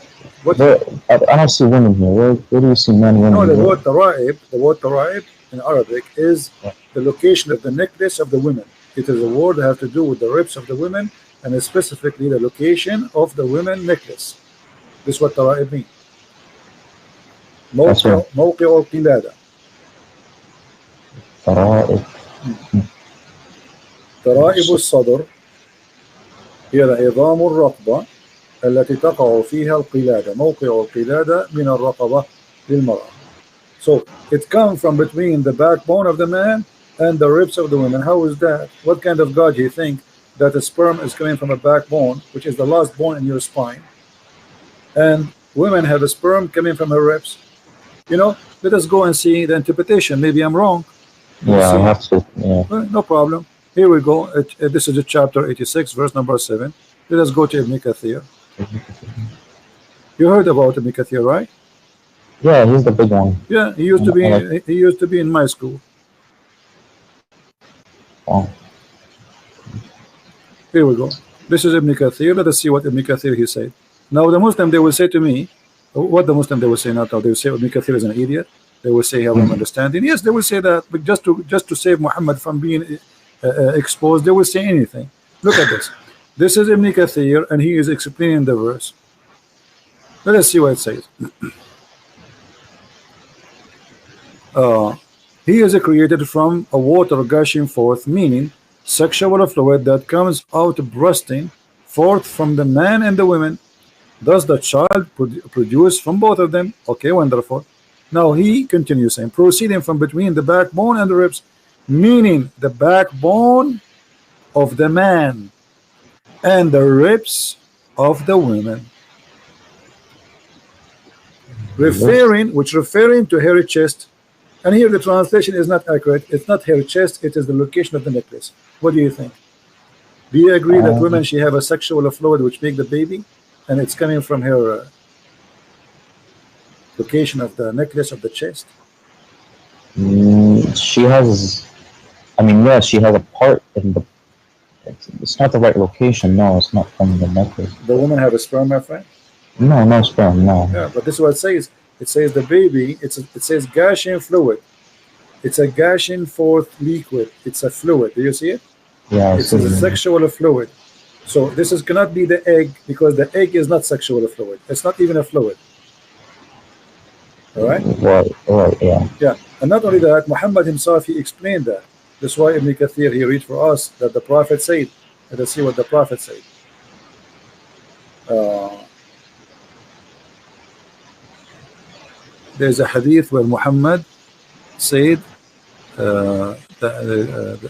S1: What?
S2: I don't see women here. Where do you see men, women?
S1: No, the word taraib in Arabic is the location of the necklace of the women. It is a word that has to do with the ribs of the women, and specifically the location of the women necklace. This is what taraib means. موقع القلادة. ترائب الصدر هي عظام الرقبة التي تقع فيها القلادة. موقع القلادة من الرقبة للمرأة. So it comes from between the backbone of the man and the ribs of the woman. How is that? What kind of God do you think that the sperm is coming from a backbone, which is the last bone in your spine, and women have a sperm coming from her ribs? You know, let us go and see the interpretation. Maybe I'm wrong.
S2: Yeah, I have to. Yeah.
S1: No problem. Here we go. This is chapter 86, verse number 7. Let us go to Ibn Kathir. You heard about Ibn Kathir, right?
S2: Yeah, he's the big one.
S1: Yeah, he used to be in my school.
S2: Oh.
S1: Here we go. This is Ibn Kathir. Let us see what Ibn Kathir he said. Now the Muslim, they will say to me, what the Muslim they will say not now. They will say Ibn Kathir is an idiot. They will say have an understanding. Yes, they will say that, but just to save Muhammad from being exposed, they will say anything. Look at this. This is Ibn Kathir, and he is explaining the verse. Let us see what it says. He is created from a water gushing forth, meaning sexual fluid that comes out bursting forth from the man and the women. Thus the child produced from both of them. Okay, wonderful. Now he continues saying, proceeding from between the backbone and the ribs, meaning the backbone of the man and the ribs of the women. Referring to hairy chest. And here the translation is not accurate. It's not hairy chest, it is the location of the necklace. What do you think? Do you agree that women, she have a sexual fluid which make the baby, and it's coming from her location of the necklace of the chest?
S2: She has, I mean, yes, she has a part in the, it's not the right location. No, it's not from the necklace.
S1: The woman have a sperm, my friend?
S2: No sperm, no.
S1: Yeah, but this is what it says. It says the baby, it says gushing fluid. It's a gushing forth liquid. It's a fluid. Do you see it?
S2: Yeah,
S1: it's a sexual fluid. So this cannot be the egg, because the egg is not sexual fluid. It's not even a fluid. All right?
S2: Right, yeah.
S1: Yeah, and not only that, Muhammad himself, he explained that. That's why Ibn Kathir, he read for us that the Prophet said. Let us see what the Prophet said. There's a hadith where Muhammad said,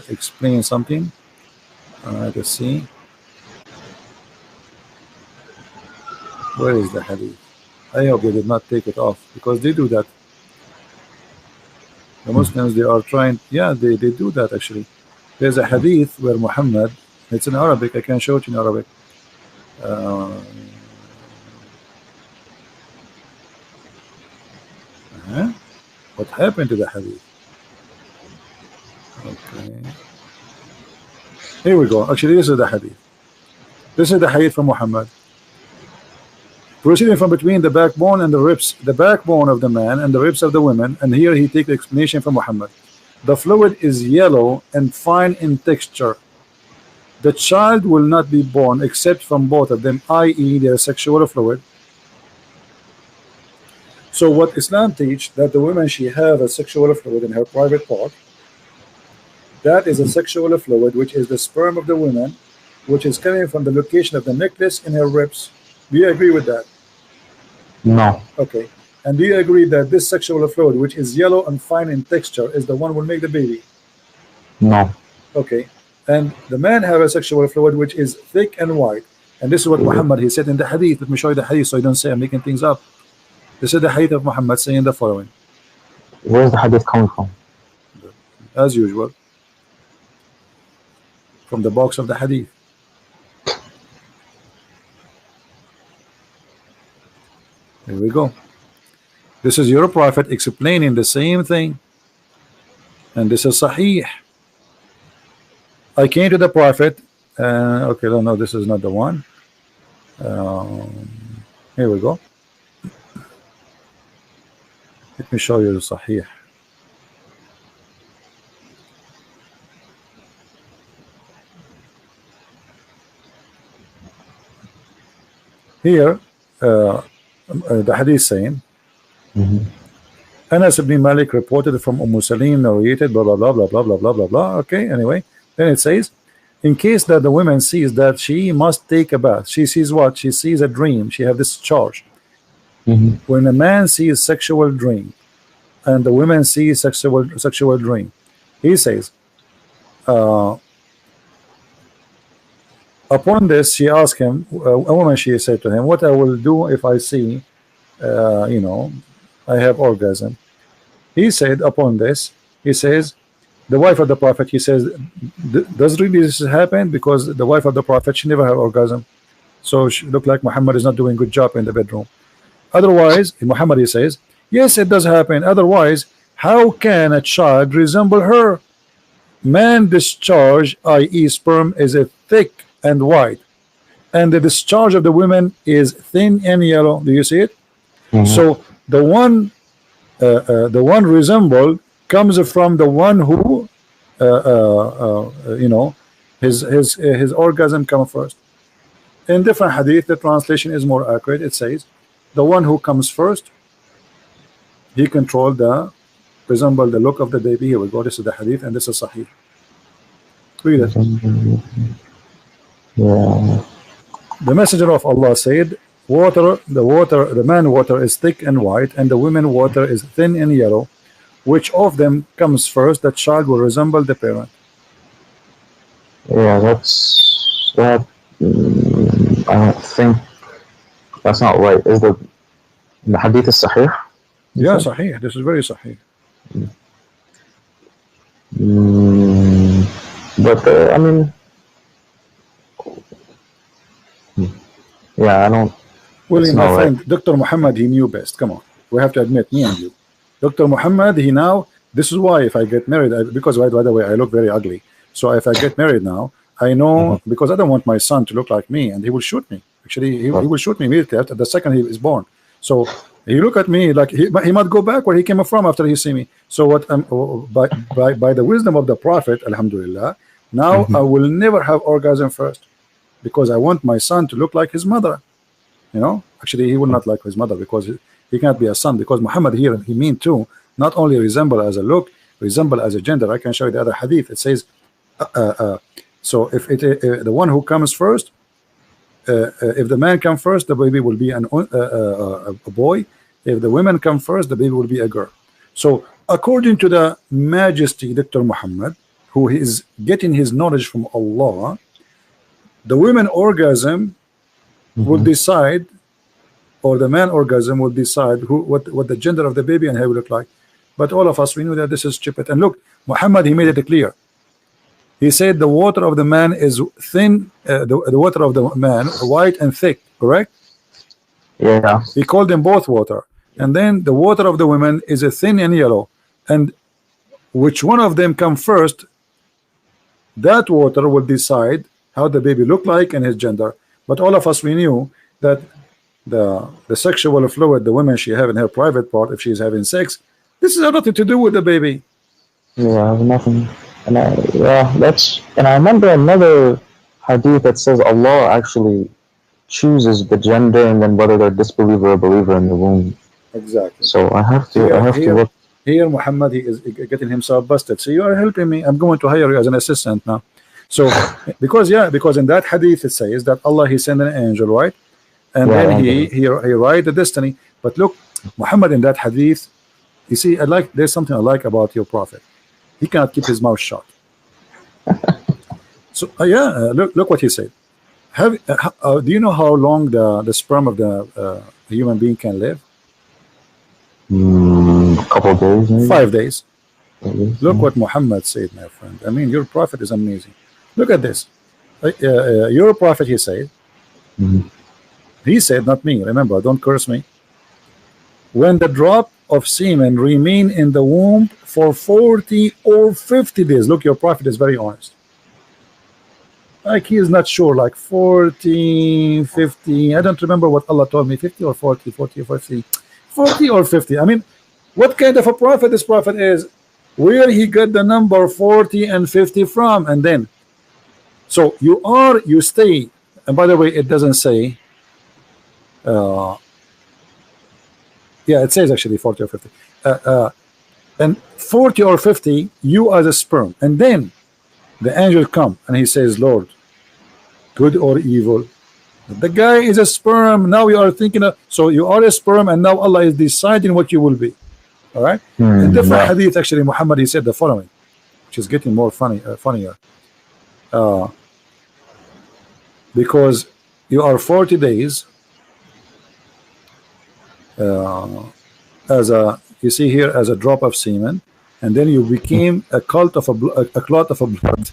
S1: explain something. Let's see. Where is the hadith? I hope they did not take it off, because they do that. The Muslims, they are trying, yeah, they do that actually. There's a hadith where Muhammad, it's in Arabic, I can show it in Arabic. What happened to the hadith? Okay. Here we go. Actually, this is the hadith. This is the hadith from Muhammad. Proceeding from between the backbone and the ribs, the backbone of the man and the ribs of the women, and here he takes the explanation from Muhammad. The fluid is yellow and fine in texture. The child will not be born except from both of them, i.e. their sexual fluid. So what Islam teach, that the woman, she have a sexual fluid in her private part. That is a sexual fluid, which is the sperm of the woman, which is coming from the location of the necklace in her ribs. Do you agree with that?
S2: No.
S1: Okay. And do you agree that this sexual fluid, which is yellow and fine in texture, is the one who will make the baby?
S2: No.
S1: Okay. And the man have a sexual fluid which is thick and white. And this is what Muhammad, he said in the hadith. Let me show you the hadith so you don't say I'm making things up. This is the hadith of Muhammad saying the following.
S2: Where's the hadith coming from?
S1: As usual, from the box of the hadith. Here we go. This is your prophet explaining the same thing, and this is Sahih. I came to the prophet. Okay, no, this is not the one. Here we go. Let me show you the Sahih. Here, the hadith saying, Anas ibn Malik reported from Salim, narrated, blah, blah, blah, blah, blah, blah, blah, blah, blah. Okay, anyway. Then it says, in case that the woman sees that she must take a bath, she sees what? She sees a dream. She have this charge. When a man sees sexual dream, and the woman sees sexual dream, he says, upon this, she asked him, a woman, she said to him, what I will do if I see, you know, I have orgasm. He said, upon this, he says, the wife of the Prophet, he says, does really this happen? Because the wife of the Prophet, she never had orgasm. So she looked like Muhammad is not doing a good job in the bedroom. Otherwise, Muhammad, he says, yes, it does happen. Otherwise, how can a child resemble her? Man discharge, i.e. sperm, is a thick and white, and the discharge of the women is thin and yellow. Do you see it? So the one resembled comes from the one who you know, his orgasm comes first. In different hadith, the translation is more accurate. It says the one who comes first, he controlled the resemble the look of the baby. Here we go. This is the hadith, and this is Sahih. Read it.
S2: Yeah.
S1: The Messenger of Allah said, the man water is thick and white, and the women water is thin and yellow. Which of them comes first? The child will resemble the parent.
S2: Yeah, that's that. I don't think that's not right. Is the hadith is Sahih?
S1: Yeah, Sahih. This is very Sahih.
S2: But I mean, yeah, I don't.
S1: Well, my friend, Dr. Muhammad, he knew best. Come on, we have to admit, me and you. Dr. Muhammad, he now. This is why if I get married, because by the way, I look very ugly. So if I get married now, I know because I don't want my son to look like me, and he will shoot me. Actually, he will shoot me immediately after the second he is born. So he look at me like he might go back where he came from after he see me. So what? By the wisdom of the Prophet, Alhamdulillah, now I will never have orgasm first, because I want my son to look like his mother. You know, actually, he will not like his mother because he can't be a son. Because Muhammad here, he mean too, not only resemble as a look, resemble as a gender. I can show you the other hadith. It says, so if the one who comes first, if the man come first, the baby will be a boy. If the women come first, the baby will be a girl. So according to the Majesty Dr. Muhammad, who is getting his knowledge from Allah, the women orgasm will decide, or the man orgasm will decide what the gender of the baby and how it will look like. But all of us, we know that this is stupid. And look, Muhammad, he made it clear. He said the water of the man is thin, the water of the man white and thick, correct?
S2: Yeah.
S1: He called them both water. And then the water of the women is a thin and yellow. And which one of them come first, that water will decide how the baby look like and his gender. But all of us, we knew that the sexual fluid the woman she have in her private part, if she is having sex, this has nothing to do with the baby.
S2: Yeah, nothing. And I remember another hadith that says Allah actually chooses the gender and then whether they're disbeliever or believer in the womb.
S1: Exactly.
S2: So I have to look.
S1: Here Muhammad, he is getting himself busted. So you are helping me. I'm going to hire you as an assistant now. So because in that hadith it says that Allah, he sent an angel, right? And then he write the destiny. But look, Muhammad, in that hadith, you see, there's something I like about your prophet. He cannot keep his mouth shut. So look what he said. Do you know how long the sperm of the human being can live?
S2: A couple of days, maybe?
S1: 5 days. Look what Muhammad said, my friend. I mean, your prophet is amazing. Look at this. Your prophet, he said. He said, not me. Remember, don't curse me. When the drop of semen remain in the womb for 40 or 50 days. Look, your prophet is very honest. Like he is not sure, like 40, 50. I don't remember what Allah told me, 50 or 40, 40 or 50. 40 or 50. I mean, What kind of a prophet this prophet is? Where he got the number 40 and 50 from? And then, so you stay. And by the way, it doesn't say. Yeah, it says actually 40 or 50. And 40 or 50, you are the sperm. And then the angel come and he says, Lord, good or evil? The guy is a sperm. Now you are thinking of, so you are a sperm, and now Allah is deciding what you will be. All right. In different hadith, actually, Muhammad, he said the following, which is getting more funnier. Because you are 40 days as a, you see here, as a drop of semen, and then you became a clot of blood.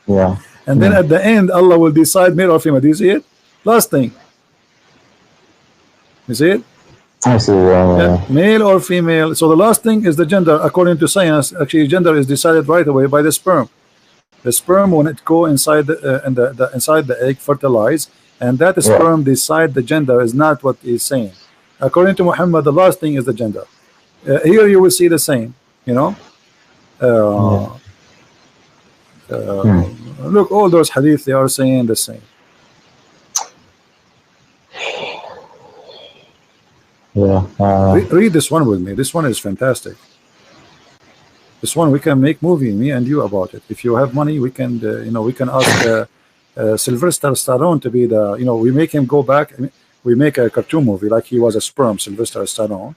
S2: Yeah.
S1: And then at the end, Allah will decide male or female. Do you see it? Last thing. You see it?
S2: I see.
S1: Yeah. Male or female. So the last thing is the gender. According to science, actually, gender is decided right away by the sperm. The sperm, when it go inside the inside the egg, fertilize, and that sperm decide the gender is not what he's saying. According to Muhammad, the last thing is the gender. Here you will see the same. You know. Look, all those hadith, they are saying the same.
S2: Yeah.
S1: Read this one with me. This one is fantastic. This one we can make movie, me and you, about it. If you have money, we can, you know, we can ask Sylvester Stallone to be the, you know, we make him go back. We make a cartoon movie like he was a sperm, Sylvester Stallone,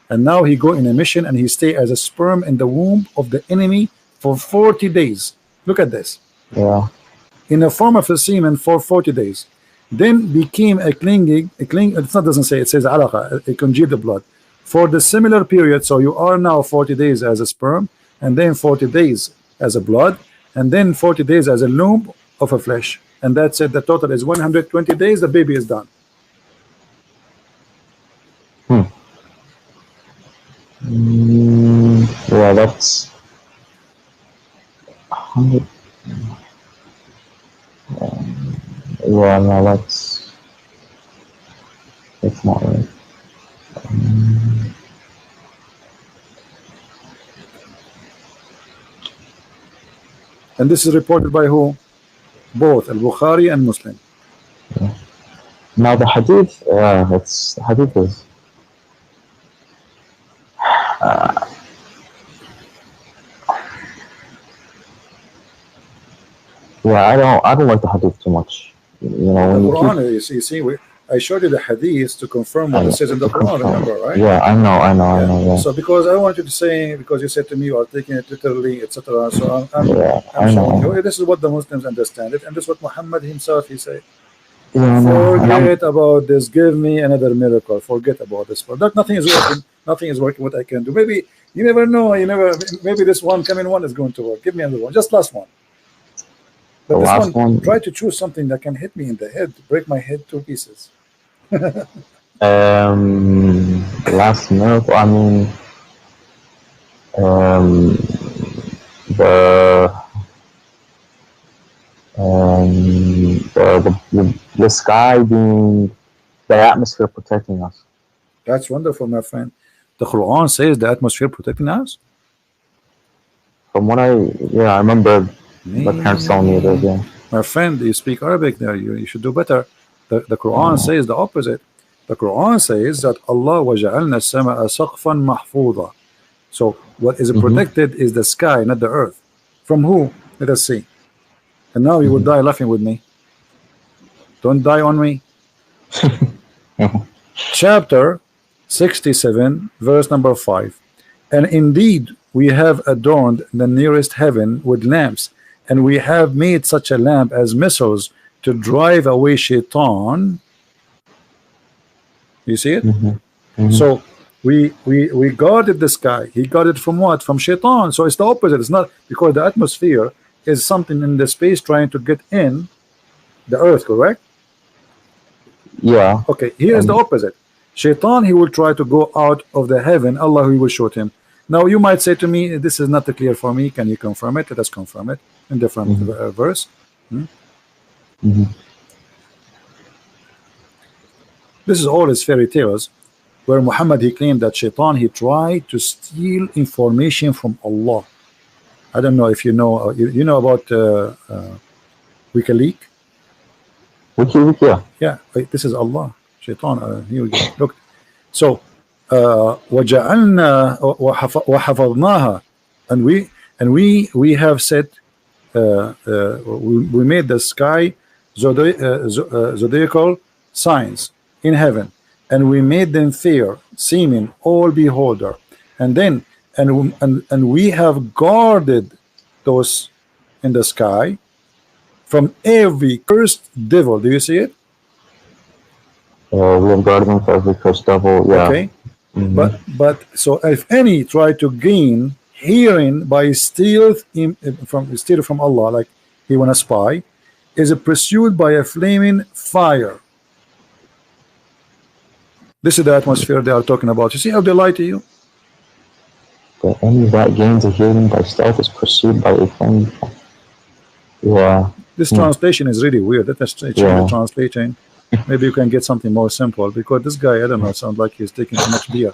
S1: and now he go in a mission and he stay as a sperm in the womb of the enemy for 40 days. Look at this.
S2: Yeah.
S1: In the form of a semen for 40 days. Then became a clinging, it's not, doesn't say, it says alaqa, a congealed blood. For the similar period, so you are now 40 days as a sperm, and then 40 days as a blood, and then 40 days as a loom of a flesh. And that's it, the total is 120 days, the baby is done.
S2: Yeah, that's 100. Yeah, no, that's not right.
S1: And this is reported by who? Both Al-Bukhari and Muslim.
S2: Yeah. Now the hadith, the hadith is yeah, I don't like the hadith too much. You know,
S1: the Quran, you see, I showed you the hadith to confirm what it says in the Quran, remember, right?
S2: Yeah, I know. Yeah.
S1: So because I want you to say, because you said to me you are taking it literally, etc. So I'm showing you, this is what the Muslims understand it, and this is what Muhammad himself, he said. Forget about this. Give me another miracle. Forget about this. But nothing is working. Nothing is working. What I can do? Maybe you never know. Maybe this one coming one is going to work. Give me another one. Just last one. But the last one, try to choose something that can hit me in the head, break my head to pieces.
S2: Last miracle. I mean, the sky being, the atmosphere protecting us.
S1: That's wonderful, my friend. The Quran says the atmosphere protecting us.
S2: From what I remember my parents telling me that. Yeah.
S1: My friend, you speak Arabic there. You should do better. The Quran says the opposite. The Quran says that Allah وَجَعَلْنَا السَّمَاءَ سَقْفًا مَحْفُوظًا. So what is protected is the sky, not the earth. From who? Let us see. And now you will die laughing with me. Don't die on me. Chapter 67, verse number 5. And indeed we have adorned the nearest heaven with lamps, and we have made such a lamp as missiles to drive away shaitan. You see it? So we guarded the sky. He guarded from what? From shaitan. So it's the opposite. It's not, because the atmosphere is something in the space trying to get in the earth, correct?
S2: Yeah.
S1: Okay, here is the opposite. Shaitan, he will try to go out of the heaven. Allah, he will shoot him. Now you might say to me, this is not clear for me. Can you confirm it? Let us confirm it in different verse. This is all his fairy tales. where Muhammad, he claimed that Shaitan, he tried to steal information from Allah. I don't know if you know, you know about WikiLeaks?
S2: WikiLeaks, yeah.
S1: Yeah, this is Allah. Shaitan, here we go. Look. So, وَجَعَلْنَا وَحَفَظْنَاهَا, and we have said, we made the sky zodiacal signs in heaven, and we made them fair, seeming all beholder, and then and we have guarded those in the sky from every cursed devil. Do you see it?
S2: We have guarded them from every cursed devil. Yeah.
S1: Okay. But so if any try to gain hearing by steal from Allah, like he wanna spy, is pursued by a flaming fire. This is the atmosphere they are talking about. You see how they lie to you?
S2: That any that gains a hearing by stealth is pursued by a flaming fire. Yeah.
S1: This translation is really weird. Let us change the translation. Maybe you can get something more simple, because this guy, I don't know, sounds like he's taking too much beer.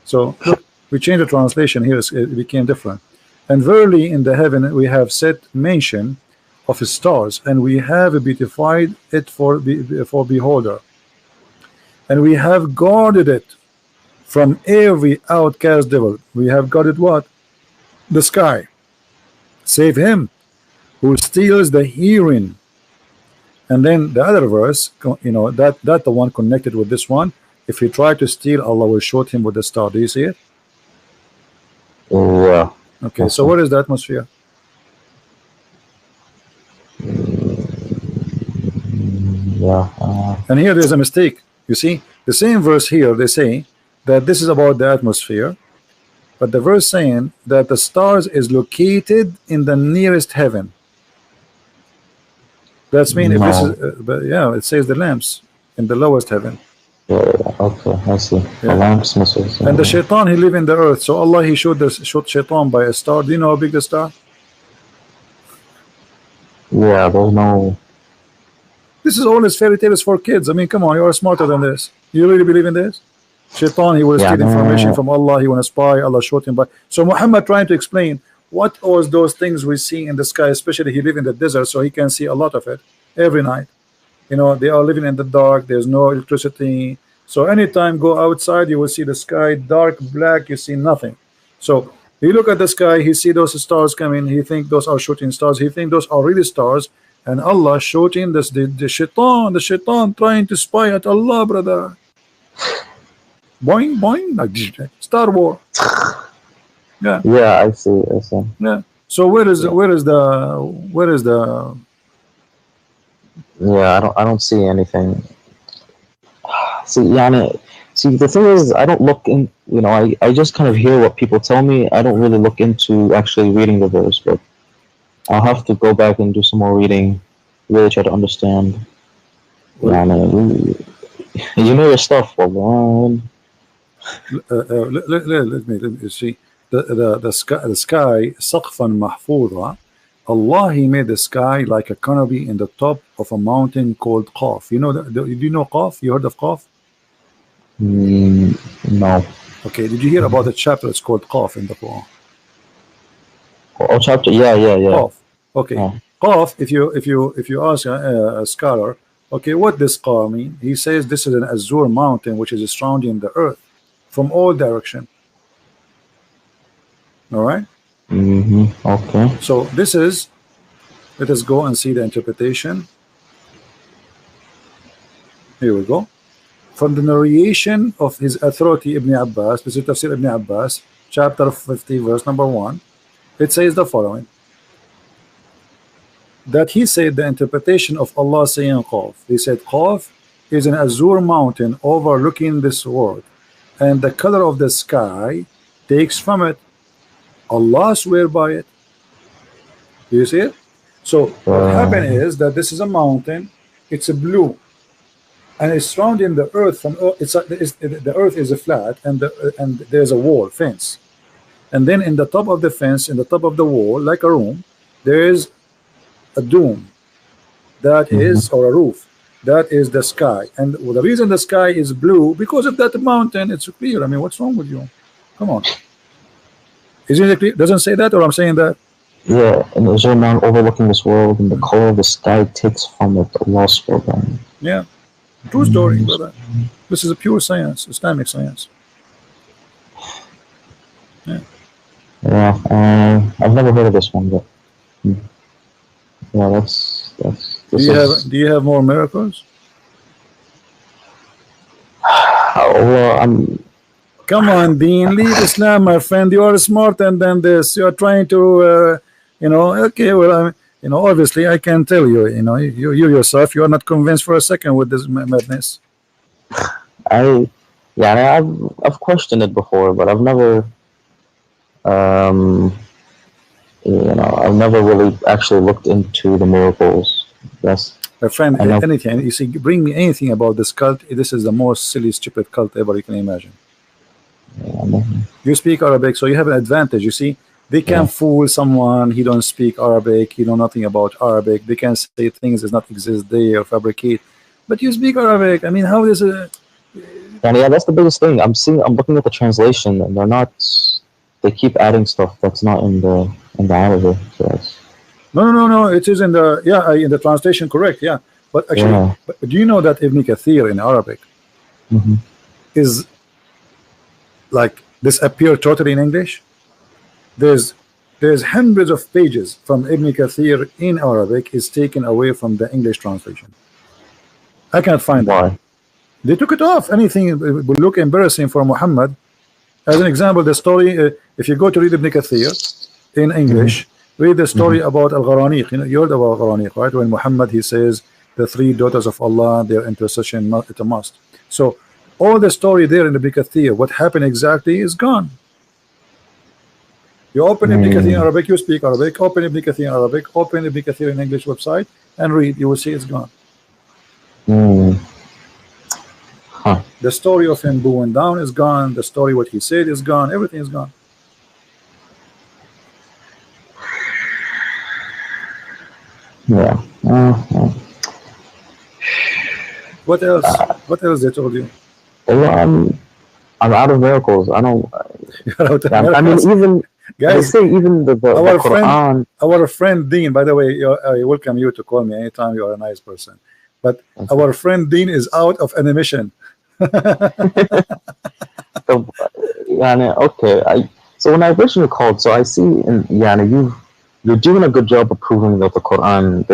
S1: So look, we changed the translation here, it became different. And verily in the heaven we have set mention of his stars, and we have beautified it for beholder, and we have guarded it from every outcast devil. We have guarded what? The sky, save him who steals the hearing. And then the other verse, you know, that the one connected with this one, if he tried to steal, Allah will shoot him with the star. Do you see it?
S2: Yeah.
S1: Okay, so what is the atmosphere?
S2: Yeah.
S1: And here there's a mistake. You see, the same verse here, they say that this is about the atmosphere, but the verse saying that the stars is located in the nearest heaven. That's mean if this is, but yeah, it says the lamps in the lowest heaven.
S2: Yeah, okay, I see.
S1: Yeah.
S2: The lamps, missiles.
S1: And the Shaitan, he live in the earth. So Allah, he showed Shaitan by a star. Do you know how big the star?
S2: Yeah, there's no.
S1: This is all his fairy tales for kids. I mean, come on, you are smarter than this. You really believe in this? Shaitan, he will steal information from Allah. He want to spy. Allah showed him by. So Muhammad trying to explain what was those things we see in the sky, especially he live in the desert, so he can see a lot of it every night. You know, they are living in the dark, there's no electricity, so anytime go outside you will see the sky dark black, you see nothing. So you look at the sky, he see those stars coming, he think those are shooting stars, he think those are really stars, and Allah shooting this the shaitan trying to spy at Allah, brother. Boing boing, like Star Wars. Yeah.
S2: Yeah, I see.
S1: Yeah. So where is the?
S2: Yeah, I don't see anything. See, Yani, see, the thing is, I don't look in. You know, I just kind of hear what people tell me. I don't really look into actually reading the verse, but I'll have to go back and do some more reading, really try to understand. Yani, you know your stuff, man.
S1: Let me see. The sky سقفا محفوظا. Allah, he made the sky like a canopy in the top of a mountain called Qaf. You know do you know Qaf? You heard of Qaf?
S2: No.
S1: Okay, did you hear about the chapter? It's called Qaf in the Quran.
S2: Oh, chapter, yeah.
S1: Qaf. Okay.
S2: Yeah.
S1: Qaf, if you ask a scholar, okay, what does Qaf mean? He says this is an azure mountain which is surrounding the earth from all direction. All right.
S2: Okay.
S1: So this is, let us go and see the interpretation. Here we go. From the narration of his authority Ibn Abbas, this is Tafsir Ibn Abbas, chapter 50, verse number 1. It says the following: that he said the interpretation of Allah saying Qaf. He said Qaf is an azure mountain overlooking this world, and the color of the sky takes from it. Allah swear by it. Do you see it? So what happened is that this is a mountain, it's a blue, and it's surrounding the earth from the earth is a flat, and there's a wall fence, and then in the top of the fence, in the top of the wall, like a room, there is a dome that is, or a roof That is the sky, and the reason the sky is blue because of that mountain. It's clear. I mean, what's wrong with you? Come on. Isn't it clear? Doesn't say that, or I'm saying that?
S2: Yeah, and there's a mountain overlooking this world, and the color of the sky takes from it the lost program.
S1: Yeah, true story, brother. This is a pure science, Islamic science.
S2: Yeah, I've never heard of this one, but yeah, that's.
S1: Do you have more miracles?
S2: Well,
S1: Come on, Dean, leave Islam, my friend. You are smarter than this. You are trying to, okay, well, obviously, I can tell you, you yourself, you are not convinced for a second with this madness.
S2: I've questioned it before, but I've never, I've never really actually looked into the miracles. That's
S1: my friend. Anything you see, bring me anything about this cult. This is the most silly, stupid cult ever you can imagine. You speak Arabic, so you have an advantage. You see, they can fool someone. He don't speak Arabic. He know nothing about Arabic. They can say things that not exist there or fabricate. But you speak Arabic. I mean, how is it?
S2: Yeah, that's the biggest thing. I'm looking at the translation, and they're not. They keep adding stuff that's not in the Arabic. So
S1: no. It is in the in the translation, correct? Yeah, but actually, but do you know that Ibn Kathir in Arabic is like disappear totally in English? There's hundreds of pages from Ibn Kathir in Arabic is taken away from the English translation. I can't find
S2: why.
S1: They took it off. Anything will look embarrassing for Muhammad. As an example, the story, if you go to read Ibn Kathir in English, read the story about Al-Gharaniq. You heard about Al-Gharaniq, right? When Muhammad, he says, the 3 daughters of Allah, their intercession, it's a must. So, all the story there in Ibn Kathir, what happened exactly is gone. You open Ibn Kathir in Arabic, you speak Arabic, open Ibn Kathir in Arabic, open Ibn Kathir in English website, and read, you will see it's gone. The story of him bowing down is gone. The story what he said is gone. Everything is gone.
S2: Yeah.
S1: What else? What else they told you?
S2: Well, I'm out of miracles. I don't. I mean, even guys, they say even the Quran.
S1: Our friend Dean, by the way, I welcome you to call me anytime. You are a nice person. But our friend Dean is out of animation.
S2: Okay. So when I originally called, so I see, you're doing a good job of proving that the Quran,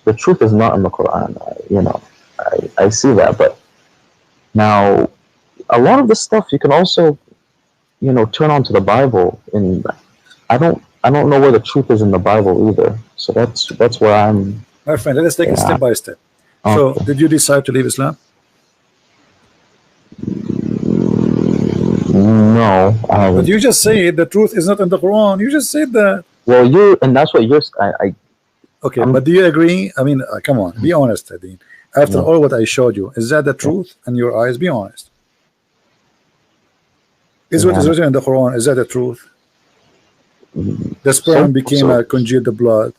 S2: the truth is not in the Quran. I see that, but now a lot of this stuff you can also, turn on to the Bible, and I don't know where the truth is in the Bible either. So that's where I'm.
S1: My friend, let us take it step by step. So, did you decide to leave Islam?
S2: No, I haven't.
S1: But you just said the truth is not in the Quran. You just said that.
S2: Well, and that's what you're.
S1: Okay, but do you agree? I mean, come on, be honest, Dean. After all what I showed you, is that the truth in your eyes? Be honest. Is what is written in the Quran, is that the truth? The sperm became a congealed blood.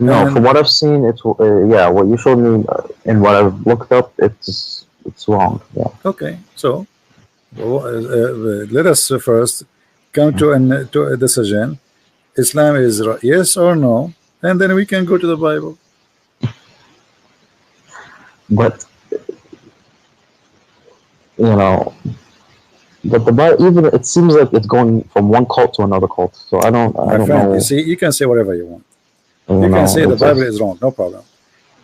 S2: No, from what I've seen, it's what you showed me and what I've looked up, it's wrong. Yeah.
S1: Okay, so let us first come to a decision. Islam is yes or no, and then we can go to the Bible.
S2: But but the Bible, even it seems like it's going from one cult to another cult. So I don't know.
S1: You see, you can say whatever you want. You can say the Bible is wrong, no problem.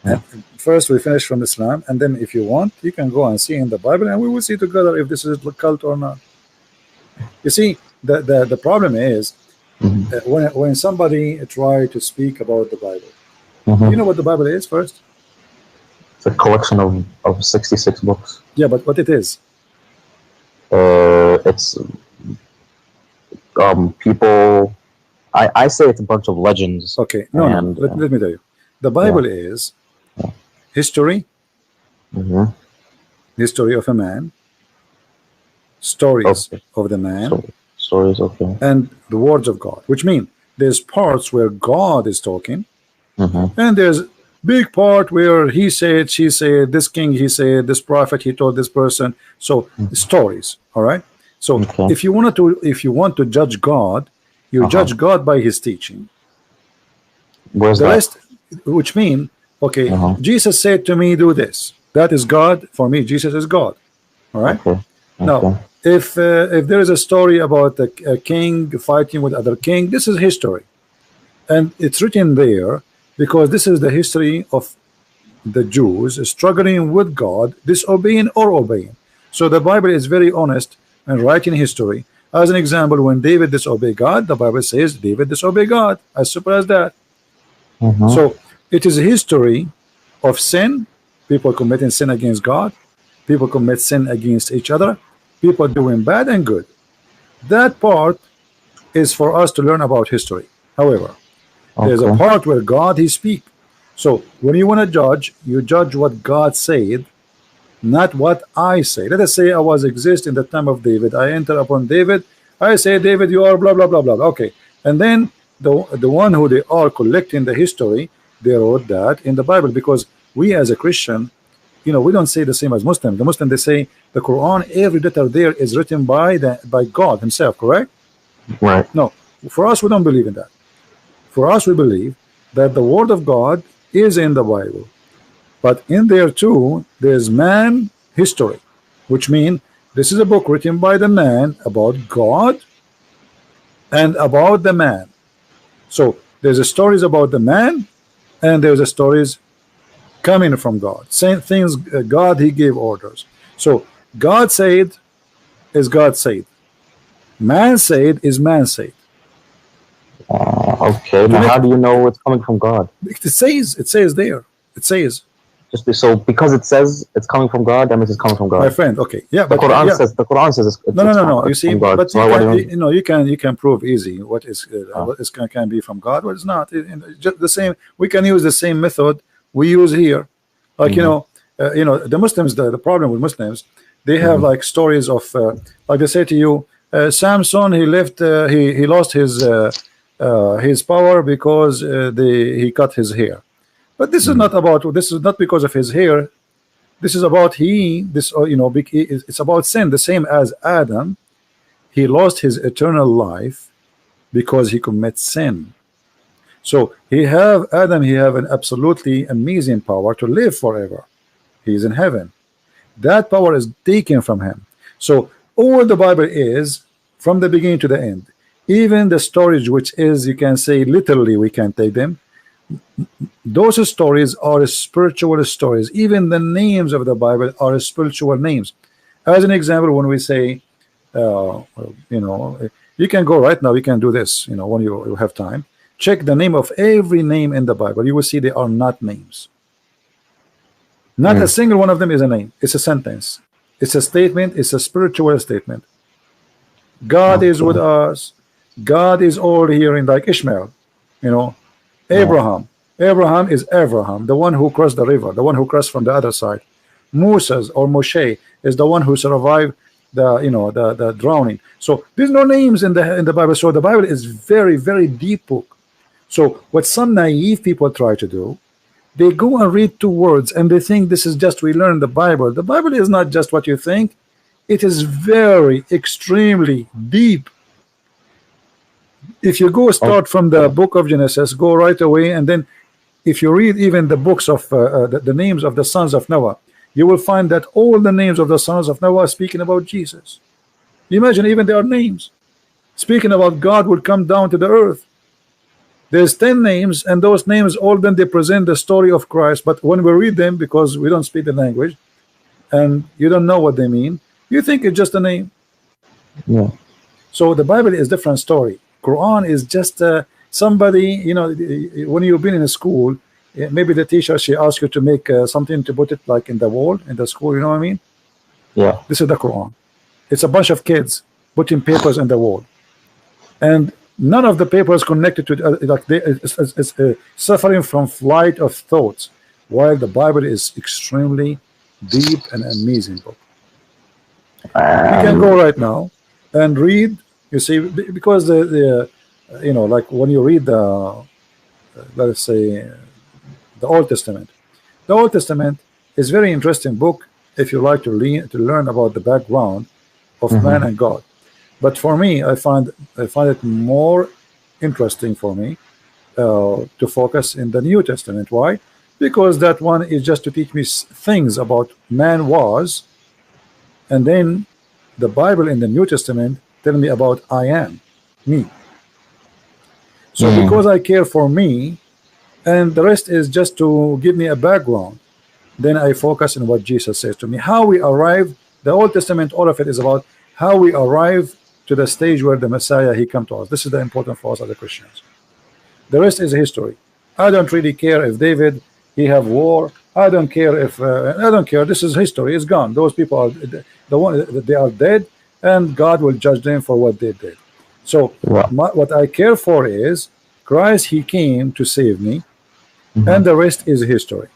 S1: And first we finish from Islam, and then if you want, you can go and see in the Bible, and we will see together if this is a cult or not. You see, the problem is when somebody try to speak about the Bible, you know what the Bible is first?
S2: It's a collection of 66 books.
S1: Yeah, but what it is?
S2: It's people. I say it's a bunch of legends.
S1: Okay, let me tell you. The Bible is history, history of a man, stories of the man,
S2: stories,
S1: and the words of God, which mean there's parts where God is talking, and there's big part where he said, she said, this king he said, this prophet he told this person. So stories, all right. So
S2: Okay.
S1: if you want to judge God, you judge God by his teaching.
S2: Where's
S1: The
S2: that?
S1: rest, which mean, okay, Jesus said to me, do this. That is God for me. Jesus is God. All right.
S2: Okay.
S1: Now, if there is a story about a king fighting with other king, this is history, and it's written there because this is the history of the Jews struggling with God, disobeying or obeying. So the Bible is very honest and writing history. As an example, when David disobeyed God, the Bible says David disobeyed God. As simple as that. So it is a history of sin, people committing sin against God, people commit sin against each other, people doing bad and good. That part is for us to learn about history. However, there's a part where God he speak. So when you want to judge, you judge what God said, not what I say. Let us say I was exist in the time of David. I enter upon David. I say, David, you are blah blah blah blah. Okay, and then the one who they are collecting the history, they wrote that in the Bible, because we as a Christian, you know, we don't say the same as Muslim. The Muslim, they say the Quran, every letter there is written by God himself, correct?
S2: Right.
S1: No, for us, we don't believe in that. For us, we believe that the word of God is in the Bible, but in there too there's man history, which means this is a book written by the man about God and about the man. So there's a stories about the man, and there's a stories coming from God. Same things, God he gave orders. So God said is God said. Man said is man said.
S2: Okay. Now, how do you know it's coming from God?
S1: It says there. It says.
S2: Just so because it says it's coming from God, that means it's coming from God.
S1: My friend, okay, yeah,
S2: The
S1: but
S2: Quran
S1: yeah.
S2: says it's
S1: No. You see,
S2: from God.
S1: but
S2: So
S1: you know, you can prove easy what is can be from God, what is not. Just the same. We can use the same method we use here. Like you know, the Muslims. The problem with Muslims, they have like stories of like they say to you, Samson he left he lost his power because he cut his hair. But this is not about. This is not because of his hair. This is about it's about sin. The same as Adam, he lost his eternal life because he commits sin. So he have an absolutely amazing power to live forever. He's in heaven. That power is taken from him. So all the Bible is from the beginning to the end. Even the stories, which is, you can say literally, we can take them. Those stories are spiritual stories. Even the names of the Bible are spiritual names. As an example, when we say, you can go right now, you can do this, when you have time. Check the name of every name in the Bible. You will see they are not names. Not a single one of them is a name. It's a sentence. It's a statement. It's a spiritual statement. God is with us. God is all hearing, like Ishmael, Abraham. Abraham is Abraham, the one who crossed the river, the one who crossed from the other side. Moses or Moshe is the one who survived the drowning. So there's no names in the Bible. So the Bible is very, very deep book. So what some naive people try to do, they go and read 2 words and they think this is just we learn the Bible. The Bible is not just what you think. It is very extremely deep. If you go start from the book of Genesis, go right away, and then if you read even the books of the names of the sons of Noah, you will find that all the names of the sons of Noah are speaking about Jesus. Imagine, even their names speaking about God will come down to the earth. There's 10 names, and those names all then they present the story of Christ. But when we read them, because we don't speak the language and you don't know what they mean, you think it's just a name.
S2: Yeah.
S1: So the Bible is different story. Quran is just somebody, when you've been in a school, maybe the teacher, she asks you to make something to put it like in the wall in the school, you know what I mean?
S2: Yeah.
S1: This is the Quran. It's a bunch of kids putting papers in the wall, and none of the papers connected to like it's suffering from flight of thoughts, while the Bible is extremely deep and amazing book. You can go right now and read. You see, because like when you read the let's say the Old Testament. The Old Testament is very interesting book if you like to learn about the background of man and God. But for me, I find it more interesting for me to focus in the New Testament. Why? Because that one is just to teach me things about man was, and then the Bible in the New Testament tell me about I am, me. So because I care for me, and the rest is just to give me a background, then I focus on what Jesus says to me. How we arrive, the Old Testament, all of it is about how we arrive to the stage where the Messiah, he come to us. This is the important for us as Christians. The rest is history. I don't really care if David, he have war. I don't care if I don't care. This is history. It's gone. Those people are they are dead, and God will judge them for what they did. So what I care for is Christ. He came to save me, and the rest is history.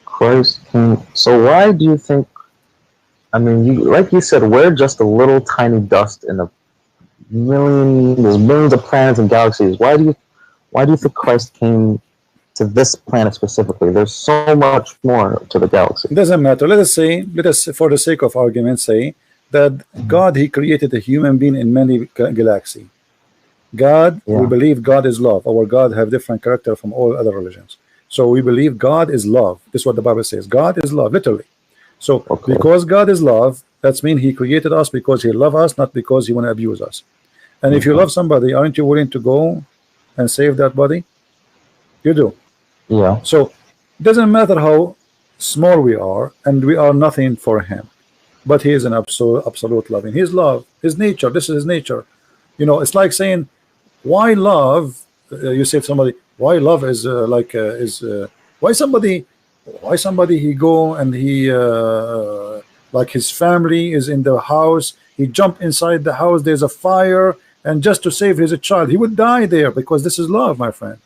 S2: Christ came. So why do you think? I mean, like you said, we're just a little tiny dust in a there's millions of planets and galaxies. Why do you think Christ came to this planet specifically? There's so much more to the galaxy.
S1: It doesn't matter. Let us for the sake of argument say that God, he created a human being in many galaxies. God, we believe God is love. Our God have different character from all other religions. So we believe God is love. This is what the Bible says. God is love, literally. So because God is love, that means he created us because he loves us, not because he want to abuse us. And if you love somebody, aren't you willing to go and save that body? You do.
S2: Yeah.
S1: So it doesn't matter how small we are, and we are nothing for him, but he is an absolute loving. His love, his nature. This is his nature. You know, it's like saying, why love? You say to somebody, why love is why somebody he go and he like his family is in the house, he jump inside the house, there's a fire, and just to save his child, he would die there because this is love, my friend.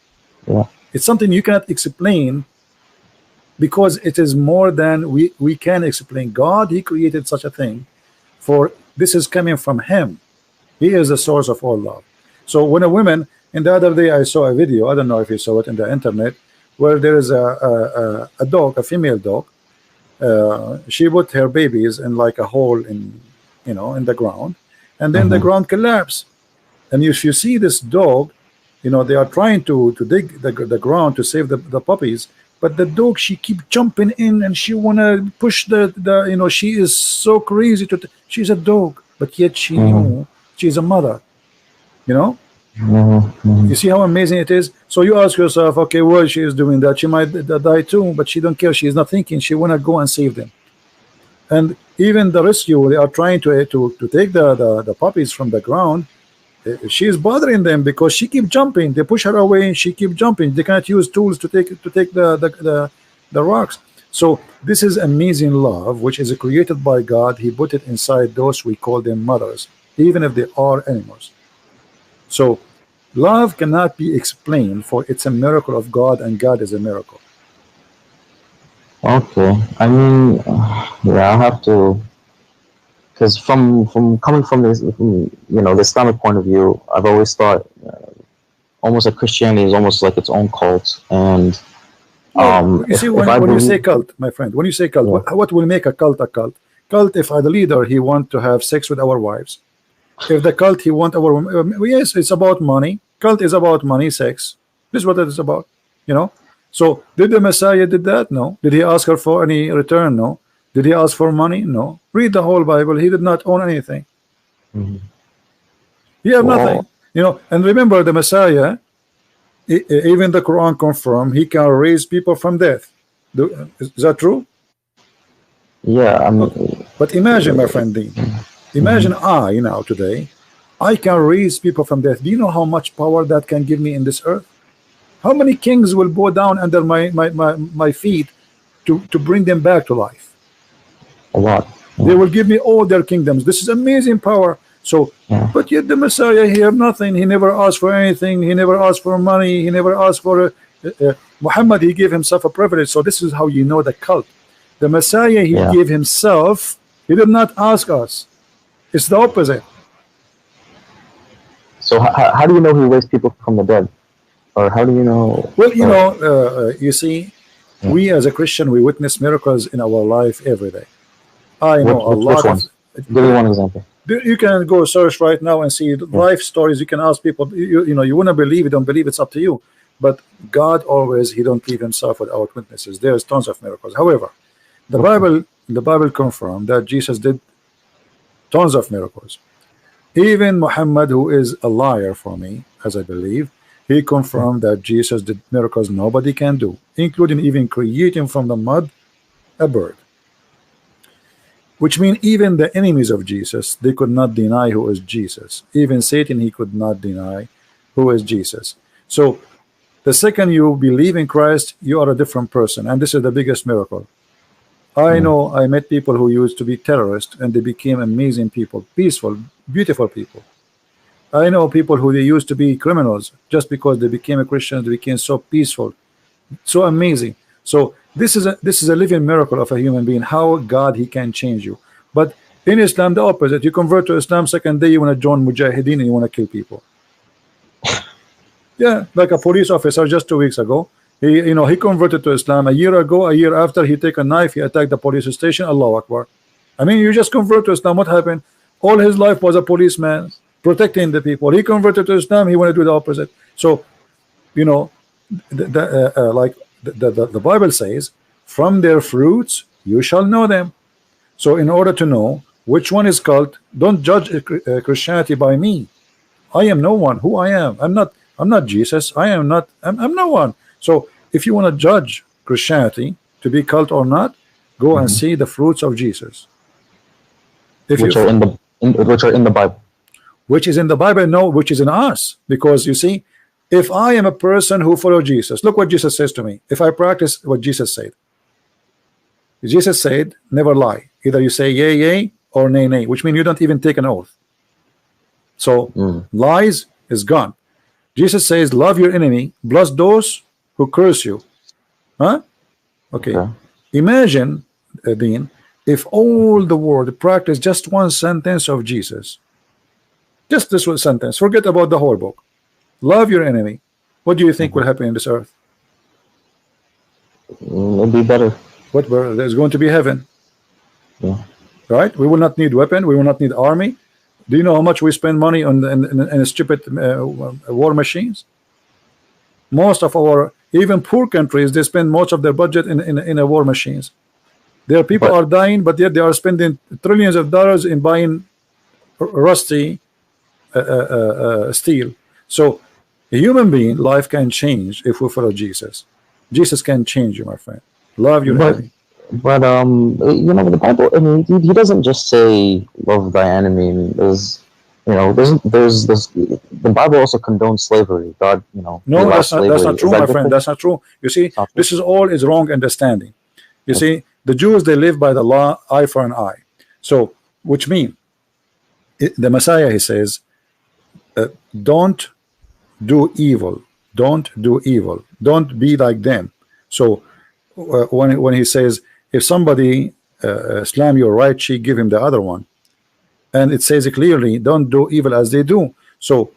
S2: Yeah.
S1: It's something you cannot explain because it is more than we can explain. God, he created such a thing, for this is coming from him. He is the source of all love. So when a woman, and the other day I saw a video, I don't know if you saw it in the internet, where there is a dog, a female dog. She put her babies in like a hole in, you know, in the ground, and then the ground collapsed. And if you see this dog, you know, they are trying to dig the ground to save the puppies, but the dog, she keep jumping in and she wanna push the you know, she is so crazy she's a dog, but yet she knew she's a mother, you know. You see how amazing it is. So you ask yourself, okay, well, she is doing that, she might die too, but she don't care. She is not thinking. She wanna go and save them. And even the rescue, they are trying to take the puppies from the ground. She is bothering them because she keep jumping. They push her away and she keep jumping. They cannot use tools to take the rocks. So this is amazing love, which is created by God. He put it inside those, we call them mothers, even if they are animals. So love cannot be explained, for it's a miracle of God, and God is a miracle.
S2: Okay. I mean, yeah, I have to, because from coming from this, you know, the Islamic point of view, I've always thought almost like Christianity is almost like its own cult. And
S1: you see, when you say cult, my friend, when you say cult, what will make a cult a cult? Cult, if the leader, he want to have sex with our wives. If the cult, he want our yes, it's about money. Cult is about money, sex. This is what it is about, you know. So did the Messiah did that? No. Did he ask her for any return? No. Did he ask for money? No. Read the whole Bible. He did not own anything. He had nothing, you know. And remember, the Messiah, even the Quran confirm, he can raise people from death. Is that true?
S2: Yeah, I mean,
S1: but imagine, my friend Dean, imagine I now today, I can raise people from death. Do you know how much power that can give me in this earth? How many kings will bow down under my feet to bring them back to life?
S2: A lot.
S1: They will give me all their kingdoms. This is amazing power. So, but yet the Messiah, he had nothing. He never asked for anything. He never asked for money. He never asked for Muhammad. He gave himself a privilege. So this is how you know the cult. The Messiah, he gave himself. He did not ask us. It's the opposite.
S2: So how do you know he raised people from the dead? or how do you know?
S1: Well, you see, we as a Christian, we witness miracles in our life every day. I know a
S2: Which
S1: lot of.
S2: ones? Give me one example.
S1: You can go search right now and see life stories. You can ask people. You wouldn't believe it, don't believe, it's up to you. But God always, He don't leave Himself without witnesses. There's tons of miracles. However, the Bible confirmed that Jesus did tons of miracles. Even Muhammad, who is a liar for me, as I believe, he confirmed that Jesus did miracles nobody can do, including even creating from the mud a bird. Which means even the enemies of Jesus, they could not deny who is Jesus. Even Satan, he could not deny who is Jesus. So the second you believe in Christ, you are a different person. And this is the biggest miracle. I know I met people who used to be terrorists and they became amazing people, peaceful, beautiful people. I know people who they used to be criminals, just because they became a Christian, they became so peaceful, so amazing. So this is a living miracle of a human being, how God, He can change you. But in Islam, the opposite. You convert to Islam, second day you want to join Mujahideen and you want to kill people. Yeah, like a police officer just 2 weeks ago, he converted to Islam. A year ago, a year after, he take a knife, he attacked the police station. Allahu Akbar. I mean, you just convert to Islam, what happened? All his life was a policeman protecting the people. He converted to Islam, he wanted to do the opposite. So, the Bible says, from their fruits you shall know them. So in order to know which one is cult, don't judge Christianity by me. I am no one. Who I am, I'm not Jesus. I'm no one. So if you want to judge Christianity to be cult or not, go and see the fruits of Jesus.
S2: Which are in the Bible.
S1: Which is in the Bible, no, which is in us. Because you see, if I am a person who follows Jesus, look what Jesus says to me. If I practice what Jesus said, Jesus said, never lie. Either you say yay, yay, or nay, nay, which means you don't even take an oath. So lies is gone. Jesus says, love your enemy, bless those who curse you. Huh? Okay. Imagine, Dean, if all the world practice just one sentence of Jesus. Just this one sentence. Forget about the whole book. Love your enemy. What do you think will happen in this earth?
S2: It'll be better.
S1: What? There's going to be heaven.
S2: Yeah.
S1: Right? We will not need weapon. We will not need army. Do you know how much we spend money on in stupid war machines? Most of our, even poor countries, they spend most of their budget in war machines. Their people are dying, but yet they are spending trillions of dollars in buying rusty steel. So a human being life can change if we follow Jesus. Jesus can change you, my friend. Love your enemy.
S2: But the Bible, I mean, he doesn't just say love thy enemy. There's the Bible also condones slavery. God,
S1: no, that's not true, my friend. That's not true. You see, this is all is wrong understanding. You see, the Jews, they live by the law, eye for an eye. So, which means the Messiah, he says, don't do evil. Don't do evil. Don't be like them. So when he says, if somebody slam your right cheek, give him the other one. And it says clearly, don't do evil as they do. So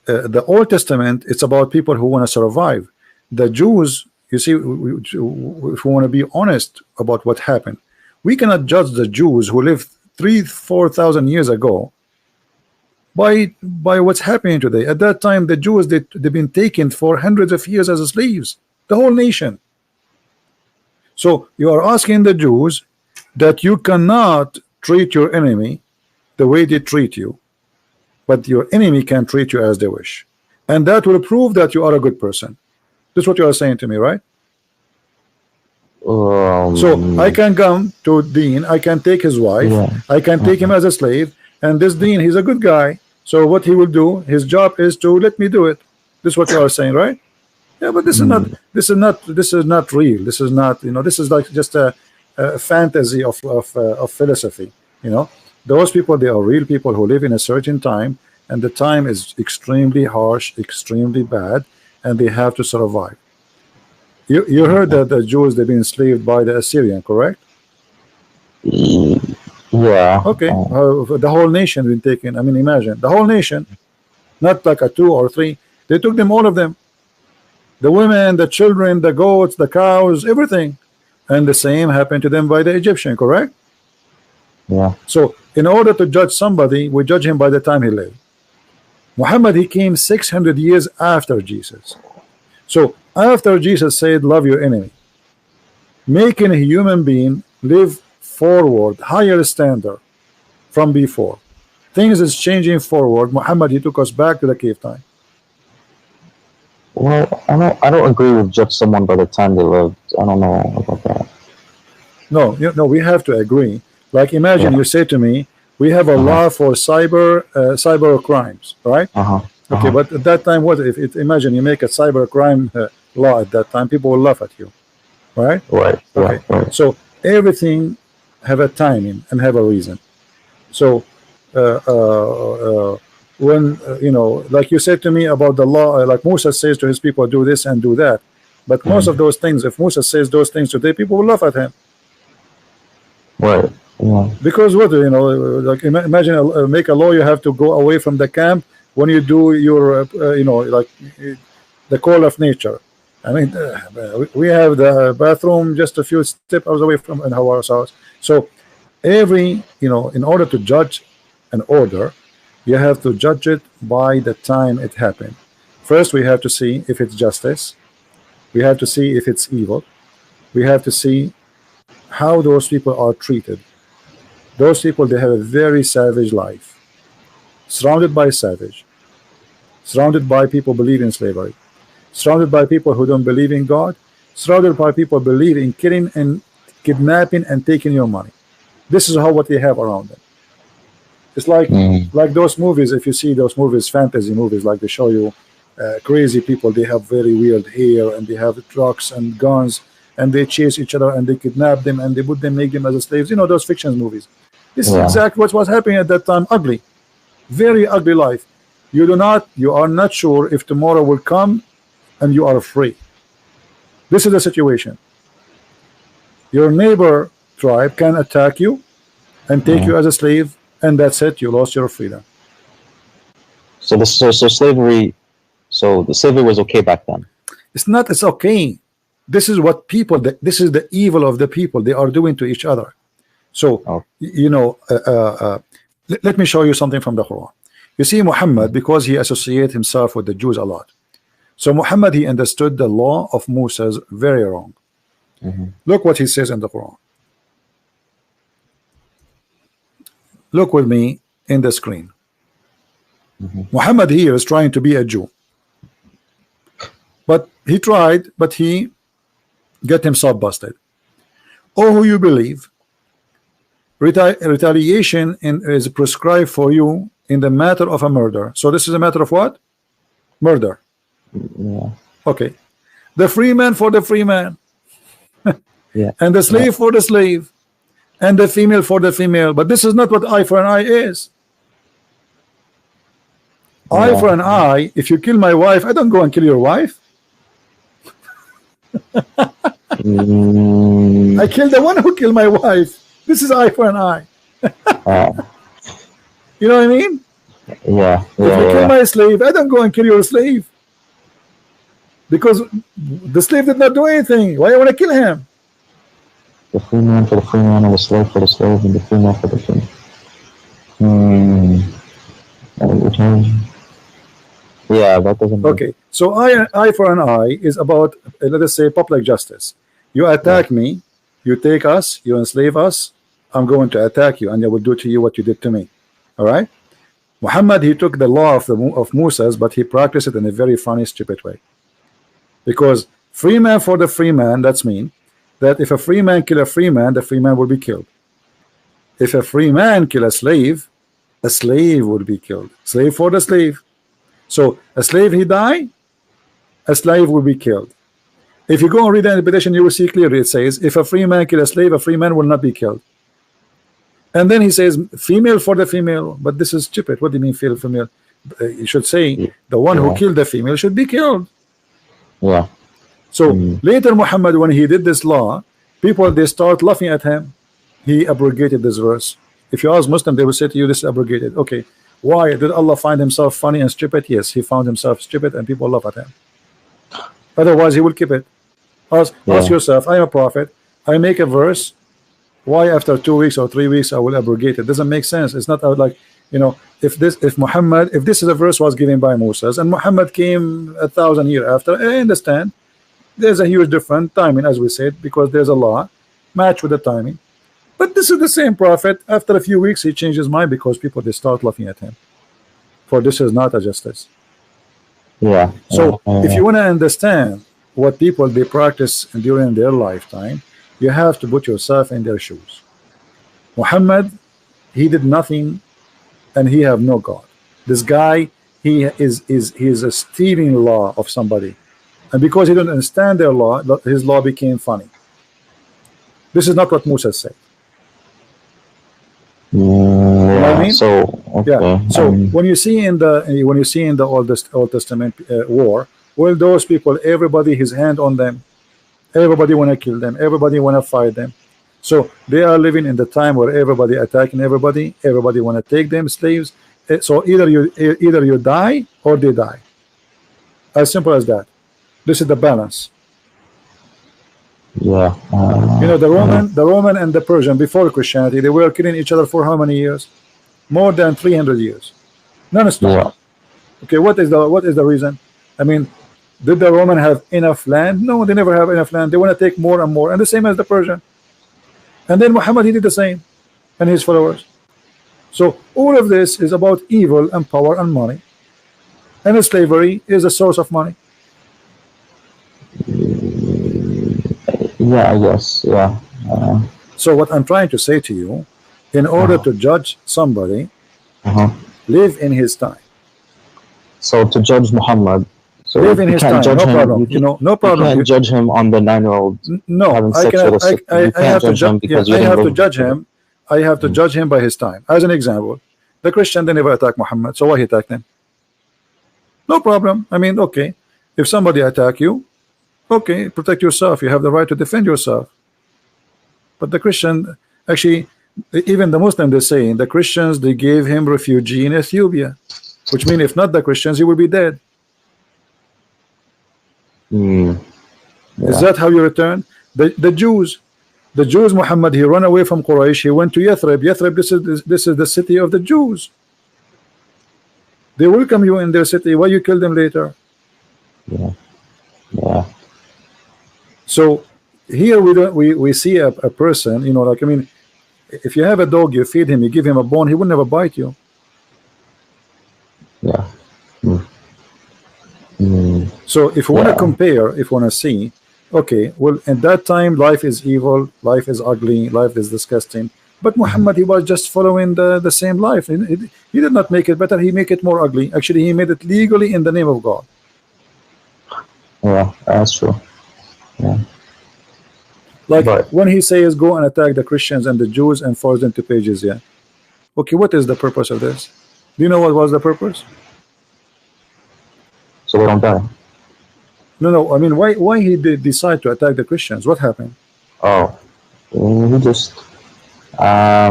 S1: the Old Testament, it's about people who want to survive. The Jews, you see, if we want to be honest about what happened, we cannot judge the Jews who lived 3,000-4,000 years ago by what's happening today. At that time, the Jews, they've been taken for hundreds of years as slaves, the whole nation. So you are asking the Jews that you cannot treat your enemy the way they treat you, but your enemy can treat you as they wish, and that will prove that you are a good person. This is what you are saying to me, right? So I can come to Dean, I can take his wife, I can take him as a slave, and this Dean, he's a good guy. So what he will do, his job is to let me do it. This is what you are saying, right? Yeah, but this is not real. This is not, this is like just a fantasy of philosophy. Those people, they are real people who live in a certain time, and the time is extremely harsh, extremely bad, and they have to survive. You heard that the Jews, they've been enslaved by the Assyrian, correct?
S2: Yeah.
S1: Okay. The whole nation been taken. I mean, imagine the whole nation, not like a 2 or 3. They took them, all of them. the women, the children, the goats, the cows, everything. And the same happened to them by the Egyptian, correct?
S2: Yeah.
S1: So in order to judge somebody, we judge him by the time he lived. Muhammad, he came 600 years after Jesus. So after Jesus said, love your enemy, making a human being live forward, higher standard from before. Things is changing forward. Muhammad, he took us back to the cave time.
S2: Well, I don't agree with judge someone by the time they lived. I don't know about that.
S1: No, we have to agree. Like imagine you say to me, we have a law for cyber crimes, right? Okay, but at that time, what if imagine you make a cyber crime law at that time, people will laugh at you, right?
S2: Right.
S1: Okay.
S2: Yeah, right.
S1: So everything have a timing and have a reason. So when like you said to me about the law, like Musa says to his people, do this and do that. But most of those things, if Musa says those things today, people will laugh at him.
S2: Right. Yeah.
S1: Because what like imagine make a law, you have to go away from the camp when you do your like the call of nature. I mean, we have the bathroom just a few steps away from in our house. So every in order to judge an order, you have to judge it by the time it happened. First, we have to see if it's justice. We have to see if it's evil. We have to see how those people are treated. Those people, they have a very savage life, surrounded by savage, surrounded by people believe in slavery, surrounded by people who don't believe in God, surrounded by people believe in killing and kidnapping and taking your money. This is what they have around them. It's like those movies. If you see those movies, fantasy movies, like they show you crazy people, they have very weird hair and they have trucks and guns and they chase each other and they kidnap them and they put them, make them as slaves. Those fiction movies. This is exactly what was happening at that time. Ugly, very ugly life. You are not sure if tomorrow will come and you are free. This is the situation. Your neighbor tribe can attack you and take you as a slave, and that's it. You lost your freedom.
S2: So slavery. So the slavery was okay back then.
S1: It's not. It's okay. This is what people. This is the evil of the people. They are doing to each other. So let me show you something from the Quran. You see, Muhammad, because he associated himself with the Jews a lot. So Muhammad, he understood the law of Moses very wrong. Look what he says in the Quran. Look with me in the screen. Muhammad here is trying to be a Jew. But he tried, but he got himself busted. Oh, who you believe, retaliation is prescribed for you in the matter of a murder. So this is a matter of what? Murder.
S2: Yeah.
S1: Okay. The free man for the free man.
S2: Yeah.
S1: And the slave for the slave. And the female for the female. But this is not what eye for an eye is. Eye for an eye. If you kill my wife, I don't go and kill your wife. I kill the one who killed my wife. This is eye for an eye. You know what I mean?
S2: Yeah.
S1: If you kill my slave, I don't go and kill your slave. Because the slave did not do anything. Why do I want to kill him?
S2: The free man for the free man, and the slave for the slave, and the free man for the free. Yeah, that doesn't.
S1: Okay, so eye for an eye is about, let us say, public justice. You attack me, you take us, you enslave us. I'm going to attack you, and I will do to you what you did to me. All right. Muhammad, he took the law of Moses, but he practiced it in a very funny, stupid way. Because free man for the free man, that's mean that if a free man kill a free man, the free man will be killed. If a free man kill a slave would be killed. Slave for the slave. So a slave he die, a slave will be killed. If you go and read the interpretation, you will see clearly it says if a free man kill a slave, a free man will not be killed. And then he says female for the female, but this is stupid. What do you mean female? You should say the one who killed the female should be killed.
S2: Yeah.
S1: So later Muhammad, when he did this law, people, they start laughing at him. He abrogated this verse. If you ask Muslim, they will say to you, this is abrogated. Okay, why did Allah find himself funny and stupid? Yes, he found himself stupid and people laugh at him. Otherwise, he will keep it. Ask
S2: Yeah.
S1: yourself, I am a prophet. I make a verse. Why after 2 weeks or 3 weeks I will abrogate it? Doesn't make sense. It's not like, if this is a verse was given by Moses and Muhammad came 1,000 years after, I understand there's a huge different timing, as we said, because there's a law match with the timing. But this is the same prophet. After a few weeks he changed his mind because people, they start laughing at him. For this is not a justice.
S2: Yeah.
S1: So if you want to understand what people they practice during their lifetime, you have to put yourself in their shoes. Muhammad, he did nothing, and he have no God. This guy, he is a stealing law of somebody, and because he didn't understand their law, his law became funny. This is not what Musa said.
S2: Yeah.
S1: You know what I mean?
S2: So okay.
S1: Yeah. So when you see in the Old Testament war, well, those people, everybody his hand on them, everybody want to kill them, everybody want to fight them. So they are living in the time where everybody attacking everybody want to take them slaves. So either you die or they die. As simple as that. This is the balance.
S2: Yeah.
S1: The Roman and the Persian before Christianity, they were killing each other for how many years? More than 300 years. Non-stop.
S2: Yeah.
S1: Okay, what is the reason? I mean, did the Roman have enough land? No, they never have enough land. They want to take more and more, and the same as the Persian. And then Muhammad, he did the same, and his followers. So all of this is about evil and power and money, and slavery is a source of money.
S2: Yeah, I guess. Yeah.
S1: So what I'm trying to say to you, in order to judge somebody, live in his time.
S2: So to judge Muhammad, so
S1: live in
S2: you
S1: his
S2: can't
S1: time.
S2: judge
S1: No
S2: him.
S1: problem. No problem.
S2: You can't judge him on the 9-year-old.
S1: No,
S2: having
S1: I
S2: sex
S1: cannot.
S2: with a
S1: I have to judge. I have to judge
S2: him.
S1: him. I have to judge him by his time. As an example, the Christian, they never attack Muhammad. So why he attacked him? No problem. I mean, okay, if somebody attack you, okay, protect yourself. You have the right to defend yourself. But the Christian, actually, even the Muslim, they're saying the Christians, they gave him refugee in Ethiopia, which means if not the Christians, he will be dead.
S2: Yeah.
S1: Is that how you return? The Jews, Muhammad, he ran away from Quraysh. He went to Yathrib. Yathrib, this is the city of the Jews. They welcome you in their city. Why you kill them later?
S2: Yeah. Yeah.
S1: So here we see a person, like, I mean, if you have a dog, you feed him, you give him a bone, he will never bite you.
S2: Yeah.
S1: So if you want to compare, if you want to see, okay, well, at that time life is evil, life is ugly, life is disgusting, but Muhammad, he was just following the same life. He did not make it better, he made it more ugly. Actually, he made it legally in the name of God.
S2: Yeah, that's true. Yeah.
S1: Like when he says go and attack the Christians and the Jews and force them to pay jizya. Okay, what is the purpose of this? Do you know what was the purpose?
S2: So they don't die.
S1: No, I mean, why he did decide to attack the Christians? What happened?
S2: Oh, he just I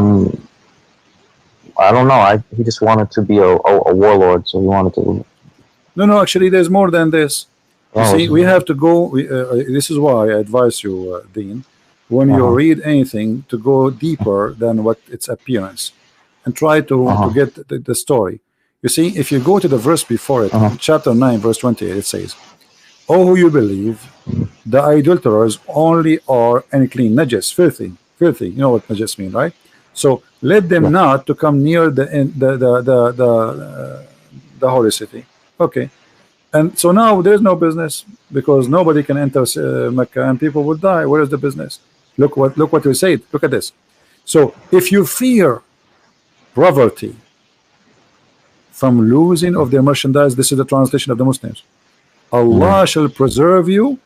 S2: don't know. He just wanted to be a warlord, so he wanted to.
S1: No, actually, there's more than this. You see, we have to go. This is why I advise you, Dean, when you read anything, to go deeper than what its appearance, and try to get the story. You see, if you go to the verse before it, chapter 9, verse 28, it says, "Oh, who you believe, the idolaters only are unclean, najis, filthy. You know what najis mean, right? So let them not to come near the holy city." Okay. And so now there's no business, because nobody can enter Mecca and people will die. Where is the business? Look what we said. Look at this. So if you fear poverty from losing of their merchandise, this is the translation of the Muslims, Allah shall preserve you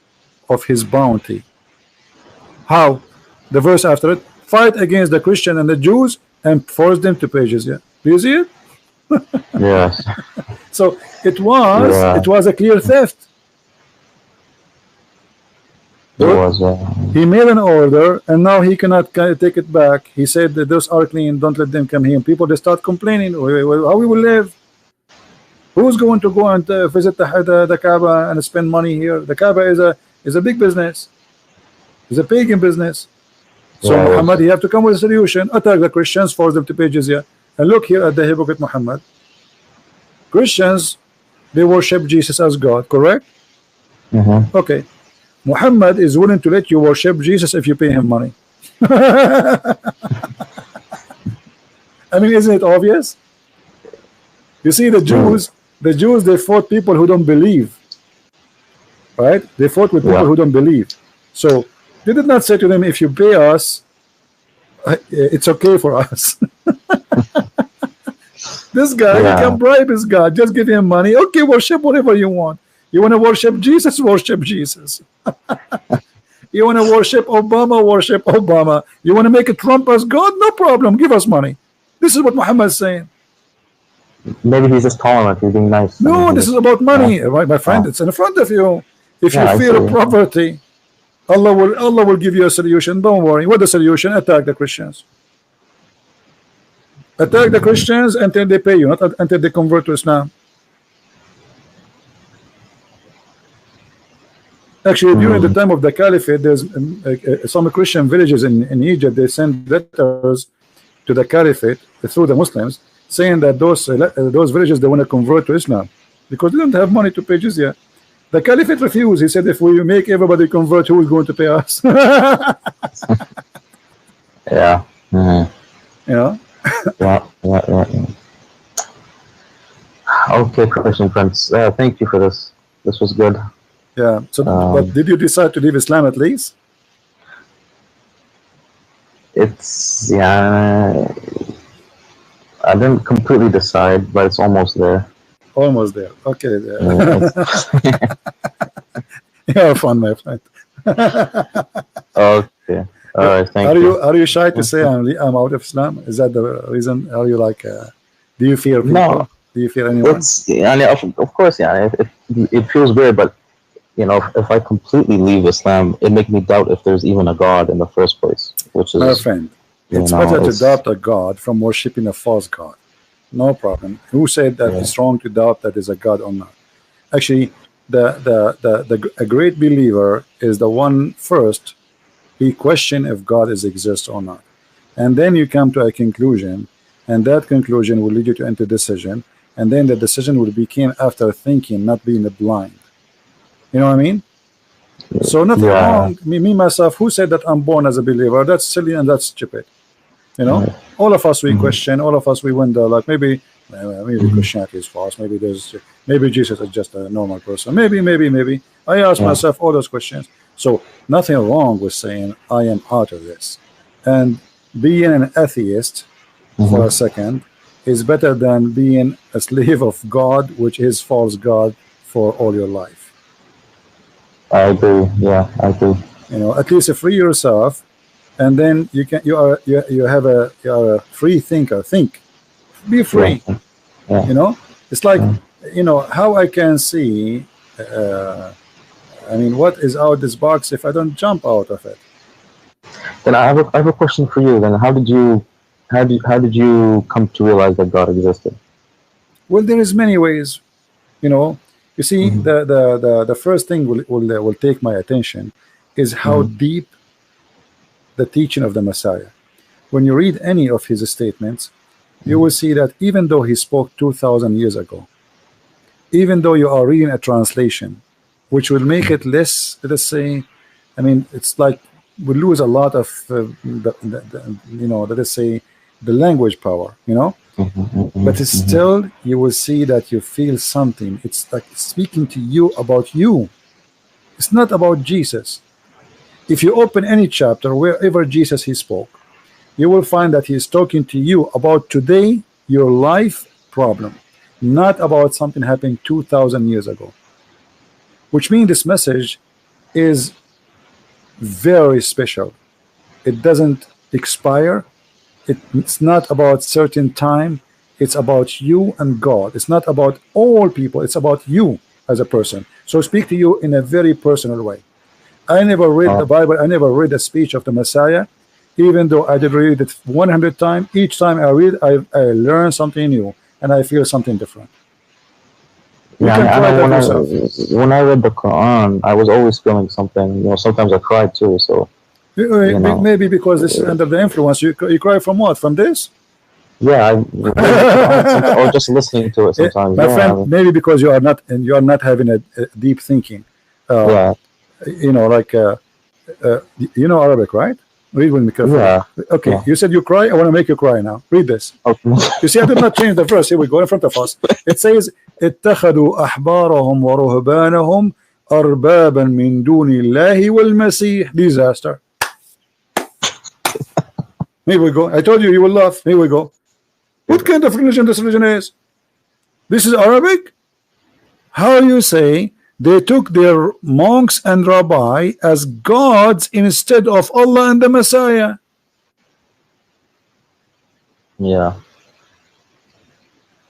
S1: of his bounty. How? The verse after it, fight against the Christian and the Jews and force them to pay jizya. Do you see it?
S2: Yes.
S1: So it was a clear theft.
S2: It was.
S1: He made an order, and now he cannot take it back. He said that those are clean, don't let them come here. People, they start complaining, how we will live? Who's going to go and visit the Kaaba and spend money here? The Kaaba is a big business. It's a pagan business. So
S2: Yeah,
S1: Muhammad, you have to come with a solution. Attack the Christians, force them to pay jizya. And look here at the hypocrite Muhammad. Christians, they worship Jesus as God, correct? Okay. Muhammad is willing to let you worship Jesus if you pay him money. I mean, isn't it obvious? You see, the Jews, they fought people who don't believe. Right? They fought with people who don't believe. So they did not say to them, if you pay us, it's okay for us. This guy, you can bribe his God. Just give him money. Okay, worship whatever you want. You want to worship Jesus? Worship Jesus. You want to worship Obama? Worship Obama. You want to make a Trump as God? No problem. Give us money. This is what Muhammad is saying.
S2: Maybe he's just tolerant. He's being nice.
S1: No, this is about money, right, my friend. It's in front of you. If you fear poverty, Allah will give you a solution. Don't worry. What's the solution? Attack the Christians. Attack the Christians until they pay you, not until they convert to Islam. Actually, during the time of the Caliphate, there's some Christian villages in Egypt. They send letters to the Caliphate through the Muslims, saying that those villages, they want to convert to Islam because they don't have money to pay jizya. The Caliphate refused. He said, if we make everybody convert, who is going to pay us?
S2: Yeah.
S1: You know?
S2: Yeah. Okay, Christian friends. Thank you for this. This was good.
S1: Yeah. So, but did you decide to leave Islam at least?
S2: It's I didn't completely decide, but it's almost there.
S1: Almost there. Okay. You're fun, my friend.
S2: Okay. All right. Thank you.
S1: Are you shy to say I'm out of Islam? Is that the reason? Are you like? Do you fear people?
S2: No.
S1: Do you fear anyone?
S2: Of course, yeah. It feels weird, but if I completely leave Islam, it makes me doubt if there's even a God in the first place. Which is,
S1: my friend, it's better to doubt a God from worshiping a false God. No problem. Who said that it's wrong to doubt that is a God or not? Actually, a great believer is the one first he question if God exists or not, and then you come to a conclusion, and that conclusion will lead you to enter decision, and then the decision will become after thinking, not being blind. You know what I mean? So nothing wrong. Me myself, who said that I'm born as a believer? That's silly and that's stupid. You know, all of us we question, all of us we wonder, like maybe Christianity is false, maybe Jesus is just a normal person, maybe. I ask myself all those questions. So nothing wrong with saying I am out of this, and being an atheist for a second is better than being a slave of God, which is false God, for all your life.
S2: I agree. Yeah, I agree.
S1: You know, at least free yourself, and then you are a free thinker. Think, be free.
S2: Yeah.
S1: You know, it's like how I can see. I mean, what is out this box if I don't jump out of it?
S2: Then I have a question for you. Then how did you come to realize that God existed?
S1: Well, there is many ways. You see, the first thing will take my attention is how deep the teaching of the Messiah. When you read any of his statements, you will see that even though he spoke 2,000 years ago, even though you are reading a translation, which will make it less, let us say, I mean, it's like we lose a lot of let us say, the language power, but it's still, you will see that you feel something. It's like speaking to you about you. It's not about Jesus. If you open any chapter, wherever Jesus he spoke, you will find that he is talking to you about today, your life problem, not about something happened 2,000 years ago. Which means this message is very special. It doesn't expire. It's not about certain time. It's about you and God. It's not about all people. It's about you as a person. So speak to you in a very personal way. I never read the Bible. I never read a speech of the Messiah, even though I did read it 100 times. Each time I read, I learn something new and I feel something different. You
S2: Yeah,
S1: can
S2: I
S1: try
S2: know
S1: that yourself.
S2: when I read the Quran, I was always feeling something. You know, sometimes I cried too. So you know,
S1: Maybe because this is under the influence. You cry from what? From this?
S2: yeah, I reading the Quran sometimes, or just listening to it sometimes.
S1: My
S2: Yeah,
S1: friend, maybe because you are not having a deep thinking. Uh,
S2: yeah,
S1: you know, like you know Arabic, right? Read with me carefully.
S2: yeah,
S1: Okay,
S2: yeah.
S1: you said you cry. I want to make you cry now. Read this.
S2: Okay.
S1: You see, I did not change the verse. Here we go in front of us. It says, اتخذوا أحبارهم ورهبانهم أربابا من دون الله والمسيح. Disaster. Here we go. I told you you will laugh. Here we go. What kind of religion this religion is? This is Arabic? How you say they took their monks and rabbi as gods instead of Allah and the Messiah?
S2: Yeah,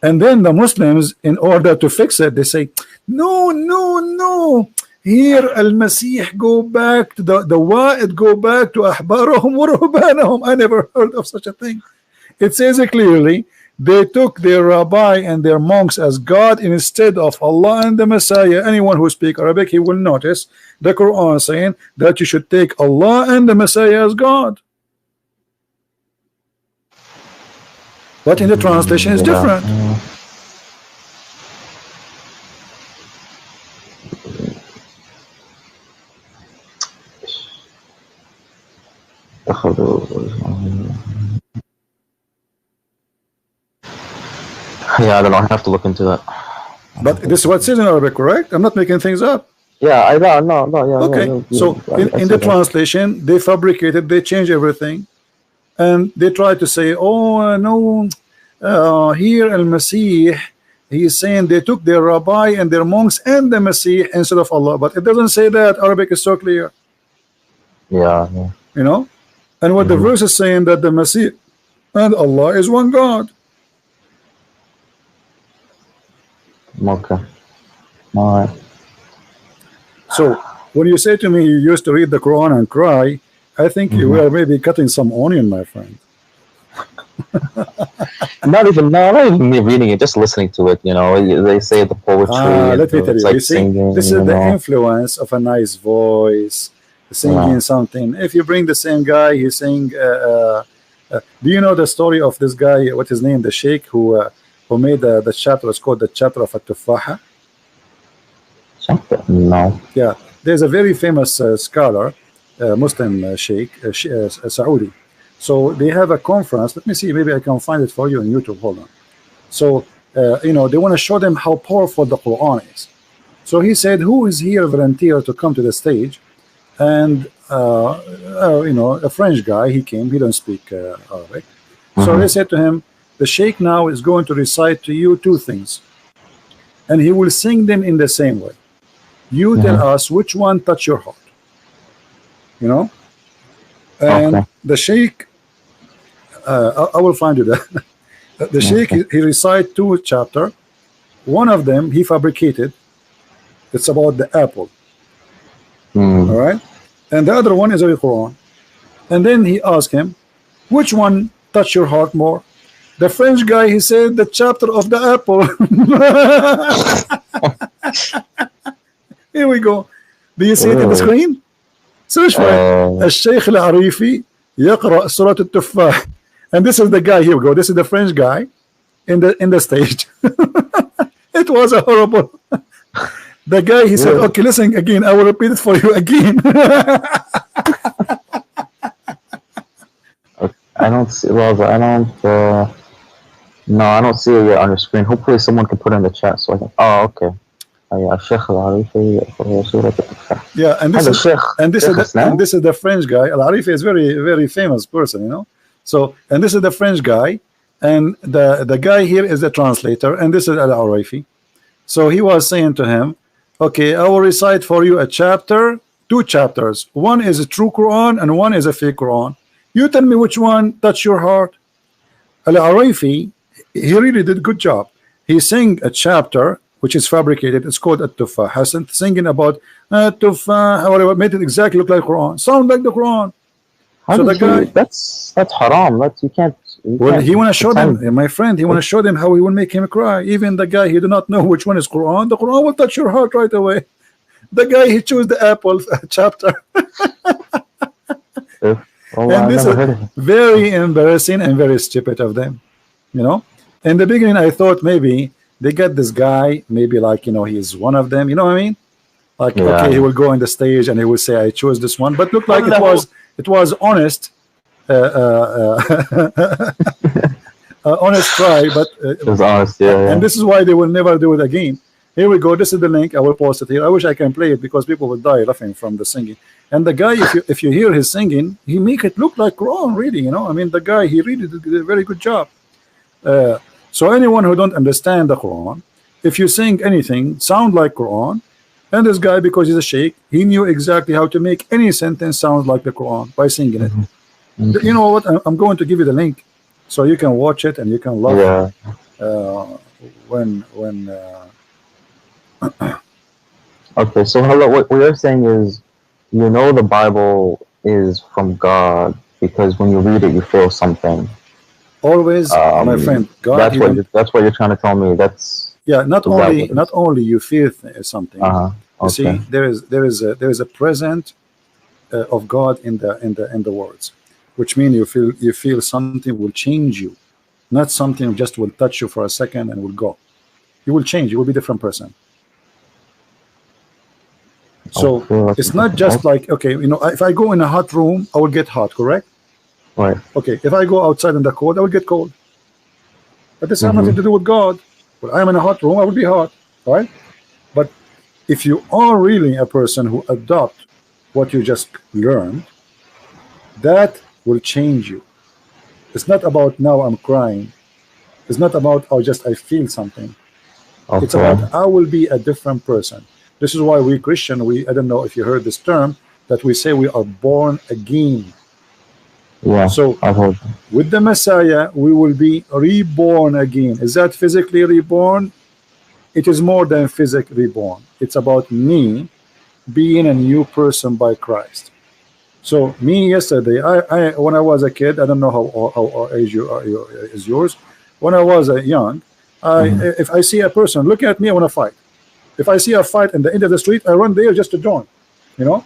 S1: And then the Muslims, in order to fix it, they say, no, no, no. Here, Al-Masih go back to the Wa'id go back to Ahbarahum wa Ruhbanahum. I never heard of such a thing. It says it clearly, they took their rabbi and their monks as God instead of Allah and the Messiah. Anyone who speaks Arabic, he will notice the Quran saying that you should take Allah and the Messiah as God. But in the translation is different.
S2: Yeah, I don't know. I have to look into that.
S1: But this is what it says in Arabic, correct? I'm not making things up.
S2: Yeah, I no, yeah.
S1: Okay,
S2: Yeah,
S1: so in the translation, they fabricated, they changed everything, and they tried to say, oh no, here Al-Masih, he is saying they took their rabbi and their monks and the Masih instead of Allah, but it doesn't say that. Arabic is so clear.
S2: Yeah.
S1: You know, and what the verse is saying that the Masih and Allah is one God.
S2: Okay. All right.
S1: So when you say to me you used to read the Quran and cry, I think you were maybe cutting some onion, my friend.
S2: Not even me reading it, just listening to it. You know, they say the poetry.
S1: Let me tell you,
S2: like
S1: you see,
S2: singing,
S1: this is the influence of a nice voice, singing something. If you bring the same guy, he's saying, do you know the story of this guy, what his name, the Sheikh who made the chapter, it's called the chapter of At-Tufaha?
S2: No.
S1: Yeah, there's a very famous scholar, Muslim Sheikh, Saudi. So they have a conference. Let me see, maybe I can find it for you on YouTube. Hold on. So you know, they want to show them how powerful the Quran is. So he said, who is here volunteer to come to the stage? And you know, a French guy, he came, he don't speak Arabic. So they said to him, the Sheikh now is going to recite to you two things, and he will sing them in the same way. You tell us which one touch your heart, you know. And the Sheikh, I will find you that. The Sheikh, he recite two chapter. One of them he fabricated. It's about the apple. All right, and the other one is the Quran. And then he asked him, which one touch your heart more? The French guy, he said the chapter of the apple. Here we go. Do you see it in the screen? Search for it. الشيخ العريفي يقرأ سورة التفاح. And this is the guy. Here we go. This is the French guy in the stage. It was a horrible. The guy, he said, okay, listen again. I will repeat it for you again.
S2: I don't see. Well, I don't. No, I don't see it yet on your screen. Hopefully, someone can put it in the chat so I can. Oh, okay. الشيخ العريفي يقرأ سورة التفاح.
S1: Yeah, and this is the French guy. Al-Arifi is very famous person, you know. So, and this is the French guy, and the guy here is the translator, and this is Al-Arifi. So he was saying to him, okay, I will recite for you a chapter, two chapters. One is a true Quran and one is a fake Quran. You tell me which one touched your heart. Al-Arifi, he really did a good job. He sang a chapter which is fabricated. It's called At-Tufah. Hassan singing about At-Tufah, whatever, made it exactly look like Quran, sound like the Quran.
S2: So the guy, that's haram. You can't
S1: Well, he want to show them, my friend. He want to show them how he will make him cry. Even the guy he do not know which one is Quran. The Quran will touch your heart right away. The guy he chose the apple chapter. And this is very embarrassing and very stupid of them. You know, in the beginning I thought maybe they get this guy, maybe like, you know, he's one of them. You know what I mean? Like, okay, he will go on the stage and he will say, I chose this one. But looked like it was honest. Honest try, but it was honest, and this is why they will never do it again. Here we go. This is the link. I will post it here. I wish I can play it because people will die laughing from the singing. And the guy, if you hear his singing, he make it look like Quran, really. You know, I mean, the guy, he really did a very good job. So anyone who don't understand the Quran, if you sing anything sound like Quran, and this guy, because he's a sheikh, he knew exactly how to make any sentence sound like the Quran by singing it. You know what? I'm going to give you the link so you can watch it and you can love it.
S2: Okay, so hello. What you're saying is, you know, the Bible is from God because when you read it, you feel something.
S1: Always, my friend. God.
S2: That's what you're trying to tell me. That's
S1: not only you feel something. You see, there is a present of God in the words, which means you feel something will change you, not something just will touch you for a second and will go. You will change. You will be a different person. So it's not just like, okay, you know, if I go in a hot room, I will get hot, correct?
S2: Right.
S1: Okay, if I go outside in the cold, I will get cold. But this has nothing to do with God. When I'm in a hot room, I will be hot, right? But if you are really a person who adopt what you just learned, that will change you. It's not about now I'm crying. It's not about I feel something. It's about I will be a different person. This is why we Christian, I don't know if you heard this term, that we say we are born again.
S2: Yeah.
S1: So with the Messiah, we will be reborn again. Is that physically reborn? It is more than physically reborn. It's about me being a new person by Christ. So me yesterday, I when I was a kid, I don't know how age is yours. When I was young, if I see a person look at me, I want to fight. If I see a fight in the end of the street, I run there just to join. You know,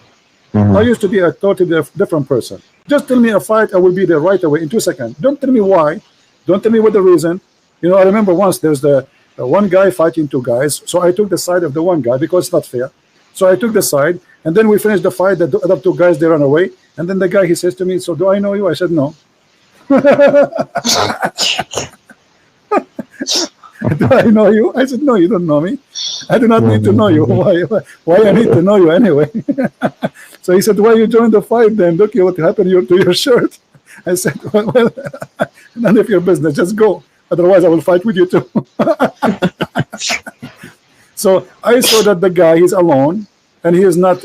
S1: I used to be a totally different person. Just tell me a fight, I will be there right away in 2 seconds. Don't tell me why. Don't tell me what the reason. You know, I remember once there's the one guy fighting two guys, so I took the side of the one guy because it's not fair. So I took the side, and then we finished the fight. The other two guys, they ran away, and then the guy, he says to me, "So do I know you?" I said, "No." Do I know you? I said, "No, you don't know me. I do not need to know you. Why I need to know you anyway?" So he said, "Why you joined the fight then? Look what happened to your shirt." I said, well, none of your business. Just go. Otherwise, I will fight with you too. So I saw that the guy, he's alone, and he's not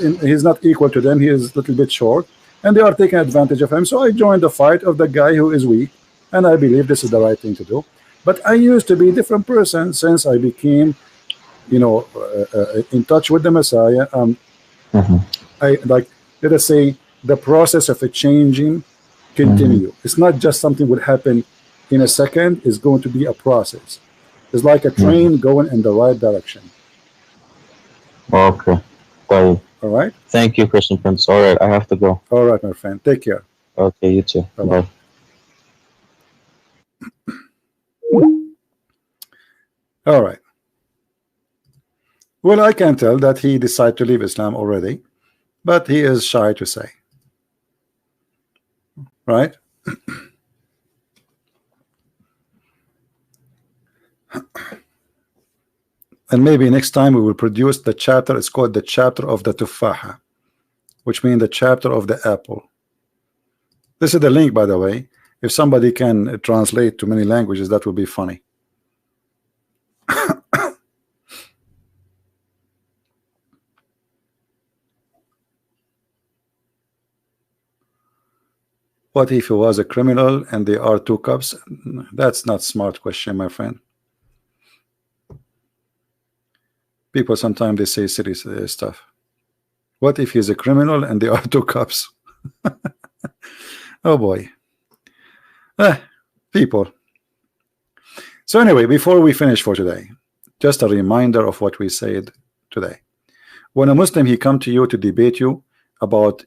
S1: equal to them. He is a little bit short, and they are taking advantage of him. So I joined the fight of the guy who is weak, and I believe this is the right thing to do. But I used to be a different person since I became, you know, in touch with the Messiah. I like, let us say, the process of a changing continue. It's not just something would happen in a second. It's going to be a process. It's like a train going in the right direction.
S2: Okay.
S1: All right.
S2: Thank you, Christian Prince. All right, I have to go.
S1: All right, my friend. Take care.
S2: Okay, you too. Bye.
S1: All right. Well, I can tell that he decided to leave Islam already, but he is shy to say. Right? And maybe next time we will produce the chapter. It's called the chapter of the tufaha, which means the chapter of the apple. This is the link, by the way. If somebody can translate to many languages, that would be funny. What if he was a criminal and there are 2 cups? That's not smart question, my friend. People sometimes they say silly stuff. What if he's a criminal and there are 2 cups? Oh boy. people. So anyway, before we finish for today, just a reminder of what we said today. When a Muslim he come to you to debate you about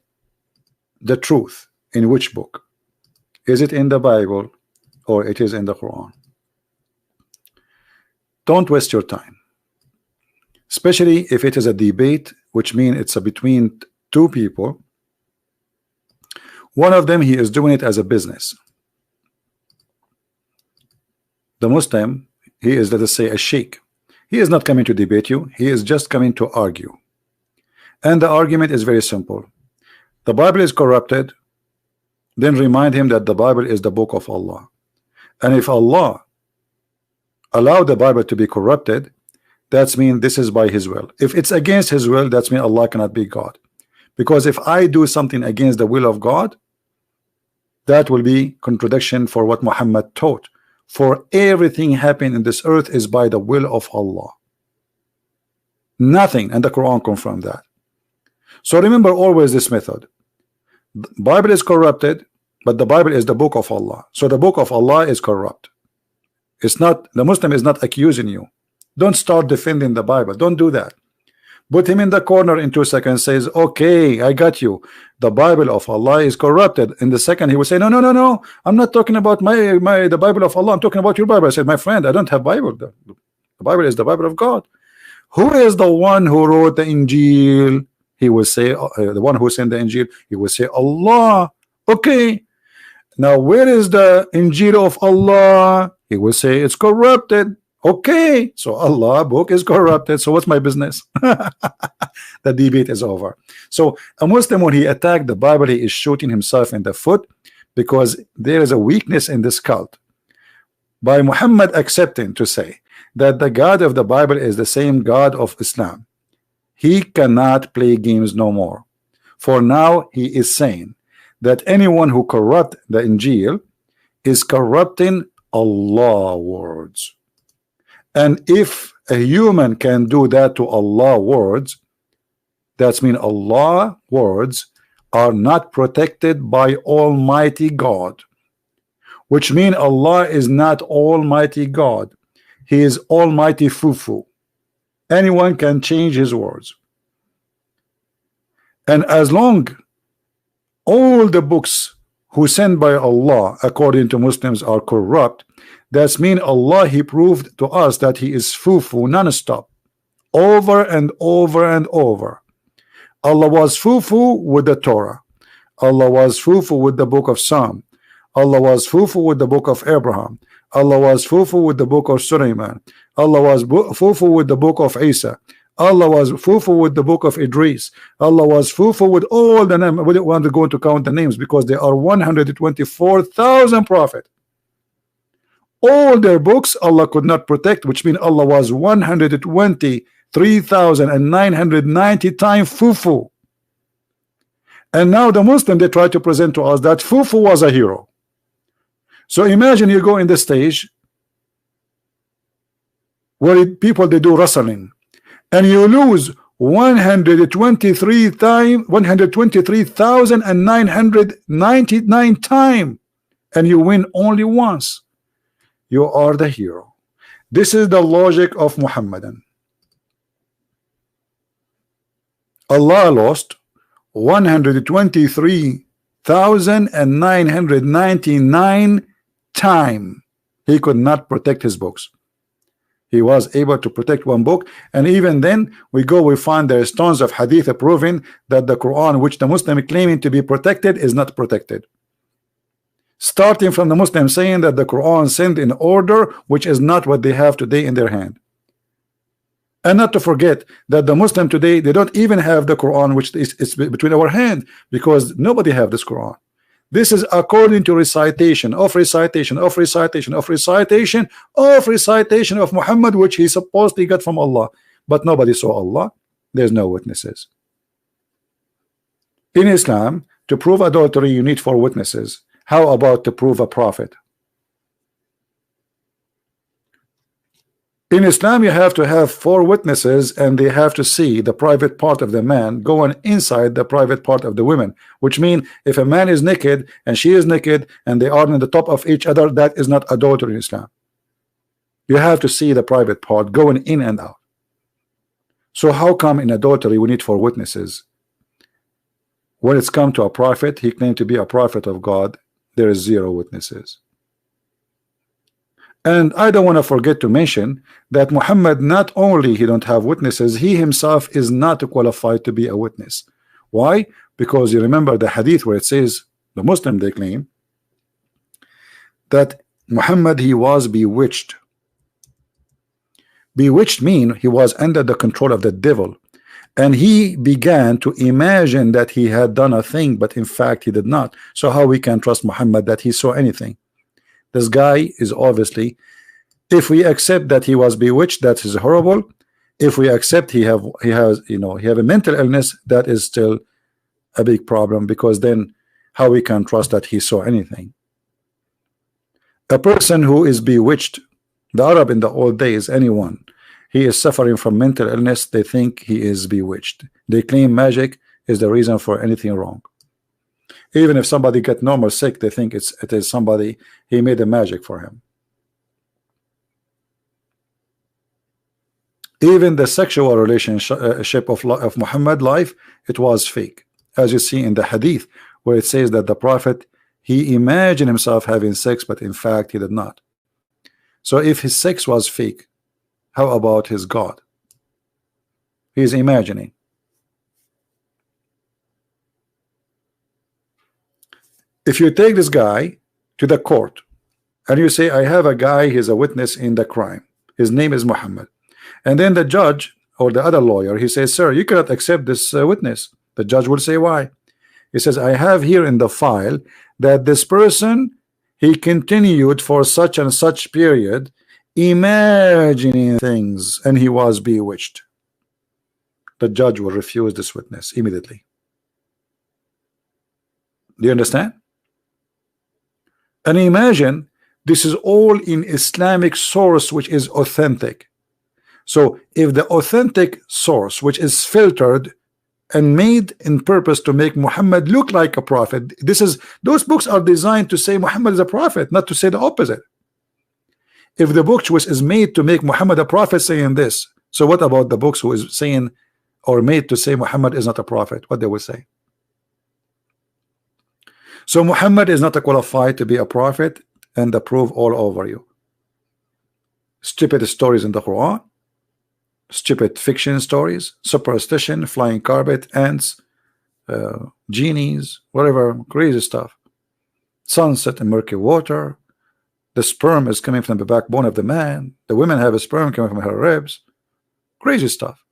S1: the truth, in which book? Is it in the Bible or it is in the Quran? Don't waste your time, especially if it is a debate, which means it's between two people. One of them, he is doing it as a business. The Muslim, he is, let us say, a sheikh. He is not coming to debate you, he is just coming to argue. And the argument is very simple. The Bible is corrupted, then remind him that the Bible is the book of Allah. And if Allah allowed the Bible to be corrupted, that's mean this is by his will. If it's against his will, that's mean Allah cannot be God. Because if I do something against the will of God, that will be contradiction for what Muhammad taught. For everything happening in this earth is by the will of Allah. Nothing, and the Quran confirmed that. So remember always this method. The Bible is corrupted, but the Bible is the book of Allah. So the book of Allah is corrupt. It's not, the Muslim is not accusing you. Don't start defending the Bible. Don't do that. Put him in the corner in 2 seconds, says, okay, I got you. The Bible of Allah is corrupted. In the second, he will say, no. I'm not talking about the Bible of Allah. I'm talking about your Bible. I said, my friend, I don't have Bible. The Bible is the Bible of God. Who is the one who wrote the Injil? He will say, the one who sent the Injil, he will say, Allah. Okay. Now, where is the Injil of Allah? He will say, it's corrupted. Okay, so Allah book is corrupted, so what's my business? The debate is over. So a Muslim, when he attacked the Bible, he is shooting himself in the foot, because there is a weakness in this cult. By Muhammad accepting to say that the God of the Bible is the same God of Islam, he cannot play games no more. For now he is saying that anyone who corrupt the Injil is corrupting Allah words. And if a human can do that to Allah words, that's mean Allah words are not protected by Almighty God, which mean Allah is not Almighty God. He is Almighty Fufu. Anyone can change his words. And as long all the books who sent by Allah according to Muslims are corrupt, that's mean Allah, he proved to us that he is Fufu non-stop, over and over and over. Allah was Fufu with the Torah. Allah was Fufu with the book of Psalm. Allah was Fufu with the book of Abraham. Allah was Fufu with the book of Sulaiman. Allah was Fufu with the book of Isa. Allah was Fufu with the book of Idris. Allah was Fufu with all the names. We don't want to go to count the names because there are 124,000 prophets. All their books Allah could not protect, which means Allah was 123,990 times Fufu. And now the Muslim, they try to present to us that Fufu was a hero. So imagine you go in the stage where people, they do wrestling, and you lose 123,999 times, and you win only once. You are the hero. This is the logic of Muhammadan. Allah lost 123,999 times. He could not protect his books. He was able to protect one book, and even then we find there is tons of hadith proving that the Quran, which the Muslim claiming to be protected, is not protected. Starting from the Muslim saying that the Quran sent in order, which is not what they have today in their hand. And not to forget that the Muslim today, they don't even have the Quran, which is between our hand, because nobody have this Quran. This is according to recitation of recitation of recitation of recitation of recitation of Muhammad, which he supposedly got from Allah, but nobody saw Allah. There's no witnesses. In Islam, to prove adultery, you need 4 witnesses. How about to prove a prophet? In Islam, you have to have 4 witnesses, and they have to see the private part of the man going inside the private part of the woman, which means if a man is naked and she is naked and they are on the top of each other, that is not adultery in Islam. You have to see the private part going in and out. So how come in adultery we need 4 witnesses? When it's come to a prophet, he claimed to be a prophet of God, there is 0 witnesses. And I don't want to forget to mention that Muhammad, not only he don't have witnesses, he himself is not qualified to be a witness. Why? Because you remember the hadith where it says, the Muslim, they claim that Muhammad, he was bewitched. Bewitched mean he was under the control of the devil, and he began to imagine that he had done a thing, but in fact he did not. So how we can trust Muhammad that he saw anything? This guy is obviously, if we accept that he was bewitched, that is horrible. If we accept he have a mental illness, that is still a big problem, because then how we can trust that he saw anything? A person who is bewitched, the Arab in the old days, anyone, he is suffering from mental illness, they think he is bewitched. They claim magic is the reason for anything wrong. Even if somebody get normal sick, they think it is somebody, he made a magic for him. Even the sexual relationship of Muhammad life, it was fake, as you see in the hadith where it says that the prophet, he imagined himself having sex, but in fact he did not. So if his sex was fake, how about his God? He is imagining. If you take this guy to the court and you say, I have a guy, he's a witness in the crime, his name is Muhammad, and then the judge or the other lawyer, he says, sir, you cannot accept this witness. The judge will say, why? He says, I have here in the file that this person, he continued for such and such period imagining things, and he was bewitched. The judge will refuse this witness immediately. Do you understand? And imagine this is all in Islamic source, which is authentic. So if the authentic source, which is filtered and made in purpose to make Muhammad look like a prophet, those books are designed to say Muhammad is a prophet, not to say the opposite. If the book which is made to make Muhammad a prophet saying this, so what about the books who is saying or made to say Muhammad is not a prophet? What they will say? So Muhammad is not qualified to be a prophet, and the proof all over you. Stupid stories in the Quran, stupid fiction stories, superstition, flying carpet, ants, genies, whatever, crazy stuff. Sunset in murky water. The sperm is coming from the backbone of the man. The women have a sperm coming from her ribs. Crazy stuff.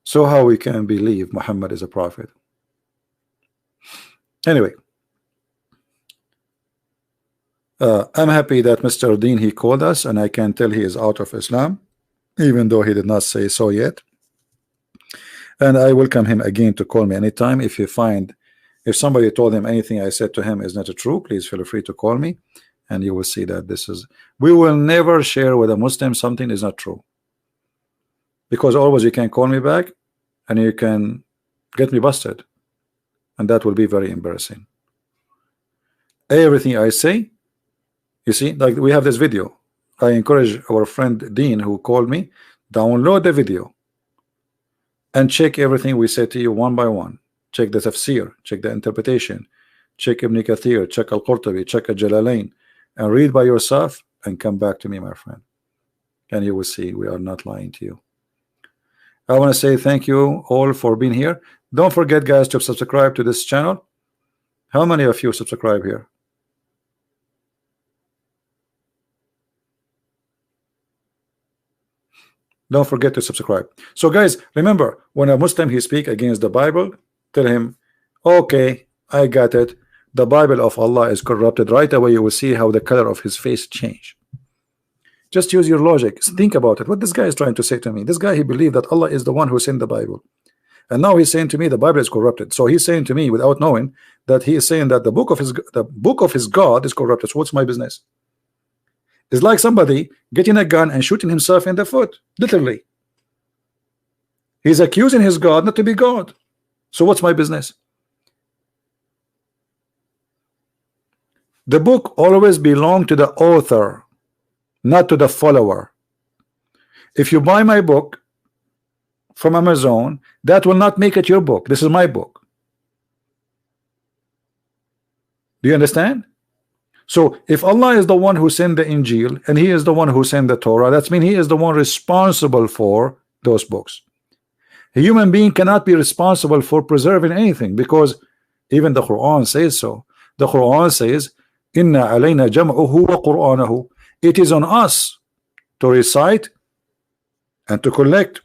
S1: So how we can believe Muhammad is a prophet? Anyway, I'm happy that Mr. Dean, he called us, and I can tell he is out of Islam, even though he did not say so yet. And I welcome him again to call me anytime. If somebody told him anything I said to him is not true, please feel free to call me, and you will see that we will never share with a Muslim something is not true, because always you can call me back and you can get me busted, and that will be very embarrassing. Everything I say, you see, like we have this video. I encourage our friend Dean, who called me, download the video and check everything we say to you one by one. Check the tafsir, check the interpretation, check Ibn Kathir, check Al-Qurtubi, check Al-Jalalain, and read by yourself and come back to me, my friend, and you will see we are not lying to you. I want to say thank you all for being here. Don't forget, guys, to subscribe to this channel. How many of you subscribe here? Don't forget to subscribe. So guys, remember, when a Muslim he speak against the Bible, tell him, okay, I got it, the Bible of Allah is corrupted. Right away you will see how the color of his face change. Just use your logic. Think about it. What this guy is trying to say to me. This guy, he believed that Allah is the one who sent the Bible, and now he's saying to me the Bible is corrupted. So he's saying to me, without knowing, that he is saying that the book of his God is corrupted. So what's my business? It's like somebody getting a gun and shooting himself in the foot, literally. He's accusing his God not to be God. So what's my business? The book always belongs to the author, not to the follower. If you buy my book from Amazon, that will not make it your book. This is my book. Do you understand? So if Allah is the one who sent the Injil and he is the one who sent the Torah, that means he is the one responsible for those books. A human being cannot be responsible for preserving anything, because even the Quran says so. The Quran says, Inna alayna jam'uhu wa qur'anahu. It is on us to recite and to collect,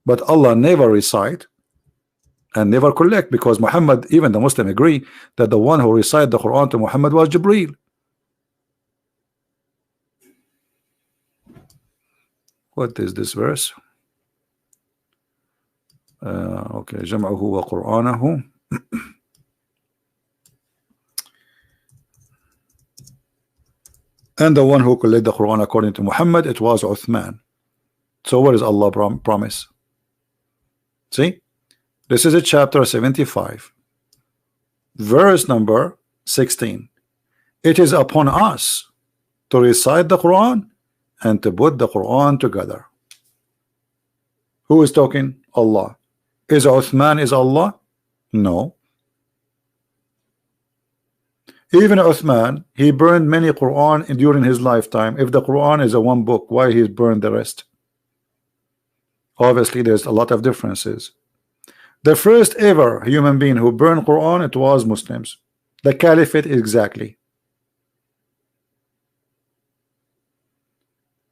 S1: but Allah never recite and never collect, because Muhammad, even the Muslim agree that the one who recited the Quran to Muhammad was Jibreel. What is this verse? Okay, jam'uhu wa qur'anahu. And the one who collected the Quran according to Muhammad, it was Uthman. So what does Allah promise? See, this is a chapter 75, verse number 16. It is upon us to recite the Quran and to put the Quran together. Who is talking? Allah. Is Uthman is Allah? No. Even Uthman, he burned many Quran during his lifetime. If the Quran is a one book, why he burned the rest? Obviously there's a lot of differences. The first ever human being who burned Quran, it was Muslims. The Caliphate exactly.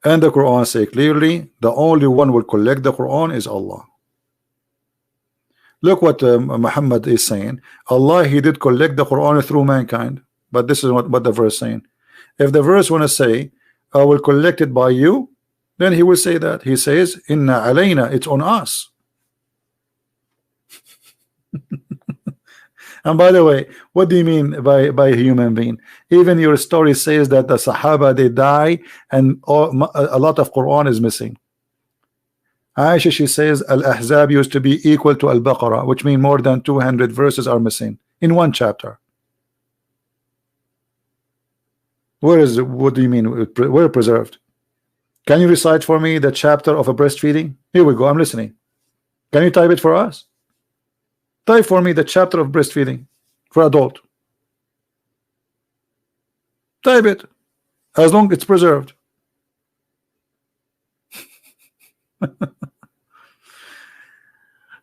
S1: And the Quran say clearly, the only one will collect the Quran is Allah. Look what Muhammad is saying. Allah, he did collect the Quran through mankind. But this is what the verse saying. If the verse want to say, I will collect it by you, then he will say that. He says, Inna alayna, it's on us. And by the way, what do you mean by a human being? Even your story says that the Sahaba, they die and a lot of Quran is missing. Aisha, she says Al-Ahzab used to be equal to Al-Baqarah, which means more than 200 verses are missing in one chapter. Where is it? What do you mean? Where preserved? Can you recite for me the chapter of a breastfeeding? Here we go, I'm listening. Can you type it for us? Type for me the chapter of breastfeeding for adult. Type it, as long as it's preserved.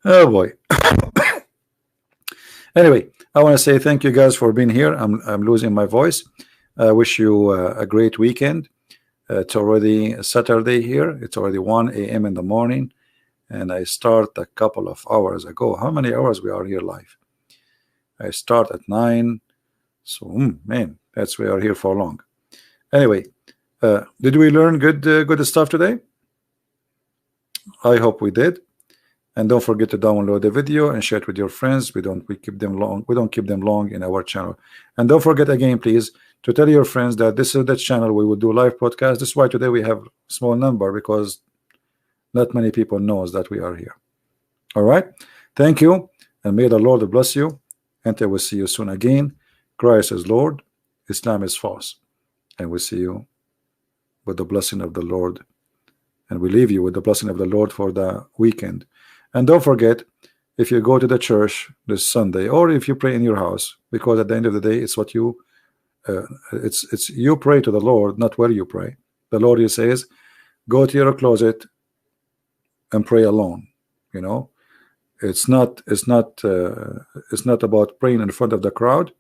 S1: Oh boy. Anyway, I want to say thank you guys for being here. I'm losing my voice. I wish you a great weekend. It's already Saturday here. It's already 1 a.m. in the morning, and I start a couple of hours ago. How many hours we are here live? I start at 9. So man, that's we are here for long. Anyway, did we learn good stuff today? I hope we did. And don't forget to download the video and share it with your friends. We don't keep them long in our channel. And don't forget again, please, to tell your friends that this is the channel we will do live podcast. This is why today we have small number, because not many people knows that we are here. All right, thank you, and may the Lord bless you, and I will see you soon again. Christ is Lord, Islam is false, and we'll see you with the blessing of the Lord, and we leave you with the blessing of the Lord for the weekend. And don't forget, if you go to the church this Sunday, or if you pray in your house, because at the end of the day, it's what you it's you pray to the Lord, not where you pray. The Lord, he says, go to your closet and pray alone. You know, it's not about praying in front of the crowd.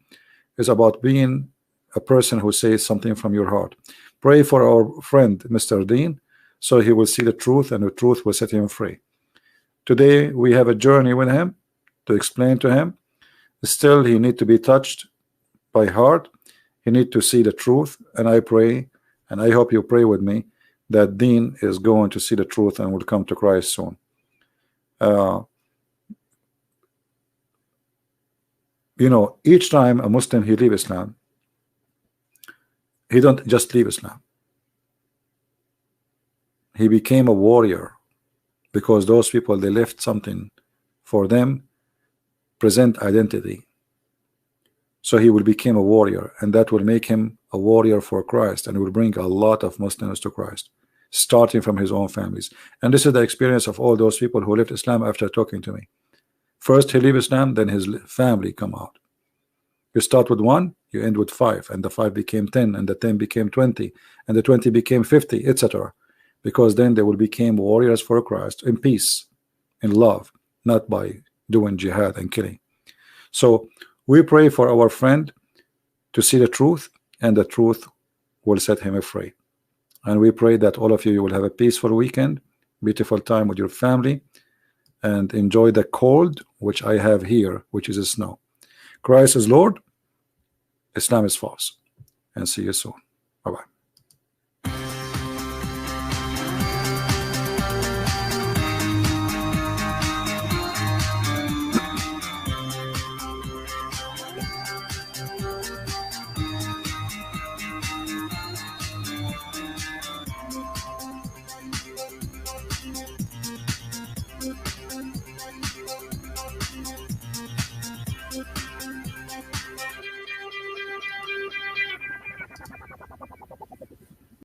S1: It's about being a person who says something from your heart. Pray for our friend Mr. Dean, so he will see the truth, and the truth will set him free. Today we have a journey with him to explain to him. Still, he need to be touched by heart. He need to see the truth, and I pray, and I hope you pray with me, that Dean is going to see the truth and will come to Christ soon. You know, each time a Muslim he leave Islam, he don't just leave Islam. he became a warrior, because those people, they left something for them, present identity. So he will become a warrior, and that will make him a warrior for Christ, and will bring a lot of Muslims to Christ, starting from his own families. And this is the experience of all those people who left Islam after talking to me. First he leave Islam, then his family come out. You start with 1, you end with 5, and the 5 became 10, and the 10 became 20, and the 20 became 50, etc. Because then they will become warriors for Christ in peace, in love, not by doing jihad and killing. So we pray for our friend to see the truth, and the truth will set him free. And we pray that all of you will have a peaceful weekend, beautiful time with your family, and enjoy the cold which I have here, which is snow. Christ is Lord, Islam is false. And see you soon.